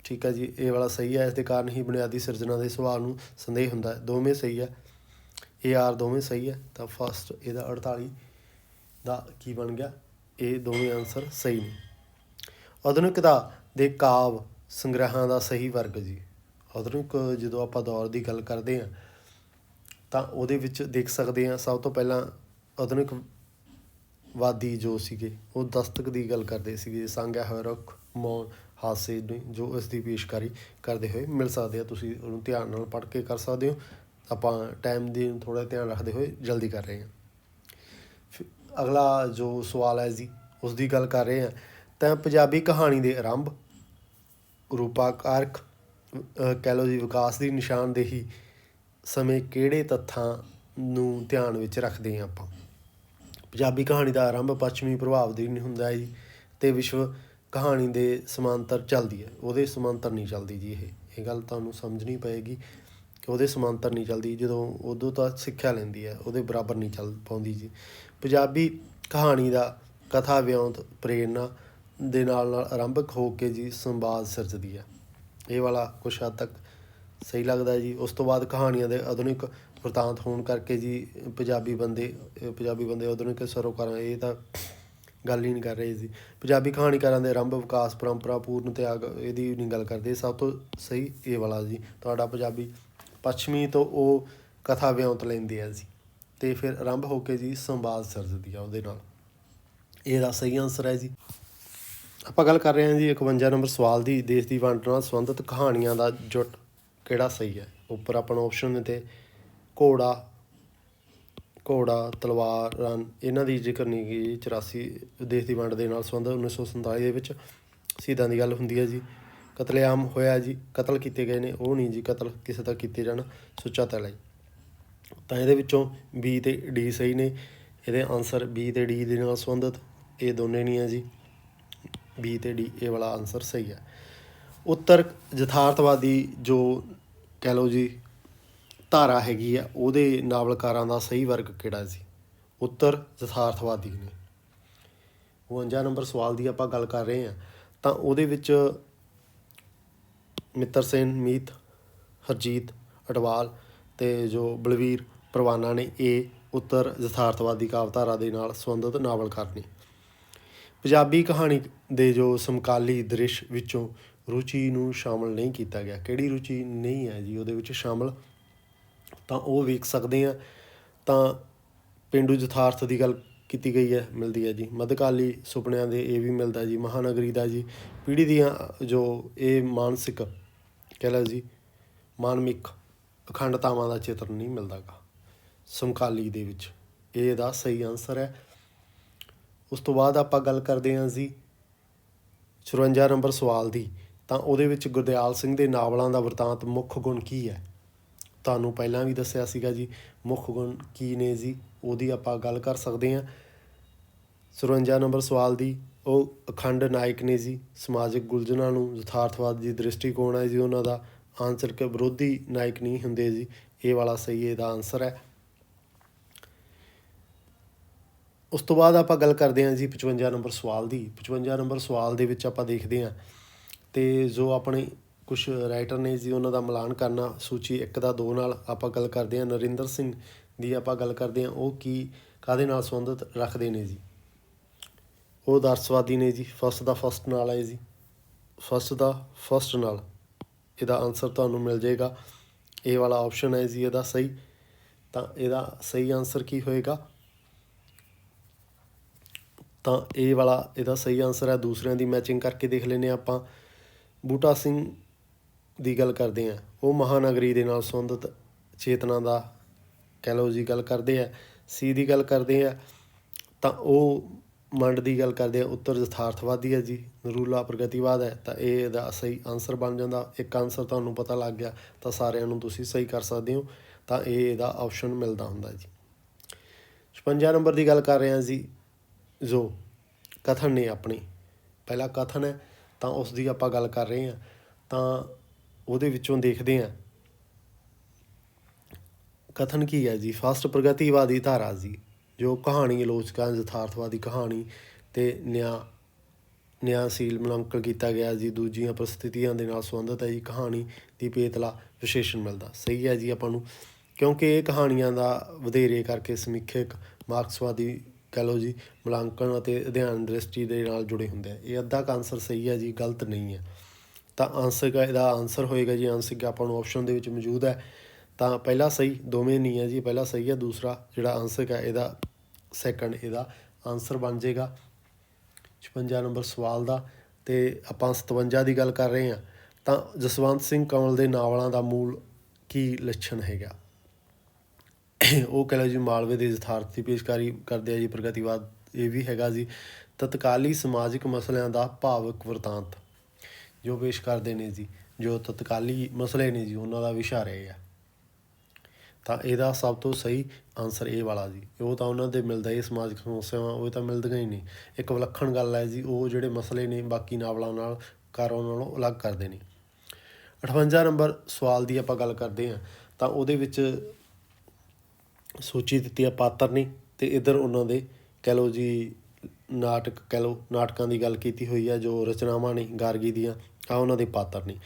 ਠੀਕ ਹੈ ਜੀ, ਇਹ ਵਾਲਾ ਸਹੀ ਹੈ। ਇਸ ਦੇ ਕਾਰਨ ਹੀ ਬੁਨਿਆਦੀ ਸਿਰਜਣਾ ਦੇ ਸੁਭਾਅ ਨੂੰ ਸੰਦੇਹ ਹੁੰਦਾ ਹੈ। ਦੋਵੇਂ ਸਹੀ ਹੈ, ਇਹ ਆਰ ਦੋਵੇਂ ਸਹੀ ਹੈ। ਤਾਂ ਫਸਟ ਇਹਦਾ 48 ਦਾ ਕੀ ਬਣ ਗਿਆ? ਇਹ ਦੋਵੇਂ ਆਨਸਰ ਸਹੀ ਨੇ। ਆਧੁਨਿਕਤਾ ਦੇ ਕਾਵਿ ਸੰਗ੍ਰਹਿਾਂ ਦਾ ਸਹੀ ਵਰਗ ਜੀ। ਆਧੁਨਿਕ ਜਦੋਂ ਆਪਾਂ ਦੌਰ ਦੀ ਗੱਲ ਕਰਦੇ ਹਾਂ, ਤਾਂ ਉਹਦੇ ਵਿੱਚ ਦੇਖ ਸਕਦੇ ਹਾਂ ਸਭ ਤੋਂ ਪਹਿਲਾਂ ਆਧੁਨਿਕ ਵਾਦੀ ਜੋ ਸੀਗੇ ਉਹ ਦਸਤਕ ਦੀ ਗੱਲ ਕਰਦੇ ਸੀਗੇ। ਸਾਂਘਿਆ ਹੋਇਆ ਰੁੱਖ, ਮੌਨ, ਹਾਸੇ ਨੇ ਜੋ ਇਸ ਦੀ ਪੇਸ਼ਕਾਰੀ ਕਰਦੇ ਹੋਏ ਮਿਲ ਸਕਦੇ ਆ। ਤੁਸੀਂ ਉਹਨੂੰ ਧਿਆਨ ਨਾਲ ਪੜ੍ਹ ਕੇ ਕਰ ਸਕਦੇ ਹੋ। ਆਪਾਂ ਟਾਈਮ ਦੀ ਥੋੜ੍ਹਾ ਧਿਆਨ ਰੱਖਦੇ ਹੋਏ ਜਲਦੀ ਕਰ ਰਹੇ ਹਾਂ। ਅਗਲਾ ਜੋ ਸਵਾਲ ਹੈ ਜੀ ਉਸ ਦੀ ਗੱਲ ਕਰ ਰਹੇ ਹਾਂ। ਤਾਂ ਪੰਜਾਬੀ ਕਹਾਣੀ ਦੇ ਆਰੰਭ, ਰੂਪਾਕਾਰਕ ਕਹਿ ਲਓ ਜੀ ਵਿਕਾਸ ਦੀ ਨਿਸ਼ਾਨਦੇਹੀ ਸਮੇਂ ਕਿਹੜੇ ਤੱਥਾਂ ਨੂੰ ਧਿਆਨ ਵਿੱਚ ਰੱਖਦੇ ਹਾਂ ਆਪਾਂ? ਪੰਜਾਬੀ ਕਹਾਣੀ ਦਾ ਆਰੰਭ ਪੱਛਮੀ ਪ੍ਰਭਾਵ ਦੀ ਨਹੀਂ ਹੁੰਦਾ ਜੀ, ਅਤੇ ਵਿਸ਼ਵ ਕਹਾਣੀ ਦੇ ਸਮਾਂਤਰ ਚੱਲਦੀ ਹੈ। ਉਹਦੇ ਸਮਾਂਤਰ ਨਹੀਂ ਚੱਲਦੀ ਜੀ। ਇਹ ਗੱਲ ਤੁਹਾਨੂੰ ਸਮਝਣੀ ਪਏਗੀ ਕਿ ਉਹਦੇ ਸਮਾਂਤਰ ਨਹੀਂ ਚੱਲਦੀ। ਜਦੋਂ ਉਦੋਂ ਤਾਂ ਸਿੱਖਿਆ ਲੈਂਦੀ ਹੈ, ਉਹਦੇ ਬਰਾਬਰ ਨਹੀਂ ਚੱਲ ਪਾਉਂਦੀ ਜੀ। ਪੰਜਾਬੀ ਕਹਾਣੀ ਦਾ ਕਥਾ ਵਿਉਂਤ ਪ੍ਰੇਰਨਾ ਦੇ ਨਾਲ ਆਰੰਭਕ ਹੋ ਕੇ ਜੀ ਸੰਵਾਦ ਸਿਰਜਦੀ ਹੈ। ਇਹ ਵਾਲਾ ਕੁਛ ਹੱਦ ਤੱਕ ਸਹੀ ਲੱਗਦਾ ਜੀ। ਉਸ ਤੋਂ ਬਾਅਦ ਕਹਾਣੀਆਂ ਦੇ ਆਧੁਨਿਕ ਵਰਤਾਂਤ ਹੋਣ ਕਰਕੇ ਜੀ ਪੰਜਾਬੀ ਬੰਦੇ ਆਧੁਨਿਕ ਸਰੋਕਾਰਾਂ, ਇਹ ਤਾਂ ਗੱਲ ਹੀ ਨਹੀਂ ਕਰ ਰਹੇ ਜੀ। ਪੰਜਾਬੀ ਕਹਾਣੀਕਾਰਾਂ ਦੇ ਆਰੰਭ, ਵਿਕਾਸ, ਪਰੰਪਰਾ, ਪੂਰਨ ਤਿਆਗ, ਇਹਦੀ ਨਹੀਂ ਗੱਲ ਕਰਦੇ। ਸਭ ਤੋਂ ਸਹੀ ਇਹ ਵਾਲਾ ਜੀ ਤੁਹਾਡਾ ਪੰਜਾਬੀ ਪੱਛਮੀ ਤੋਂ ਉਹ ਕਥਾ ਵਿਉਂਤ ਲੈਂਦੇ ਆ ਜੀ, ਅਤੇ ਫਿਰ ਆਰੰਭ ਹੋ ਕੇ ਜੀ ਸੰਵਾਦ ਸਿਰਜਦੀ ਆ ਉਹਦੇ ਨਾਲ। ਇਹਦਾ ਸਹੀ ਆਨਸਰ ਹੈ ਜੀ। ਆਪਾਂ ਗੱਲ ਕਰ ਰਹੇ ਹਾਂ ਜੀ 51 ਨੰਬਰ ਸਵਾਲ ਦੀ। ਦੇਸ਼ ਦੀ ਵੰਡ ਨਾਲ ਸੰਬੰਧਿਤ ਕਹਾਣੀਆਂ ਦਾ ਜੁੱਟ ਕਿਹੜਾ ਸਹੀ ਹੈ? ਉੱਪਰ ਆਪਾਂ ਨੂੰ ਆਪਸ਼ਨ ਨੇ ਤੇ ਘੋੜਾ, ਤਲਵਾਰ, ਰਨ, ਇਹਨਾਂ ਦੀ ਜ਼ਿਕਰ ਨਹੀਂ ਗਈ। 84 ਦੇਸ਼ ਦੀ ਵੰਡ ਦੇ ਨਾਲ ਸੰਬੰਧ 1947 ਦੇ ਵਿੱਚ ਸ਼ਹੀਦਾਂ ਦੀ ਗੱਲ ਹੁੰਦੀ ਹੈ ਜੀ। ਕਤਲੇਆਮ ਹੋਇਆ ਜੀ, ਕਤਲ ਕੀਤੇ ਗਏ ਨੇ, ਉਹ ਨਹੀਂ ਜੀ ਕਤਲ ਕਿਸੇ ਦਾ ਕੀਤੇ ਜਾਣ, ਸੁੱਚਾ ਤੈਲਾ ਜੀ। ਤਾਂ ਇਹਦੇ ਵਿੱਚੋਂ ਬੀ ਅਤੇ ਡੀ ਸਹੀ ਨੇ। ਇਹਦੇ ਆਨਸਰ ਬੀ ਅਤੇ ਡੀ ਦੇ ਨਾਲ ਸੰਬੰਧਿਤ ਇਹ ਦੋਨੇ ਨਹੀਂ ਹੈ ਜੀ। ਬੀ ਅਤੇ ਡੀ ਇਹ ਵਾਲਾ ਆਨਸਰ ਸਹੀ ਹੈ। ਉੱਤਰ ਯਥਾਰਥਵਾਦੀ ਜੋ ਕਹਿ ਲਓ ਜੀ ਧਾਰਾ ਹੈਗੀ ਆ, ਉਹਦੇ ਨਾਵਲਕਾਰਾਂ ਦਾ ਸਹੀ ਵਰਗ ਕਿਹੜਾ ਸੀ? ਉੱਤਰ ਯਥਾਰਥਵਾਦੀ ਨੇ। 52 ਨੰਬਰ ਸਵਾਲ ਦੀ ਆਪਾਂ ਗੱਲ ਕਰ ਰਹੇ ਹਾਂ ਤਾਂ ਉਹਦੇ ਵਿੱਚ ਮਿੱਤਰ ਸੇਨ, ਮੀਤ, ਹਰਜੀਤ ਅਟਵਾਲ ਅਤੇ ਜੋ ਬਲਵੀਰ ਪ੍ਰਵਾਨਾ ਨੇ, ਇਹ ਉੱਤਰ ਯਥਾਰਥਵਾਦੀ ਕਾਵਧਾਰਾ ਦੇ ਨਾਲ ਸੰਬੰਧਿਤ ਨਾਵਲਕਾਰ ਨੇ। ਪੰਜਾਬੀ ਕਹਾਣੀ ਦੇ ਜੋ ਸਮਕਾਲੀ ਦ੍ਰਿਸ਼ ਵਿੱਚੋਂ ਰੁਚੀ ਨੂੰ ਸ਼ਾਮਲ ਨਹੀਂ ਕੀਤਾ ਗਿਆ। ਕਿਹੜੀ ਰੁਚੀ ਨਹੀਂ ਹੈ ਜੀ ਉਹਦੇ ਵਿੱਚ ਸ਼ਾਮਲ? ਤਾਂ ਉਹ ਵੇਖ ਸਕਦੇ ਹਾਂ। ਤਾਂ ਪੇਂਡੂ ਯਥਾਰਥ ਦੀ ਗੱਲ ਕੀਤੀ ਗਈ ਹੈ, ਮਿਲਦੀ ਹੈ ਜੀ। ਮੱਧਕਾਲੀ ਸੁਪਨਿਆਂ ਦੇ, ਇਹ ਵੀ ਮਿਲਦਾ ਜੀ। ਮਹਾਨਗਰੀ ਦਾ ਜੀ, ਪੀੜ੍ਹੀ ਦੀਆਂ ਜੋ ਇਹ ਮਾਨਸਿਕ ਕਹਿ ਲਓ ਜੀ ਮਾਨਵਿਕ ਅਖੰਡਤਾਵਾਂ ਦਾ ਚਿੱਤਰ ਨਹੀਂ ਮਿਲਦਾ ਗਾ ਸਮਕਾਲੀ ਦੇ ਵਿੱਚ। ਇਹ ਇਹਦਾ ਸਹੀ ਆਨਸਰ ਹੈ। ਉਸ ਤੋਂ ਬਾਅਦ ਆਪਾਂ ਗੱਲ ਕਰਦੇ ਹਾਂ ਜੀ 54 ਨੰਬਰ ਸਵਾਲ ਦੀ। ਤਾਂ ਉਹਦੇ ਵਿੱਚ ਗੁਰਦਿਆਲ ਸਿੰਘ ਦੇ ਨਾਵਲਾਂ ਦਾ ਵਰਤਾਂਤ ਮੁੱਖ ਗੁਣ ਕੀ ਹੈ? ਤੁਹਾਨੂੰ ਪਹਿਲਾਂ ਵੀ ਦੱਸਿਆ ਸੀਗਾ ਜੀ ਮੁੱਖ ਗੁਣ ਕੀ ਨੇ ਜੀ, ਉਹਦੀ ਆਪਾਂ ਗੱਲ ਕਰ ਸਕਦੇ ਹਾਂ। 54 ਨੰਬਰ ਸਵਾਲ ਦੀ ਉਹ ਅਖੰਡ ਨਾਇਕ ਨੇ ਜੀ। ਸਮਾਜਿਕ ਗੁਲਝਣਾਂ ਨੂੰ ਯਥਾਰਥਵਾਦ ਦੀ ਦ੍ਰਿਸ਼ਟੀਕੋਣ ਹੈ ਜੀ ਉਹਨਾਂ ਦਾ। ਆਂਤਰਿਕ ਵਿਰੋਧੀ ਨਾਇਕ ਨਹੀਂ ਹੁੰਦੇ ਜੀ, ਇਹ ਵਾਲਾ ਸਹੀ ਇਹਦਾ ਆਨਸਰ ਹੈ। ਉਸ ਤੋਂ ਬਾਅਦ ਆਪਾਂ ਗੱਲ ਕਰਦੇ ਹਾਂ ਜੀ 55 ਨੰਬਰ ਸਵਾਲ ਦੀ। 55 ਨੰਬਰ ਸਵਾਲ ਦੇ ਵਿੱਚ ਆਪਾਂ ਦੇਖਦੇ ਹਾਂ ਅਤੇ ਜੋ ਆਪਣੇ ਕੁਛ ਰਾਈਟਰ ਨੇ ਜੀ ਉਹਨਾਂ ਦਾ ਮਿਲਾਨ ਕਰਨਾ ਸੂਚੀ 1 ਦਾ 2 ਨਾਲ। ਆਪਾਂ ਗੱਲ ਕਰਦੇ ਹਾਂ ਨਰਿੰਦਰ ਸਿੰਘ ਦੀ, ਆਪਾਂ ਗੱਲ ਕਰਦੇ ਹਾਂ ਉਹ ਕਾਹਦੇ ਨਾਲ ਸੰਬੰਧਿਤ ਰੱਖਦੇ ਨੇ ਜੀ? ਉਹ ਆਦਰਸ਼ਵਾਦੀ ਨੇ ਜੀ। ਫਸਟ ਦਾ ਫਸਟ ਨਾਲ ਹੈ ਜੀ, ਫਸਟ ਦਾ ਫਸਟ ਨਾਲ ਇਹਦਾ ਆਨਸਰ ਤੁਹਾਨੂੰ ਮਿਲ ਜਾਏਗਾ। ਇਹ ਵਾਲਾ ਆਪਸ਼ਨ ਹੈ ਜੀ ਇਹਦਾ ਸਹੀ। ਤਾਂ ਇਹਦਾ ਸਹੀ ਆਨਸਰ ਕੀ ਹੋਏਗਾ? ਤਾਂ ਇਹ ਵਾਲਾ ਇਹਦਾ ਸਹੀ ਆਨਸਰ ਹੈ। ਦੂਸਰਿਆਂ ਦੀ ਮੈਚਿੰਗ ਕਰਕੇ ਦੇਖ ਲੈਂਦੇ ਹਾਂ ਆਪਾਂ। ਬੂਟਾ ਸਿੰਘ ਦੀ ਗੱਲ ਕਰਦੇ ਹਾਂ, ਉਹ ਮਹਾਨਗਰੀ ਦੇ ਨਾਲ ਸੰਬੰਧਿਤ ਚੇਤਨਾ ਦਾ ਕਹਿ ਲਓ ਜੀ ਗੱਲ ਕਰਦੇ ਆ। ਸੀ ਦੀ ਗੱਲ ਕਰਦੇ ਆ ਤਾਂ ਉਹ ਮੰਡ ਦੀ ਗੱਲ ਕਰਦੇ ਆ। ਉੱਤਰ ਯਥਾਰਥਵਾਦੀ ਹੈ ਜੀ। ਨਰੂਲਾ ਪ੍ਰਗਤੀਵਾਦ ਹੈ। ਤਾਂ ਇਹ ਇਹਦਾ ਸਹੀ ਆਨਸਰ ਬਣ ਜਾਂਦਾ। ਇੱਕ ਆਨਸਰ ਤੁਹਾਨੂੰ ਪਤਾ ਲੱਗ ਗਿਆ ਤਾਂ ਸਾਰਿਆਂ ਨੂੰ ਤੁਸੀਂ ਸਹੀ ਕਰ ਸਕਦੇ ਹੋ। ਤਾਂ ਇਹ ਇਹਦਾ ਆਪਸ਼ਨ ਮਿਲਦਾ ਹੁੰਦਾ ਜੀ। 56 ਨੰਬਰ ਦੀ ਗੱਲ ਕਰ ਰਹੇ ਹਾਂ ਜੀ ਜੋ ਕਥਨ ਨੇ ਆਪਣੇ। ਪਹਿਲਾ ਕਥਨ ਹੈ ਤਾਂ ਉਸ ਦੀ ਆਪਾਂ ਗੱਲ ਕਰ ਰਹੇ ਹਾਂ। ਤਾਂ ਉਹਦੇ ਵਿੱਚੋਂ ਦੇਖਦੇ ਹਾਂ ਕਥਨ ਕੀ ਹੈ ਜੀ। ਫਸਟ ਪ੍ਰਗਤੀਵਾਦੀ ਧਾਰਾ ਜੀ ਜੋ ਕਹਾਣੀ ਆਲੋਚਕਾਂ ਯਥਾਰਥਵਾਦੀ ਕਹਾਣੀ ਅਤੇ ਨਿਆਂਸ਼ੀਲ ਮੁਲਾਂਕਣ ਕੀਤਾ ਗਿਆ ਜੀ। ਦੂਜੀਆਂ ਪ੍ਰਸਥਿਤੀਆਂ ਦੇ ਨਾਲ ਸੰਬੰਧਿਤ ਹੈ ਜੀ। ਕਹਾਣੀ ਦੀ ਪੇਤਲਾ ਵਿਸ਼ੇਸ਼ਣ ਮਿਲਦਾ। ਸਹੀ ਹੈ ਜੀ ਆਪਾਂ ਨੂੰ, ਕਿਉਂਕਿ ਇਹ ਕਹਾਣੀਆਂ ਦਾ ਵਧੇਰੇ ਕਰਕੇ ਸਮੀਖਿਅਕ ਮਾਰਕਸਵਾਦੀ ਕਹਿ ਲਓ ਜੀ ਮੁਲਾਂਕਣ ਅਤੇ ਅਧਿਐਨ ਦ੍ਰਿਸ਼ਟੀ ਦੇ ਨਾਲ ਜੁੜੇ ਹੁੰਦੇ ਆ। ਇਹ ਅੱਧਾ ਕੁ ਆਨਸਰ ਸਹੀ ਹੈ ਜੀ, ਗਲਤ ਨਹੀਂ ਹੈ। ਤਾਂ ਆਂਸਰ ਇਹਦਾ ਆਨਸਰ ਹੋਏਗਾ ਜੀ। ਆਂਸਰ ਆਪਾਂ ਨੂੰ ਆਪਸ਼ਨ ਦੇ ਵਿੱਚ ਮੌਜੂਦ ਹੈ। ਤਾਂ ਪਹਿਲਾ ਸਹੀ, ਦੋਵੇਂ ਨਹੀਂ ਹੈ ਜੀ। ਪਹਿਲਾ ਸਹੀ ਹੈ, ਦੂਸਰਾ ਜਿਹੜਾ ਆਂਸਰ ਹੈ ਇਹਦਾ ਸੈਕੰਡ ਇਹਦਾ ਆਨਸਰ ਬਣ ਜਾਏਗਾ 56 ਨੰਬਰ ਸਵਾਲ ਦਾ। ਅਤੇ ਆਪਾਂ 57 ਦੀ ਗੱਲ ਕਰ ਰਹੇ ਹਾਂ ਤਾਂ ਜਸਵੰਤ ਸਿੰਘ ਕੰਵਲ ਦੇ ਨਾਵਲਾਂ ਦਾ ਮੂਲ ਕੀ ਲੱਛਣ ਹੈਗਾ? ਉਹ ਕਹਿ ਲਓ ਜੀ ਮਾਲਵੇ ਦੇ ਯਥਾਰਥ ਦੀ ਪੇਸ਼ਕਾਰੀ ਕਰਦੇ ਆ ਜੀ। ਪ੍ਰਗਤੀਵਾਦ ਇਹ ਵੀ ਹੈਗਾ ਜੀ। ਤਤਕਾਲੀ ਸਮਾਜਿਕ ਮਸਲਿਆਂ ਦਾ ਭਾਵਕ ਵਰਤਾਂਤ ਜੋ ਪੇਸ਼ ਕਰਦੇ ਨੇ ਜੀ। ਜੋ ਤਤਕਾਲੀ ਮਸਲੇ ਨੇ ਜੀ ਉਹਨਾਂ ਦਾ ਵਿਸ਼ਾ ਰਹੇ ਆ। ਤਾਂ ਇਹਦਾ ਸਭ ਤੋਂ ਸਹੀ ਆਨਸਰ ਇਹ ਵਾਲਾ ਜੀ। ਉਹ ਤਾਂ ਉਹਨਾਂ ਦੇ ਮਿਲਦਾ ਹੀ ਸਮਾਜਿਕ ਸਮੱਸਿਆਵਾਂ, ਉਹ ਤਾਂ ਮਿਲਦੀਆਂ ਹੀ ਨਹੀਂ। ਇੱਕ ਵਿਲੱਖਣ ਗੱਲ ਹੈ ਜੀ, ਉਹ ਜਿਹੜੇ ਮਸਲੇ ਨੇ ਬਾਕੀ ਨਾਵਲਾਂ ਨਾਲ ਕਾਰਾਂ ਨਾਲੋਂ ਅਲੱਗ ਕਰਦੇ ਨੇ। 58 ਨੰਬਰ ਸਵਾਲ ਦੀ ਆਪਾਂ ਗੱਲ ਕਰਦੇ ਹਾਂ ਤਾਂ ਉਹਦੇ ਵਿੱਚ ਸੂਚੀ ਦਿੱਤੀ ਆ ਪਾਤਰ ਨੇ ਅਤੇ ਇੱਧਰ ਉਹਨਾਂ ਦੇ ਕਹਿ ਲਓ ਜੀ ਨਾਟਕ ਕਹਿ ਲਓ ਨਾਟਕਾਂ ਦੀ ਗੱਲ ਕੀਤੀ ਹੋਈ ਹੈ। ਜੋ ਰਚਨਾਵਾਂ ਨੇ ਗਾਰਗੀ ਦੀਆਂ ਆ ਉਹਨਾਂ ਦੇ ਪਾਤਰ ਨੇ।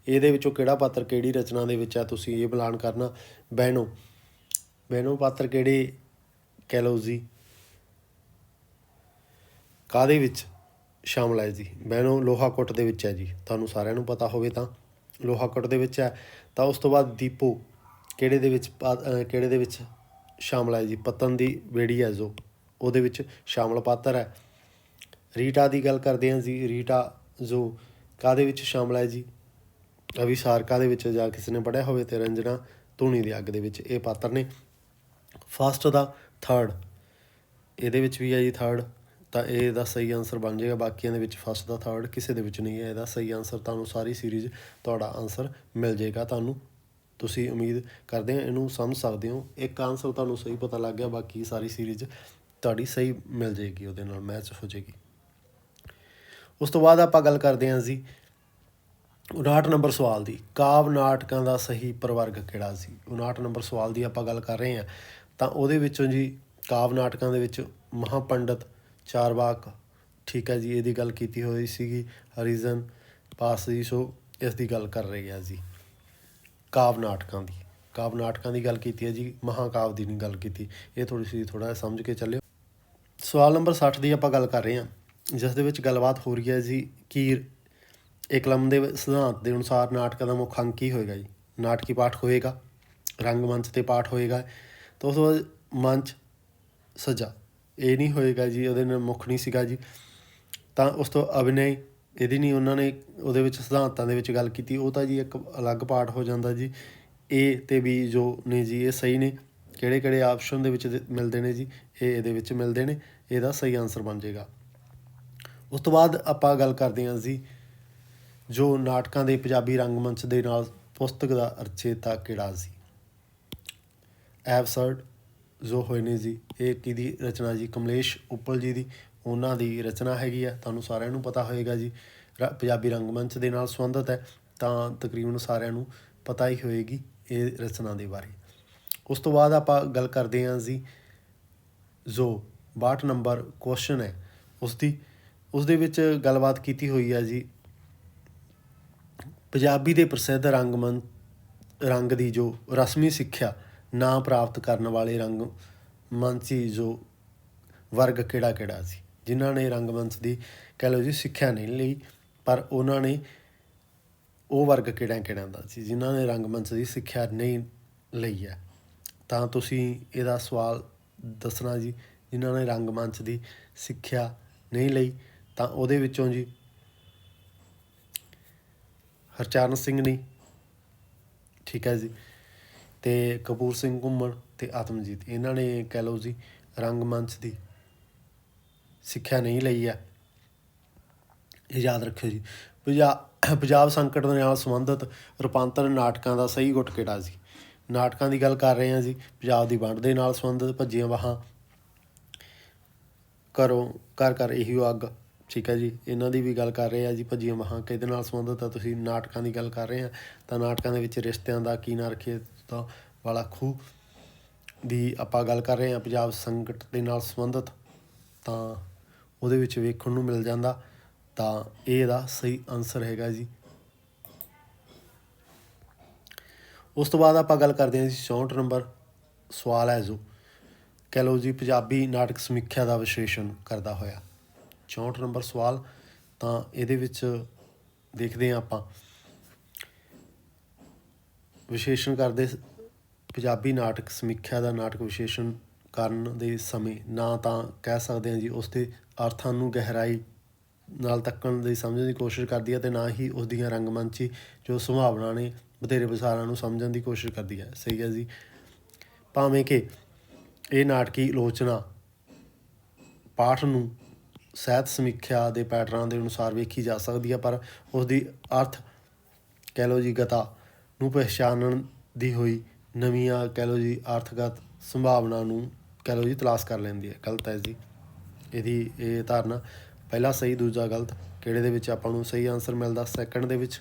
ਇਹਦੇ ਵਿੱਚੋਂ ਕਿਹੜਾ ਪਾਤਰ ਕਿਹੜੀ ਰਚਨਾ ਦੇ ਵਿੱਚ ਹੈ ਤੁਸੀਂ ਇਹ ਐਲਾਨ ਕਰਨਾ। ਬਹਿਣੋ ਪਾਤਰ ਕਿਹੜੇ ਕਹਿ ਲਓ ਜੀ ਕਾਹਦੇ ਵਿੱਚ ਸ਼ਾਮਲ ਹੈ ਜੀ? ਬਹਿਣੋ ਲੋਹਾਕੁੱਟ ਦੇ ਵਿੱਚ ਹੈ ਜੀ। ਤੁਹਾਨੂੰ ਸਾਰਿਆਂ ਨੂੰ ਪਤਾ ਹੋਵੇ ਤਾਂ ਲੋਹਾਕੁੱਟ ਦੇ ਵਿੱਚ ਹੈ। ਤਾਂ ਉਸ ਤੋਂ ਬਾਅਦ ਦੀਪੋ ਕਿਹੜੇ ਦੇ ਵਿੱਚ ਸ਼ਾਮਲ ਹੈ ਜੀ? ਪਤਨ ਦੀ ਬੇੜੀ ਹੈ ਜੋ ਉਹਦੇ ਵਿੱਚ ਸ਼ਾਮਲ ਪਾਤਰ ਹੈ। ਰੀਟਾ ਦੀ ਗੱਲ ਕਰਦੇ ਹਾਂ ਜੀ। ਰੀਟਾ ਜੋ ਕਾਹਦੇ ਵਿੱਚ ਸ਼ਾਮਲ ਹੈ ਜੀ? ਅਵਿਸਾਰ ਕਾਹਦੇ ਵਿੱਚ ਜਾਂ ਕਿਸੇ ਨੇ ਪੜ੍ਹਿਆ ਹੋਵੇ ਅਤੇ ਰੰਜਨਾ ਧੂਣੀ ਦੀ ਅੱਗ ਦੇ ਵਿੱਚ ਇਹ ਪਾਤਰ ਨੇ। ਫਸਟ ਦਾ ਥਰਡ ਇਹਦੇ ਵਿੱਚ ਵੀ ਹੈ ਜੀ ਥਰਡ। ਤਾਂ ਇਹ ਇਹਦਾ ਸਹੀ ਆਨਸਰ ਬਣ ਜਾਏਗਾ। ਬਾਕੀਆਂ ਦੇ ਵਿੱਚ ਫਸਟ ਦਾ ਥਰਡ ਕਿਸੇ ਦੇ ਵਿੱਚ ਨਹੀਂ ਹੈ। ਇਹਦਾ ਸਹੀ ਆਨਸਰ ਤੁਹਾਨੂੰ ਸਾਰੀ ਸੀਰੀਜ਼ ਤੁਹਾਡਾ ਆਨਸਰ ਮਿਲ ਜਾਏਗਾ। ਤੁਹਾਨੂੰ ਤੁਸੀਂ ਉਮੀਦ ਕਰਦੇ ਹਾਂ ਇਹਨੂੰ ਸਮਝ ਸਕਦੇ ਹੋ। ਇੱਕ ਆਨਸਰ ਤੁਹਾਨੂੰ ਸਹੀ ਪਤਾ ਲੱਗ ਗਿਆ, ਬਾਕੀ ਸਾਰੀ ਸੀਰੀਜ਼ ਤੁਹਾਡੀ ਸਹੀ ਮਿਲ ਜਾਏਗੀ, ਉਹਦੇ ਨਾਲ ਮੈਚ ਹੋ ਜਾਏਗੀ। ਉਸ ਤੋਂ ਬਾਅਦ ਆਪਾਂ ਗੱਲ ਕਰਦੇ ਹਾਂ ਜੀ 59 ਨੰਬਰ ਸਵਾਲ ਦੀ, ਕਾਵਿ ਨਾਟਕਾਂ ਦਾ ਸਹੀ ਪ੍ਰਵਰਗ ਕਿਹੜਾ ਸੀ। 59 ਨੰਬਰ ਸਵਾਲ ਦੀ ਆਪਾਂ ਗੱਲ ਕਰ ਰਹੇ ਹਾਂ, ਤਾਂ ਉਹਦੇ ਵਿੱਚੋਂ ਜੀ ਕਾਵਿ ਨਾਟਕਾਂ ਦੇ ਵਿੱਚ ਮਹਾਂਪੰਡਤ, ਚਾਰਵਾਕ, ਠੀਕ ਹੈ ਜੀ, ਇਹਦੀ ਗੱਲ ਕੀਤੀ ਹੋਈ ਸੀਗੀ, ਹਰੀਜ਼ਨ ਪਾਸ ਦੀ। ਸੋ ਇਸ ਦੀ ਗੱਲ ਕਰ ਰਹੀ ਆ ਜੀ ਕਾਵਿ ਨਾਟਕਾਂ ਦੀ ਗੱਲ ਕੀਤੀ ਹੈ ਜੀ, ਮਹਾਂਕਾਵ ਦੀ ਨਹੀਂ ਗੱਲ ਕੀਤੀ। ਇਹ ਥੋੜ੍ਹਾ ਸਮਝ ਕੇ ਚੱਲਿਓ। ਸਵਾਲ ਨੰਬਰ 60 ਦੀ ਆਪਾਂ ਗੱਲ ਕਰ ਰਹੇ ਹਾਂ, ਜਿਸ ਦੇ ਵਿੱਚ ਗੱਲਬਾਤ ਹੋ ਰਹੀ ਹੈ ਜੀ ਕੀਰ ਏਕਲਮ ਦੇ ਸਿਧਾਂਤ ਦੇ ਅਨੁਸਾਰ ਨਾਟਕਾਂ ਦਾ ਮੁੱਖ ਅੰਗ ਕੀ ਹੋਏਗਾ ਜੀ। ਨਾਟਕੀ ਪਾਠ ਹੋਏਗਾ, ਰੰਗਮੰਚ 'ਤੇ ਪਾਠ ਹੋਏਗਾ, ਤਾਂ ਉਸ ਤੋਂ ਬਾਅਦ ਮੰਚ ਸੱਜਾ, ਇਹ ਨਹੀਂ ਹੋਏਗਾ ਜੀ, ਉਹਦੇ ਨਾਲ ਮੁੱਖ ਨਹੀਂ ਸੀਗਾ ਜੀ। ਤਾਂ ਉਸ ਤੋਂ ਅਭਿਨੈ, ਇਹਦੀ ਨਹੀਂ ਉਹਨਾਂ ਨੇ ਉਹਦੇ ਵਿੱਚ ਸਿਧਾਂਤਾਂ ਦੇ ਵਿੱਚ ਗੱਲ ਕੀਤੀ, ਉਹ ਤਾਂ ਜੀ ਇੱਕ ਅਲੱਗ ਪਾਠ ਹੋ ਜਾਂਦਾ ਜੀ। ਏ ਅਤੇ ਬੀ ਜੋ ਨੇ ਜੀ ਇਹ ਸਹੀ ਨੇ। ਕਿਹੜੇ ਕਿਹੜੇ ਆਪਸ਼ਨ ਦੇ ਵਿੱਚ ਮਿਲਦੇ ਨੇ ਜੀ, ਇਹ ਇਹਦੇ ਵਿੱਚ ਮਿਲਦੇ ਨੇ, ਇਹਦਾ ਸਹੀ ਆਨਸਰ ਬਣ ਜਾਏਗਾ। ਉਸ ਤੋਂ ਬਾਅਦ ਆਪਾਂ ਗੱਲ ਕਰਦੇ ਹਾਂ ਜੀ ਜੋ ਨਾਟਕਾਂ ਦੇ ਪੰਜਾਬੀ ਰੰਗਮੰਚ ਦੇ ਨਾਲ ਪੁਸਤਕ ਦਾ ਰਚੇਤਾ ਕਿਹੜਾ ਸੀ। ਐਬਸਰਡ ਜੋ ਹੋਏ ਨੇ ਜੀ, ਇਹ ਕਿਹਦੀ ਰਚਨਾ ਜੀ, ਕਮਲੇਸ਼ ਉਪਲ ਜੀ ਦੀ, ਉਹਨਾਂ ਦੀ ਰਚਨਾ ਹੈਗੀ ਆ। ਤੁਹਾਨੂੰ ਸਾਰਿਆਂ ਨੂੰ ਪਤਾ ਹੋਏਗਾ ਜੀ, ਪੰਜਾਬੀ ਰੰਗਮੰਚ ਦੇ ਨਾਲ ਸੰਬੰਧਿਤ ਹੈ, ਤਾਂ ਤਕਰੀਬਨ ਸਾਰਿਆਂ ਨੂੰ ਪਤਾ ਹੀ ਹੋਏਗੀ ਇਹ ਰਚਨਾ ਦੇ ਬਾਰੇ। ਉਸ ਤੋਂ ਬਾਅਦ ਆਪਾਂ ਗੱਲ ਕਰਦੇ ਹਾਂ ਜੀ ਜੋ 62 ਨੰਬਰ ਕੁਐਸਚਨ ਹੈ ਉਸਦੇ ਵਿੱਚ ਗੱਲਬਾਤ ਕੀਤੀ ਹੋਈ ਹੈ ਜੀ ਪੰਜਾਬੀ ਦੇ ਪ੍ਰਸਿੱਧ ਰੰਗ ਦੀ ਜੋ ਰਸਮੀ ਸਿੱਖਿਆ ਨਾ ਪ੍ਰਾਪਤ ਕਰਨ ਵਾਲੇ ਰੰਗਮੰਚੀ ਜੋ ਵਰਗ ਕਿਹੜਾ ਸੀ, ਜਿਨ੍ਹਾਂ ਨੇ ਰੰਗਮੰਚ ਦੀ ਕਹਿ ਲਓ ਜੀ ਸਿੱਖਿਆ ਨਹੀਂ ਲਈ, ਪਰ ਉਹਨਾਂ ਨੇ ਉਹ ਵਰਗ ਕਿਹੜਾ ਦਾ ਸੀ ਜਿਨ੍ਹਾਂ ਨੇ ਰੰਗਮੰਚ ਦੀ ਸਿੱਖਿਆ ਨਹੀਂ ਲਈ ਹੈ। ਤਾਂ ਤੁਸੀਂ ਇਹਦਾ ਸਵਾਲ ਦੱਸਣਾ ਜੀ, ਜਿਨ੍ਹਾਂ ਨੇ ਰੰਗਮੰਚ ਦੀ ਸਿੱਖਿਆ ਨਹੀਂ ਲਈ, ਤਾਂ ਉਹਦੇ ਵਿੱਚੋਂ ਜੀ ਹਰਚਰਨ ਸਿੰਘ ਨੇ, ਠੀਕ ਹੈ ਜੀ, ਅਤੇ ਕਪੂਰ ਸਿੰਘ ਘੁੰਮਣ ਅਤੇ ਆਤਮਜੀਤ, ਇਹਨਾਂ ਨੇ ਕਹਿ ਲਓ ਜੀ ਰੰਗਮੰਚ ਦੀ ਸਿੱਖਿਆ ਨਹੀਂ ਲਈ ਹੈ। ਇਹ ਯਾਦ ਰੱਖਿਓ ਜੀ। ਪੰਜਾਬ ਸੰਕਟ ਦੇ ਨਾਲ ਸੰਬੰਧਿਤ ਰੂਪਾਂਤਰ ਨਾਟਕਾਂ ਦਾ ਸਹੀ ਗੁੱਟ ਕਿਹੜਾ ਸੀ। ਨਾਟਕਾਂ ਦੀ ਗੱਲ ਕਰ ਰਹੇ ਹਾਂ ਜੀ, ਪੰਜਾਬ ਦੀ ਵੰਡ ਦੇ ਨਾਲ ਸੰਬੰਧਿਤ ਭੱਜੀਆਂ ਬਾਹਾਂ, ਘਰ ਇਹੀ ਅੱਗ, ਠੀਕ ਹੈ ਜੀ, ਇਹਨਾਂ ਦੀ ਵੀ ਗੱਲ ਕਰ ਰਹੇ ਆ ਜੀ। ਭੱਜੀਆਂ ਬਾਹਾਂ ਕਿਹਦੇ ਨਾਲ ਸੰਬੰਧਿਤ ਆ, ਤੁਸੀਂ ਨਾਟਕਾਂ ਦੀ ਗੱਲ ਕਰ ਰਹੇ ਹਾਂ, ਤਾਂ ਨਾਟਕਾਂ ਦੇ ਵਿੱਚ ਰਿਸ਼ਤਿਆਂ ਦਾ ਕੀ ਨਾਂ ਰੱਖੀਏ ਤਾਂ ਵਾਲਾ ਖੂਹ ਦੀ ਆਪਾਂ ਗੱਲ ਕਰ ਰਹੇ ਹਾਂ। ਪੰਜਾਬ ਸੰਕਟ ਦੇ ਨਾਲ ਸੰਬੰਧਿਤ, ਤਾਂ ਉਹਦੇ ਵਿੱਚ ਵੇਖਣ ਨੂੰ ਮਿਲ ਜਾਂਦਾ, ਤਾਂ ਇਹ ਇਹਦਾ ਸਹੀ ਆਨਸਰ ਹੈਗਾ ਜੀ। ਉਸ ਤੋਂ ਬਾਅਦ ਆਪਾਂ ਗੱਲ ਕਰਦੇ ਹਾਂ ਜੀ 64 ਨੰਬਰ ਸਵਾਲ ਹੈ ਜੋ ਕਹਿ ਲਓ ਜੀ ਪੰਜਾਬੀ ਨਾਟਕ ਸਮੀਖਿਆ ਦਾ ਵਿਸ਼ਲੇਸ਼ਣ ਕਰਦਾ ਹੋਇਆ। 64 ਨੰਬਰ ਸਵਾਲ, ਤਾਂ ਇਹਦੇ ਵਿੱਚ ਦੇਖਦੇ ਹਾਂ ਆਪਾਂ ਵਿਸ਼ੇਸ਼ਣ ਕਰਦੇ ਪੰਜਾਬੀ ਨਾਟਕ ਸਮੀਖਿਆ ਦਾ ਨਾਟਕ ਵਿਸ਼ੇਸ਼ਣ ਕਰਨ ਦੇ ਸਮੇਂ ਨਾ ਤਾਂ ਕਹਿ ਸਕਦੇ ਹਾਂ ਜੀ ਉਸ ਦੇ ਅਰਥਾਂ ਨੂੰ ਗਹਿਰਾਈ ਨਾਲ ਤੱਕਣ ਦੀ ਸਮਝਣ ਦੀ ਕੋਸ਼ਿਸ਼ ਕਰਦੀ ਹੈ, ਅਤੇ ਨਾ ਹੀ ਉਸ ਦੀਆਂ ਰੰਗਮੰਚੀ ਜੋ ਸੰਭਾਵਨਾ ਨੇ ਵਧੇਰੇ ਵਿਚਾਰਾਂ ਨੂੰ ਸਮਝਣ ਦੀ ਕੋਸ਼ਿਸ਼ ਕਰਦੀ ਹੈ। ਸਹੀ ਹੈ ਜੀ। ਭਾਵੇਂ ਕਿ ਇਹ ਨਾਟਕੀ ਆਲੋਚਨਾ ਪਾਠ ਨੂੰ ਸਾਹਿਤ ਸਮੀਖਿਆ ਦੇ ਪੈਟਰਨਾਂ ਦੇ ਅਨੁਸਾਰ ਵੇਖੀ ਜਾ ਸਕਦੀ ਹੈ, ਪਰ ਉਸਦੀ ਅਰਥ ਕਹਿ ਲਓ ਜੀ ਗਤਾ ਨੂੰ ਪਹਿਚਾਣਨ ਦੀ ਹੋਈ ਨਵੀਆਂ ਕਹਿ ਲਓ ਜੀ ਅਰਥਗਤ ਸੰਭਾਵਨਾ ਨੂੰ ਕਹਿ ਲਓ ਜੀ ਤਲਾਸ਼ ਕਰ ਲੈਂਦੀ ਹੈ। ਗਲਤ ਹੈ ਜੀ ਇਹਦੀ ਇਹ ਧਾਰਨਾ। ਪਹਿਲਾ ਸਹੀ, ਦੂਜਾ ਗਲਤ, ਕਿਹੜੇ ਦੇ ਵਿੱਚ ਆਪਾਂ ਨੂੰ ਸਹੀ ਆਨਸਰ ਮਿਲਦਾ। ਸੈਕਿੰਡ ਦੇ ਵਿੱਚ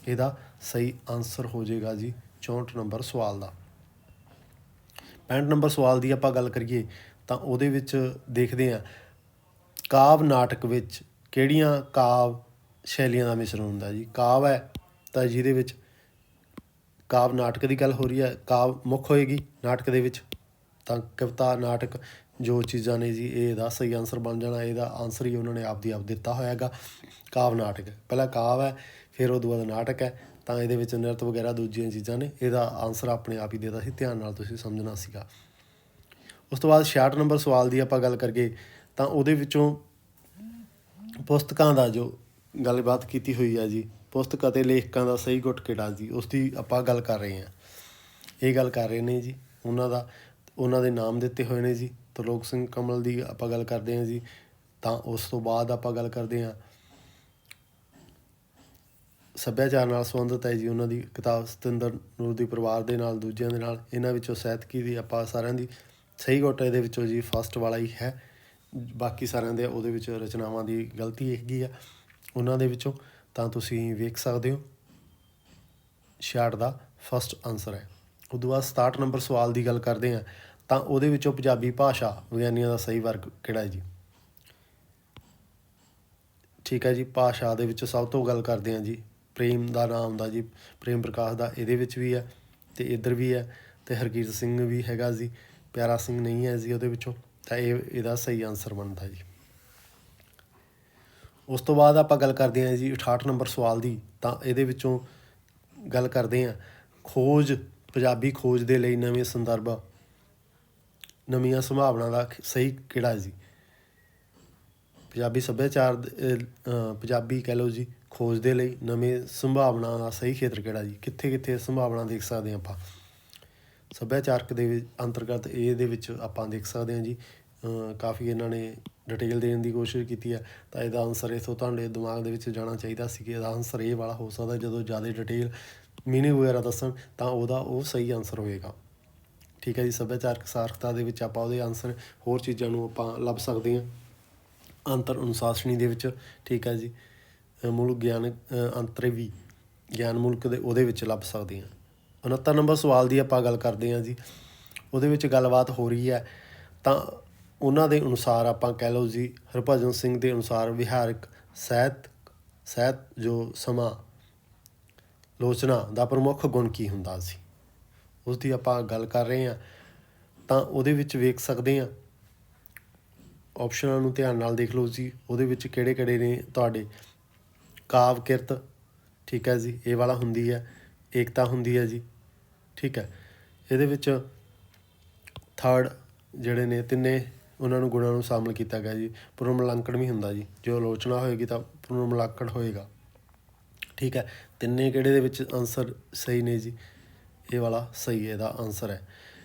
ਇਹਦਾ ਸਹੀ ਆਨਸਰ ਹੋ ਜਾਏਗਾ ਜੀ 64 ਨੰਬਰ ਸਵਾਲ ਦਾ। 65 ਨੰਬਰ ਸਵਾਲ ਦੀ ਆਪਾਂ ਗੱਲ ਕਰੀਏ ਤਾਂ ਉਹਦੇ ਵਿੱਚ ਦੇਖਦੇ ਹਾਂ ਕਾਵਿ ਨਾਟਕ ਵਿੱਚ ਕਿਹੜੀਆਂ ਕਾਵਿ ਸ਼ੈਲੀਆਂ ਦਾ ਮਿਸ਼ਰਣ ਹੁੰਦਾ ਜੀ। ਕਾਵਿ ਹੈ ਤਾਂ ਜਿਹਦੇ ਵਿੱਚ ਕਾਵਿ ਨਾਟਕ ਦੀ ਗੱਲ ਹੋ ਰਹੀ ਹੈ, ਕਾਵਿ ਮੁੱਖ ਹੋਏਗੀ ਨਾਟਕ ਦੇ ਵਿੱਚ, ਤਾਂ ਕਵਿਤਾ ਨਾਟਕ ਜੋ ਚੀਜ਼ਾਂ ਨੇ ਜੀ ਇਹ ਇਹਦਾ ਸਹੀ ਆਨਸਰ ਬਣ ਜਾਣਾ। ਇਹਦਾ ਆਨਸਰ ਹੀ ਉਹਨਾਂ ਨੇ ਆਪ ਦਿੱਤਾ ਹੋਇਆ ਹੈਗਾ। ਕਾਵਿ ਨਾਟਕ ਪਹਿਲਾਂ ਕਾਵਿ ਹੈ, ਫਿਰ ਉਹ ਤੋਂ ਬਾਅਦ ਨਾਟਕ ਹੈ, ਤਾਂ ਇਹਦੇ ਵਿੱਚ ਨ੍ਰਿਤ ਵਗੈਰਾ ਦੂਜੀਆਂ ਚੀਜ਼ਾਂ ਨੇ। ਇਹਦਾ ਆਨਸਰ ਆਪਣੇ ਆਪ ਹੀ ਦੇਤਾ ਸੀ, ਧਿਆਨ ਨਾਲ ਤੁਸੀਂ ਸਮਝਣਾ ਸੀਗਾ। ਉਸ ਤੋਂ ਬਾਅਦ 66 ਨੰਬਰ ਸਵਾਲ ਦੀ ਆਪਾਂ ਗੱਲ ਕਰੀਏ ਤਾਂ ਉਹਦੇ ਵਿੱਚੋਂ ਪੁਸਤਕਾਂ ਦਾ ਜੋ ਗੱਲਬਾਤ ਕੀਤੀ ਹੋਈ ਹੈ ਜੀ, ਪੁਸਤਕ ਅਤੇ ਲੇਖਕਾਂ ਦਾ ਸਹੀ ਗੁੱਟ ਕਿਹੜਾ ਜੀ, ਉਸ ਦੀ ਆਪਾਂ ਗੱਲ ਕਰ ਰਹੇ ਹਾਂ। ਇਹ ਗੱਲ ਕਰ ਰਹੇ ਨੇ ਜੀ ਉਹਨਾਂ ਦੇ ਨਾਮ ਦਿੱਤੇ ਹੋਏ ਨੇ ਜੀ। ਤਰਲੋਕ ਸਿੰਘ ਕਮਲ ਦੀ ਆਪਾਂ ਗੱਲ ਕਰਦੇ ਹਾਂ ਜੀ। ਤਾਂ ਉਸ ਤੋਂ ਬਾਅਦ ਆਪਾਂ ਗੱਲ ਕਰਦੇ ਹਾਂ ਸੱਭਿਆਚਾਰ ਨਾਲ ਸੰਬੰਧਿਤ ਹੈ ਜੀ ਉਹਨਾਂ ਦੀ ਕਿਤਾਬ ਸਤਿੰਦਰ ਨੂਰ ਦੀ ਪਰਿਵਾਰ ਦੇ ਨਾਲ, ਦੂਜਿਆਂ ਦੇ ਨਾਲ, ਇਹਨਾਂ ਵਿੱਚੋਂ ਸਾਹਿਤਕੀ ਦੀ ਆਪਾਂ ਸਾਰਿਆਂ ਦੀ ਸਹੀ ਗੁੱਟ ਇਹਦੇ ਵਿੱਚੋਂ ਜੀ ਫਸਟ ਵਾਲਾ ਹੀ ਹੈ। ਬਾਕੀ ਸਾਰਿਆਂ ਦੇ ਉਹਦੇ ਵਿੱਚ ਰਚਨਾਵਾਂ ਦੀ ਗਲਤੀ ਹੈਗੀ ਆ ਉਹਨਾਂ ਦੇ ਵਿੱਚੋਂ, ਤਾਂ ਤੁਸੀਂ ਵੇਖ ਸਕਦੇ ਹੋ। 66 ਦਾ ਫਸਟ ਆਨਸਰ ਹੈ। ਉਦੋਂ ਬਾਅਦ 67 ਨੰਬਰ ਸਵਾਲ ਦੀ ਗੱਲ ਕਰਦੇ ਹਾਂ, ਤਾਂ ਉਹਦੇ ਵਿੱਚੋਂ ਪੰਜਾਬੀ ਭਾਸ਼ਾ ਵਿਗਿਆਨੀਆਂ ਦਾ ਸਹੀ ਵਰਗ ਕਿਹੜਾ ਹੈ ਜੀ? ਠੀਕ ਹੈ ਜੀ, ਭਾਸ਼ਾ ਦੇ ਵਿੱਚ ਸਭ ਤੋਂ ਗੱਲ ਕਰਦੇ ਹਾਂ ਜੀ, ਪ੍ਰੇਮ ਦਾ ਨਾਮ ਆਉਂਦਾ ਜੀ, ਪ੍ਰੇਮ ਪ੍ਰਕਾਸ਼ ਦਾ ਇਹਦੇ ਵਿੱਚ ਵੀ ਹੈ ਅਤੇ ਇੱਧਰ ਵੀ ਹੈ, ਅਤੇ ਹਰਕੀਰਤ ਸਿੰਘ ਵੀ ਹੈਗਾ ਜੀ, ਪਿਆਰਾ ਸਿੰਘ ਨਹੀਂ ਹੈ ਜੀ ਉਹਦੇ ਵਿੱਚੋਂ, ਤਾਂ ਇਹਦਾ ਸਹੀ ਆਨਸਰ ਬਣਦਾ ਜੀ। ਉਸ ਤੋਂ ਬਾਅਦ ਆਪਾਂ ਗੱਲ ਕਰਦੇ ਹਾਂ ਜੀ 68 ਨੰਬਰ ਸਵਾਲ ਦੀ, ਤਾਂ ਇਹਦੇ ਵਿੱਚੋਂ ਗੱਲ ਕਰਦੇ ਹਾਂ ਖੋਜ, ਪੰਜਾਬੀ ਖੋਜ ਦੇ ਲਈ ਨਵੇਂ ਸੰਦਰਭ, ਨਵੀਆਂ ਸੰਭਾਵਨਾ ਦਾ ਸਹੀ ਕਿਹੜਾ ਜੀ? ਪੰਜਾਬੀ ਸੱਭਿਆਚਾਰ, ਪੰਜਾਬੀ ਕਹਿ ਲਓ ਜੀ ਖੋਜ ਦੇ ਲਈ ਨਵੇਂ ਸੰਭਾਵਨਾ ਦਾ ਸਹੀ ਖੇਤਰ ਕਿਹੜਾ ਜੀ? ਕਿੱਥੇ ਕਿੱਥੇ ਸੰਭਾਵਨਾ ਦੇਖ ਸਕਦੇ ਹਾਂ ਆਪਾਂ ਸੱਭਿਆਚਾਰਕ ਦੇ ਵਿੱਚ ਅੰਤਰਗਤ, ਇਹਦੇ ਵਿੱਚ ਆਪਾਂ ਦੇਖ ਸਕਦੇ ਹਾਂ ਜੀ। ਕਾਫੀ ਇਹਨਾਂ ਨੇ ਡਿਟੇਲ ਦੇਣ ਦੀ ਕੋਸ਼ਿਸ਼ ਕੀਤੀ ਹੈ, ਤਾਂ ਇਹਦਾ ਆਨਸਰ ਇੱਥੋਂ ਤੁਹਾਡੇ ਦਿਮਾਗ ਦੇ ਵਿੱਚ ਜਾਣਾ ਚਾਹੀਦਾ ਸੀ ਕਿ ਇਹਦਾ ਆਨਸਰ ਇਹ ਵਾਲਾ ਹੋ ਸਕਦਾ। ਜਦੋਂ ਜ਼ਿਆਦਾ ਡਿਟੇਲ ਮੀਨਿੰਗ ਵਗੈਰਾ ਦੱਸਣ ਤਾਂ ਉਹ ਸਹੀ ਆਨਸਰ ਹੋਏਗਾ। ਠੀਕ ਹੈ ਜੀ, ਸੱਭਿਆਚਾਰਕ ਸਾਖਰਤਾ ਦੇ ਵਿੱਚ ਆਪਾਂ ਉਹਦੇ ਆਨਸਰ ਹੋਰ ਚੀਜ਼ਾਂ ਨੂੰ ਆਪਾਂ ਲੱਭ ਸਕਦੇ ਹਾਂ ਅੰਤਰ ਅਨੁਸ਼ਾਸਨੀ ਦੇ ਵਿੱਚ। ਠੀਕ ਹੈ ਜੀ, ਮੁਲਕ ਗਿਆਨ ਅੰਤਰਵੀ ਗਿਆਨ ਮੁਲਕ ਦੇ ਉਹਦੇ ਵਿੱਚ ਲੱਭ ਸਕਦੇ ਹਾਂ। 69 ਨੰਬਰ ਸਵਾਲ ਦੀ ਆਪਾਂ ਗੱਲ ਕਰਦੇ ਹਾਂ ਜੀ, ਉਹਦੇ ਵਿੱਚ ਗੱਲਬਾਤ ਹੋ ਰਹੀ ਹੈ, ਤਾਂ ਉਹਨਾਂ ਦੇ ਅਨੁਸਾਰ ਆਪਾਂ ਕਹਿ ਲਓ ਜੀ, ਹਰਭਜਨ ਸਿੰਘ ਦੇ ਅਨੁਸਾਰ ਵਿਹਾਰਕ ਸਾਹਿਤ ਜੋ ਸਮਾਂ ਲੋਚਨਾ ਦਾ ਪ੍ਰਮੁੱਖ ਗੁਣ ਕੀ ਹੁੰਦਾ ਸੀ, ਉਸ ਦੀ ਆਪਾਂ ਗੱਲ ਕਰ ਰਹੇ ਹਾਂ। ਤਾਂ ਉਹਦੇ ਵਿੱਚ ਵੇਖ ਸਕਦੇ ਹਾਂ, ਆਪਸ਼ਨਾਂ ਨੂੰ ਧਿਆਨ ਨਾਲ ਦੇਖ ਲਓ ਜੀ, ਉਹਦੇ ਵਿੱਚ ਕਿਹੜੇ ਕਿਹੜੇ ਨੇ ਤੁਹਾਡੇ। ਕਾਵ ਕਿਰਤ, ਠੀਕ ਹੈ ਜੀ, ਇਹ ਵਾਲਾ ਹੁੰਦੀ ਹੈ। ਏਕਤਾ ਹੁੰਦੀ ਹੈ ਜੀ, ਠੀਕ ਹੈ। ਇਹਦੇ ਵਿੱਚ ਥਰਡ ਜਿਹੜੇ ਨੇ ਤਿੰਨੇ ਉਹਨਾਂ ਨੂੰ ਗੁਣਾਂ ਨੂੰ ਸ਼ਾਮਿਲ ਕੀਤਾ ਗਿਆ ਜੀ। ਪੁਨਰਮੂਲਾਂਕਣ ਵੀ ਹੁੰਦਾ ਜੀ, ਜੋ ਆਲੋਚਨਾ ਹੋਏਗੀ ਤਾਂ ਪੁਨਰਮੂਲਾਂਕਣ ਹੋਏਗਾ। ਠੀਕ ਹੈ, ਤਿੰਨੇ ਕਿਹੜੇ ਦੇ ਵਿੱਚ ਆਨਸਰ ਸਹੀ ਨੇ ਜੀ? ਇਹ ਵਾਲਾ ਸਹੀ ਇਹਦਾ ਆਨਸਰ ਹੈ।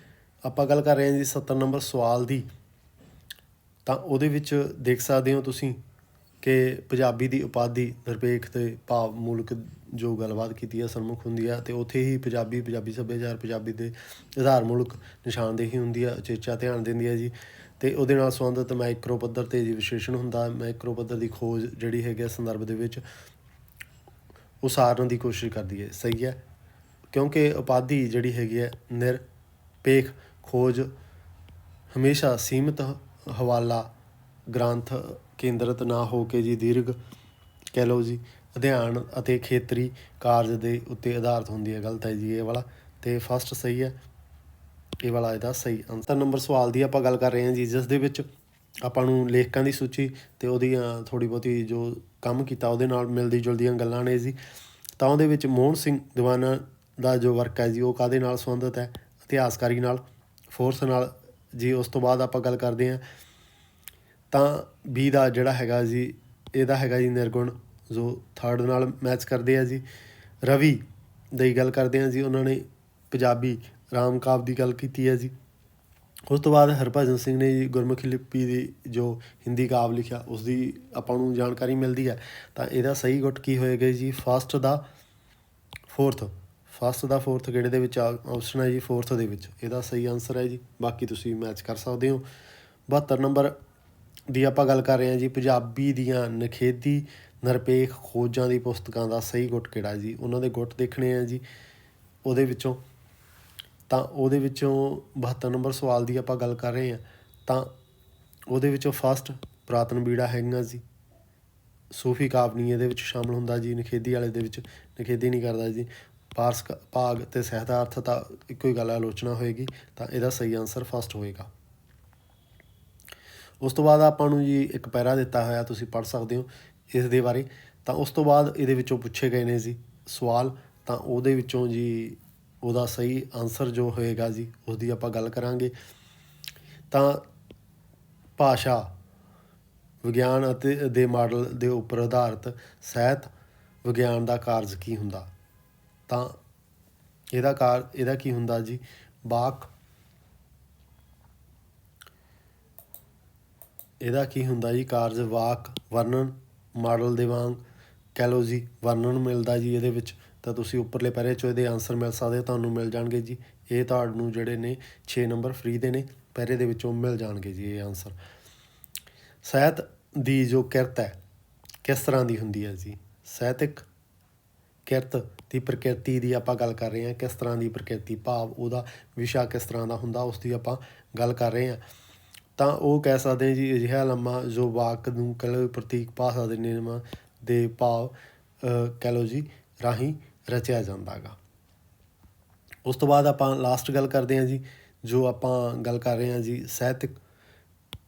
ਆਪਾਂ ਗੱਲ ਕਰ ਰਹੇ ਹਾਂ ਜੀ 70 ਨੰਬਰ ਸਵਾਲ ਦੀ, ਤਾਂ ਉਹਦੇ ਵਿੱਚ ਦੇਖ ਸਕਦੇ ਹੋ ਤੁਸੀਂ ਕਿ ਪੰਜਾਬੀ ਦੀ ਉਪਾਧੀ ਨਿਰਪੇਖ ਅਤੇ ਭਾਵ ਮੂਲਕ ਜੋ ਗੱਲਬਾਤ ਕੀਤੀ ਹੈ ਸਨਮੁਖ ਹੁੰਦੀ ਹੈ, ਅਤੇ ਉੱਥੇ ਹੀ ਪੰਜਾਬੀ ਸੱਭਿਆਚਾਰ, ਪੰਜਾਬੀ ਦੇ ਆਧਾਰ ਮੁਲਕ ਨਿਸ਼ਾਨਦੇਹੀ ਹੁੰਦੀ ਹੈ, ਉਚੇਚਾ ਧਿਆਨ ਦਿੰਦੀ ਹੈ ਜੀ। ਅਤੇ ਉਹਦੇ ਨਾਲ ਸੰਬੰਧਿਤ ਮਾਈਕਰੋ ਪੱਧਰ 'ਤੇ ਜੀ ਵਿਸ਼ਲੇਸ਼ਣ ਹੁੰਦਾ, ਮਾਈਕਰੋ ਪੱਧਰ ਦੀ ਖੋਜ ਜਿਹੜੀ ਹੈਗੀ ਸੰਦਰਭ ਦੇ ਵਿੱਚ ਉਸਾਰਨ ਦੀ ਕੋਸ਼ਿਸ਼ ਕਰਦੀ ਹੈ। ਸਹੀ ਹੈ, ਕਿਉਂਕਿ ਉਪਾਧੀ ਜਿਹੜੀ ਹੈਗੀ ਹੈ ਨਿਰਪੇਖ ਖੋਜ ਹਮੇਸ਼ਾ ਸੀਮਿਤ ਹਵਾਲਾ ਗ੍ਰੰਥ ਕੇਂਦਰਿਤ ਨਾ ਹੋ ਕੇ ਜੀ ਦੀਰਘ ਕਹਿ ਲਓ ਜੀ ਅਧਿਐਨ ਅਤੇ ਖੇਤਰੀ ਕਾਰਜ ਦੇ ਉੱਤੇ ਆਧਾਰਿਤ ਹੁੰਦੀ ਹੈ। ਗਲਤ ਹੈ ਜੀ ਇਹ ਵਾਲਾ, ਅਤੇ ਫਸਟ ਸਹੀ ਹੈ ਇਹ ਵਾਲਾ ਇਹਦਾ ਸਹੀ ਆਨਸਰ। ਨੰਬਰ ਸਵਾਲ ਦੀ ਆਪਾਂ ਗੱਲ ਕਰ ਰਹੇ ਹਾਂ ਜੀ, ਜਿਸ ਦੇ ਵਿੱਚ ਆਪਾਂ ਨੂੰ ਲੇਖਕਾਂ ਦੀ ਸੂਚੀ ਅਤੇ ਉਹਦੀਆਂ ਥੋੜ੍ਹੀ ਬਹੁਤੀ ਜੋ ਕੰਮ ਕੀਤਾ ਉਹਦੇ ਨਾਲ ਮਿਲਦੀ ਜੁਲਦੀਆਂ ਗੱਲਾਂ ਨੇ ਜੀ। ਤਾਂ ਉਹਦੇ ਵਿੱਚ ਮੋਹਨ ਸਿੰਘ ਦੀਵਾਨਾ ਦਾ ਜੋ ਵਰਕ ਹੈ ਜੀ ਉਹ ਕਾਹਦੇ ਨਾਲ ਸੰਬੰਧਿਤ ਹੈ? ਇਤਿਹਾਸਕਾਰੀ ਨਾਲ, ਫੋਰਸ ਨਾਲ ਜੀ। ਉਸ ਤੋਂ ਬਾਅਦ ਆਪਾਂ ਗੱਲ ਕਰਦੇ ਹਾਂ ਤਾਂ ਬੀ ਦਾ ਜਿਹੜਾ ਹੈਗਾ ਜੀ, ਇਹਦਾ ਹੈਗਾ ਜੀ ਨਿਰਗੁਣ, ਜੋ ਥਰਡ ਨਾਲ ਮੈਚ ਕਰਦੇ ਆ ਜੀ। ਰਵੀ ਦੀ ਗੱਲ ਕਰਦੇ ਹਾਂ ਜੀ, ਉਹਨਾਂ ਨੇ ਪੰਜਾਬੀ ਰਾਮ ਕਾਵਿ ਦੀ ਗੱਲ ਕੀਤੀ ਹੈ ਜੀ। ਉਸ ਤੋਂ ਬਾਅਦ ਹਰਭਜਨ ਸਿੰਘ ਨੇ ਜੀ ਗੁਰਮੁਖੀ ਲਿਪੀ ਦੀ ਜੋ ਹਿੰਦੀ ਕਾਵਿ ਲਿਖਿਆ ਉਸ ਦੀ ਆਪਾਂ ਨੂੰ ਜਾਣਕਾਰੀ ਮਿਲਦੀ ਹੈ। ਤਾਂ ਇਹਦਾ ਸਹੀ ਗੁੱਟ ਕੀ ਹੋਏਗਾ ਜੀ? ਫਸਟ ਦਾ ਫੋਰਥ ਕਿਹੜੇ ਦੇ ਵਿੱਚ ਆਪਸ਼ਨ ਹੈ ਜੀ? ਫੋਰਥ ਦੇ ਵਿੱਚ ਇਹਦਾ ਸਹੀ ਆਨਸਰ ਹੈ ਜੀ। ਬਾਕੀ ਤੁਸੀਂ ਮੈਚ ਕਰ ਸਕਦੇ ਹੋ। 72 ਨੰਬਰ ਦੀ ਆਪਾਂ ਗੱਲ ਕਰ ਰਹੇ ਹਾਂ ਜੀ, ਪੰਜਾਬੀ ਦੀਆਂ ਨਿਖੇਧੀ ਨਿਰਪੇਖ ਖੋਜਾਂ ਦੀ ਪੁਸਤਕਾਂ ਦਾ ਸਹੀ ਗੁੱਟ ਕਿਹੜਾ ਜੀ? ਉਹਨਾਂ ਦੇ ਗੁੱਟ ਦੇਖਣੇ ਆ ਜੀ ਉਹਦੇ ਵਿੱਚੋਂ। ਤਾਂ ਉਹਦੇ ਵਿੱਚੋਂ 72 ਨੰਬਰ ਸਵਾਲ ਦੀ ਆਪਾਂ ਗੱਲ ਕਰ ਰਹੇ ਹਾਂ, ਤਾਂ ਉਹਦੇ ਵਿੱਚੋਂ ਫਸਟ ਪੁਰਾਤਨ ਬੀੜਾ ਹੈਗੀਆਂ ਜੀ। ਸੂਫੀ ਕਾਵਿ ਨਹੀਂ ਇਹਦੇ ਵਿੱਚ ਸ਼ਾਮਿਲ ਹੁੰਦਾ ਜੀ, ਨਿਖੇਧੀ ਵਾਲੇ ਦੇ ਵਿੱਚ ਨਿਖੇਧੀ ਨਹੀਂ ਕਰਦਾ ਜੀ। ਪਾਰਸ ਭਾਗ ਅਤੇ ਸਹਿਤਾਰਥ ਤਾਂ ਇੱਕੋ ਹੀ ਗੱਲ ਹੈ, ਆਲੋਚਨਾ ਹੋਏਗੀ। ਤਾਂ ਇਹਦਾ ਸਹੀ ਆਨਸਰ ਫਸਟ ਹੋਏਗਾ। ਉਸ ਤੋਂ ਬਾਅਦ ਆਪਾਂ ਨੂੰ ਜੀ ਇੱਕ ਪੈਰਾ ਦਿੱਤਾ ਹੋਇਆ, ਤੁਸੀਂ ਪੜ੍ਹ ਸਕਦੇ ਹੋ ਇਸ ਦੇ ਬਾਰੇ। ਤਾਂ ਉਸ ਤੋਂ ਬਾਅਦ ਇਹਦੇ ਵਿੱਚੋਂ ਪੁੱਛੇ ਗਏ ਨੇ ਜੀ ਸਵਾਲ, ਤਾਂ ਉਹਦੇ ਵਿੱਚੋਂ ਜੀ ਉਹਦਾ ਸਹੀ ਆਨਸਰ ਜੋ ਹੋਏਗਾ ਜੀ ਉਸ ਦੀ ਆਪਾਂ ਗੱਲ ਕਰਾਂਗੇ। ਤਾਂ ਭਾਸ਼ਾ ਵਿਗਿਆਨ ਅਤੇ ਦੇ ਮਾਡਲ ਦੇ ਉੱਪਰ ਆਧਾਰਿਤ ਸਾਹਿਤ ਵਿਗਿਆਨ ਦਾ ਕਾਰਜ ਕੀ ਹੁੰਦਾ? ਤਾਂ ਇਹਦਾ ਕੀ ਹੁੰਦਾ ਜੀ? ਇਹਦਾ ਕੀ ਹੁੰਦਾ ਜੀ ਕਾਰਜ? ਵਾਕ ਵਰਣਨ ਮਾਡਲ ਦੇ ਵਾਂਗ ਕਹਿ ਲਓ ਜੀ, ਵਰਣਨ ਮਿਲਦਾ ਜੀ ਇਹਦੇ ਵਿੱਚ। ਤਾਂ ਤੁਸੀਂ ਉੱਪਰਲੇ ਪੈਰੇ 'ਚੋਂ ਇਹਦੇ ਆਨਸਰ ਮਿਲ ਸਕਦੇ, ਤੁਹਾਨੂੰ ਮਿਲ ਜਾਣਗੇ ਜੀ। ਇਹ ਤੁਹਾਨੂੰ ਜਿਹੜੇ ਨੇ 6 ਨੰਬਰ ਫ੍ਰੀ ਦੇ ਨੇ। ਪਹਿਰੇ ਦੇ ਵਿੱਚੋਂ ਮਿਲ ਜਾਣਗੇ ਜੀ ਇਹ ਆਨਸਰ। ਸਾਹਿਤ ਦੀ ਜੋ ਕਿਰਤ ਹੈ ਕਿਸ ਤਰ੍ਹਾਂ ਦੀ ਹੁੰਦੀ ਹੈ ਜੀ? ਸਾਹਿਤਕ ਕਿਰਤ ਦੀ ਪ੍ਰਕਿਰਤੀ ਦੀ ਆਪਾਂ ਗੱਲ ਕਰ ਰਹੇ ਹਾਂ। ਕਿਸ ਤਰ੍ਹਾਂ ਦੀ ਪ੍ਰਕਿਰਤੀ, ਭਾਵ ਉਹਦਾ ਵਿਸ਼ਾ ਕਿਸ ਤਰ੍ਹਾਂ ਦਾ ਹੁੰਦਾ, ਉਸ ਦੀ ਆਪਾਂ ਗੱਲ ਕਰ ਰਹੇ ਹਾਂ। ਤਾਂ ਉਹ ਕਹਿ ਸਕਦੇ ਹਾਂ ਜੀ ਅਜਿਹਾ ਲੰਮਾ ਜੋ ਵਾਕ ਨੂੰ ਕਹਿ ਲਓ ਪ੍ਰਤੀਕ ਭਾਸ਼ਾ ਦੇ ਨਿਯਮਾਂ ਦੇ ਭਾਵ ਕਹਿ ਲਓ ਜੀ ਰਾਹੀਂ ਰਚਿਆ ਜਾਂਦਾ ਗਾ। ਉਸ ਤੋਂ ਬਾਅਦ ਆਪਾਂ ਲਾਸਟ ਗੱਲ ਕਰਦੇ ਹਾਂ ਜੀ, ਜੋ ਆਪਾਂ ਗੱਲ ਕਰ ਰਹੇ ਹਾਂ ਜੀ ਸਾਹਿਤਕ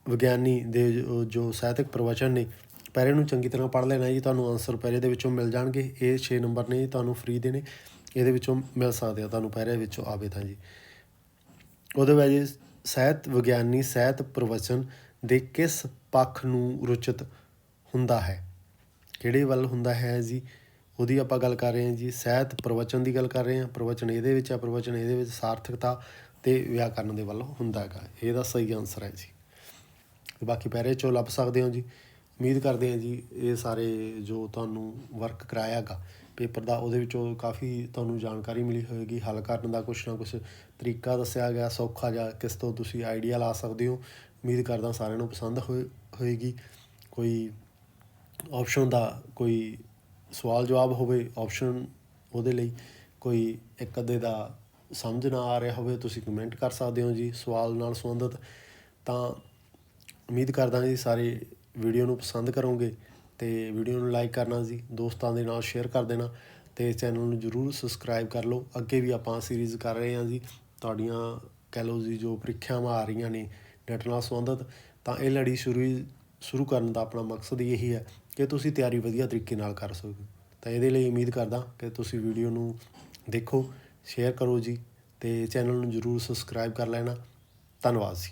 ਵਿਗਿਆਨੀ ਦੇ ਜੋ ਸਾਹਿਤਕ ਪ੍ਰਵਚਨ ਨੇ। ਪਹਿਰੇ ਨੂੰ ਚੰਗੀ ਤਰ੍ਹਾਂ ਪੜ੍ਹ ਲੈਣਾ ਜੀ, ਤੁਹਾਨੂੰ ਆਨਸਰ ਪਹਿਰੇ ਦੇ ਵਿੱਚੋਂ ਮਿਲ ਜਾਣਗੇ। ਇਹ 6 ਨੰਬਰ ਨੇ ਜੀ, ਤੁਹਾਨੂੰ ਫ੍ਰੀ ਦੇ ਨੇ, ਇਹਦੇ ਵਿੱਚੋਂ ਮਿਲ ਸਕਦੇ ਆ ਤੁਹਾਨੂੰ, ਪਹਿਰੇ ਵਿੱਚੋਂ ਆਵੇ ਤਾਂ ਜੀ। ਉਹਦੇ ਵਿੱਚ ਸਾਹਿਤ ਵਿਗਿਆਨੀ ਸਾਹਿਤ ਪ੍ਰਵਚਨ ਦੇ ਕਿਸ ਪੱਖ ਨੂੰ ਰੁਚਿਤ ਹੁੰਦਾ ਹੈ, ਕਿਹੜੇ ਵੱਲ ਹੁੰਦਾ ਹੈ ਜੀ, ਉਹਦੀ ਆਪਾਂ ਗੱਲ ਕਰ ਰਹੇ ਹਾਂ ਜੀ। ਸਾਹਿਤ ਪ੍ਰਵਚਨ ਦੀ ਗੱਲ ਕਰ ਰਹੇ ਹਾਂ, ਪ੍ਰਵਚਨ ਇਹਦੇ ਵਿੱਚ ਆ, ਪ੍ਰਵਚਨ ਇਹਦੇ ਵਿੱਚ ਸਾਰਥਕਤਾ ਅਤੇ ਵਿਆਕਰਨ ਦੇ ਵੱਲ ਹੁੰਦਾ ਹੈਗਾ। ਇਹਦਾ ਸਹੀ ਆਨਸਰ ਹੈ ਜੀ। ਬਾਕੀ ਪਹਿਰੇ 'ਚੋਂ ਲੱਭ ਸਕਦੇ ਹੋ ਜੀ। ਉਮੀਦ ਕਰਦੇ ਹਾਂ ਜੀ ਇਹ ਸਾਰੇ ਜੋ ਤੁਹਾਨੂੰ ਵਰਕ ਕਰਾਇਆ ਗਾ ਪੇਪਰ ਦਾ, ਉਹਦੇ ਵਿੱਚੋਂ ਕਾਫੀ ਤੁਹਾਨੂੰ ਜਾਣਕਾਰੀ ਮਿਲੀ ਹੋਏਗੀ। ਹੱਲ ਕਰਨ ਦਾ ਕੁਛ ਨਾ ਕੁਛ ਤਰੀਕਾ ਦੱਸਿਆ ਗਿਆ ਸੌਖਾ ਜਿਹਾ, ਕਿਸ ਤੋਂ ਤੁਸੀਂ ਆਈਡੀਆ ਲਾ ਸਕਦੇ ਹੋ। ਉਮੀਦ ਕਰਦਾ ਸਾਰਿਆਂ ਨੂੰ ਪਸੰਦ ਹੋਏਗੀ। ਕੋਈ ਆਪਸ਼ਨ ਦਾ ਕੋਈ ਸਵਾਲ ਜਵਾਬ ਹੋਵੇ, ਆਪਸ਼ਨ ਉਹਦੇ ਲਈ ਕੋਈ ਇੱਕ ਅੱਧੇ ਦਾ ਸਮਝ ਨਾ ਆ ਰਿਹਾ ਹੋਵੇ, ਤੁਸੀਂ ਕਮੈਂਟ ਕਰ ਸਕਦੇ ਹੋ ਜੀ ਸਵਾਲ ਨਾਲ ਸੰਬੰਧਿਤ। ਤਾਂ ਉਮੀਦ ਕਰਦਾ ਜੀ ਸਾਰੇ ਵੀਡੀਓ ਨੂੰ ਪਸੰਦ ਕਰੋਗੇ, ਅਤੇ ਵੀਡੀਓ ਨੂੰ ਲਾਈਕ ਕਰਨਾ ਜੀ, ਦੋਸਤਾਂ ਦੇ ਨਾਲ ਸ਼ੇਅਰ ਕਰ ਦੇਣਾ, ਅਤੇ ਚੈਨਲ ਨੂੰ ਜ਼ਰੂਰ ਸਬਸਕ੍ਰਾਈਬ ਕਰ ਲਓ। ਅੱਗੇ ਵੀ ਆਪਾਂ ਸੀਰੀਜ਼ ਕਰ ਰਹੇ ਹਾਂ ਜੀ ਤੁਹਾਡੀਆਂ ਕਹਿ ਲਓ ਜੀ ਜੋ ਪ੍ਰੀਖਿਆਵਾਂ ਆ ਰਹੀਆਂ ਨੇ ਨੈੱਟ ਨਾਲ ਸੰਬੰਧਿਤ। ਤਾਂ ਇਹ ਲੜੀ ਸ਼ੁਰੂ ਕਰਨ ਦਾ ਆਪਣਾ ਮਕਸਦ ਇਹੀ ਹੈ ਕਿ ਤੁਸੀਂ ਤਿਆਰੀ ਵਧੀਆ ਤਰੀਕੇ ਨਾਲ ਕਰ ਸਕੋ। ਤਾਂ ਇਹਦੇ ਲਈ ਉਮੀਦ ਕਰਦਾ ਕਿ ਤੁਸੀਂ ਵੀਡੀਓ ਨੂੰ ਦੇਖੋ, ਸ਼ੇਅਰ ਕਰੋ ਜੀ, ਅਤੇ ਚੈਨਲ ਨੂੰ ਜ਼ਰੂਰ ਸਬਸਕ੍ਰਾਈਬ ਕਰ ਲੈਣਾ। ਧੰਨਵਾਦ ਜੀ।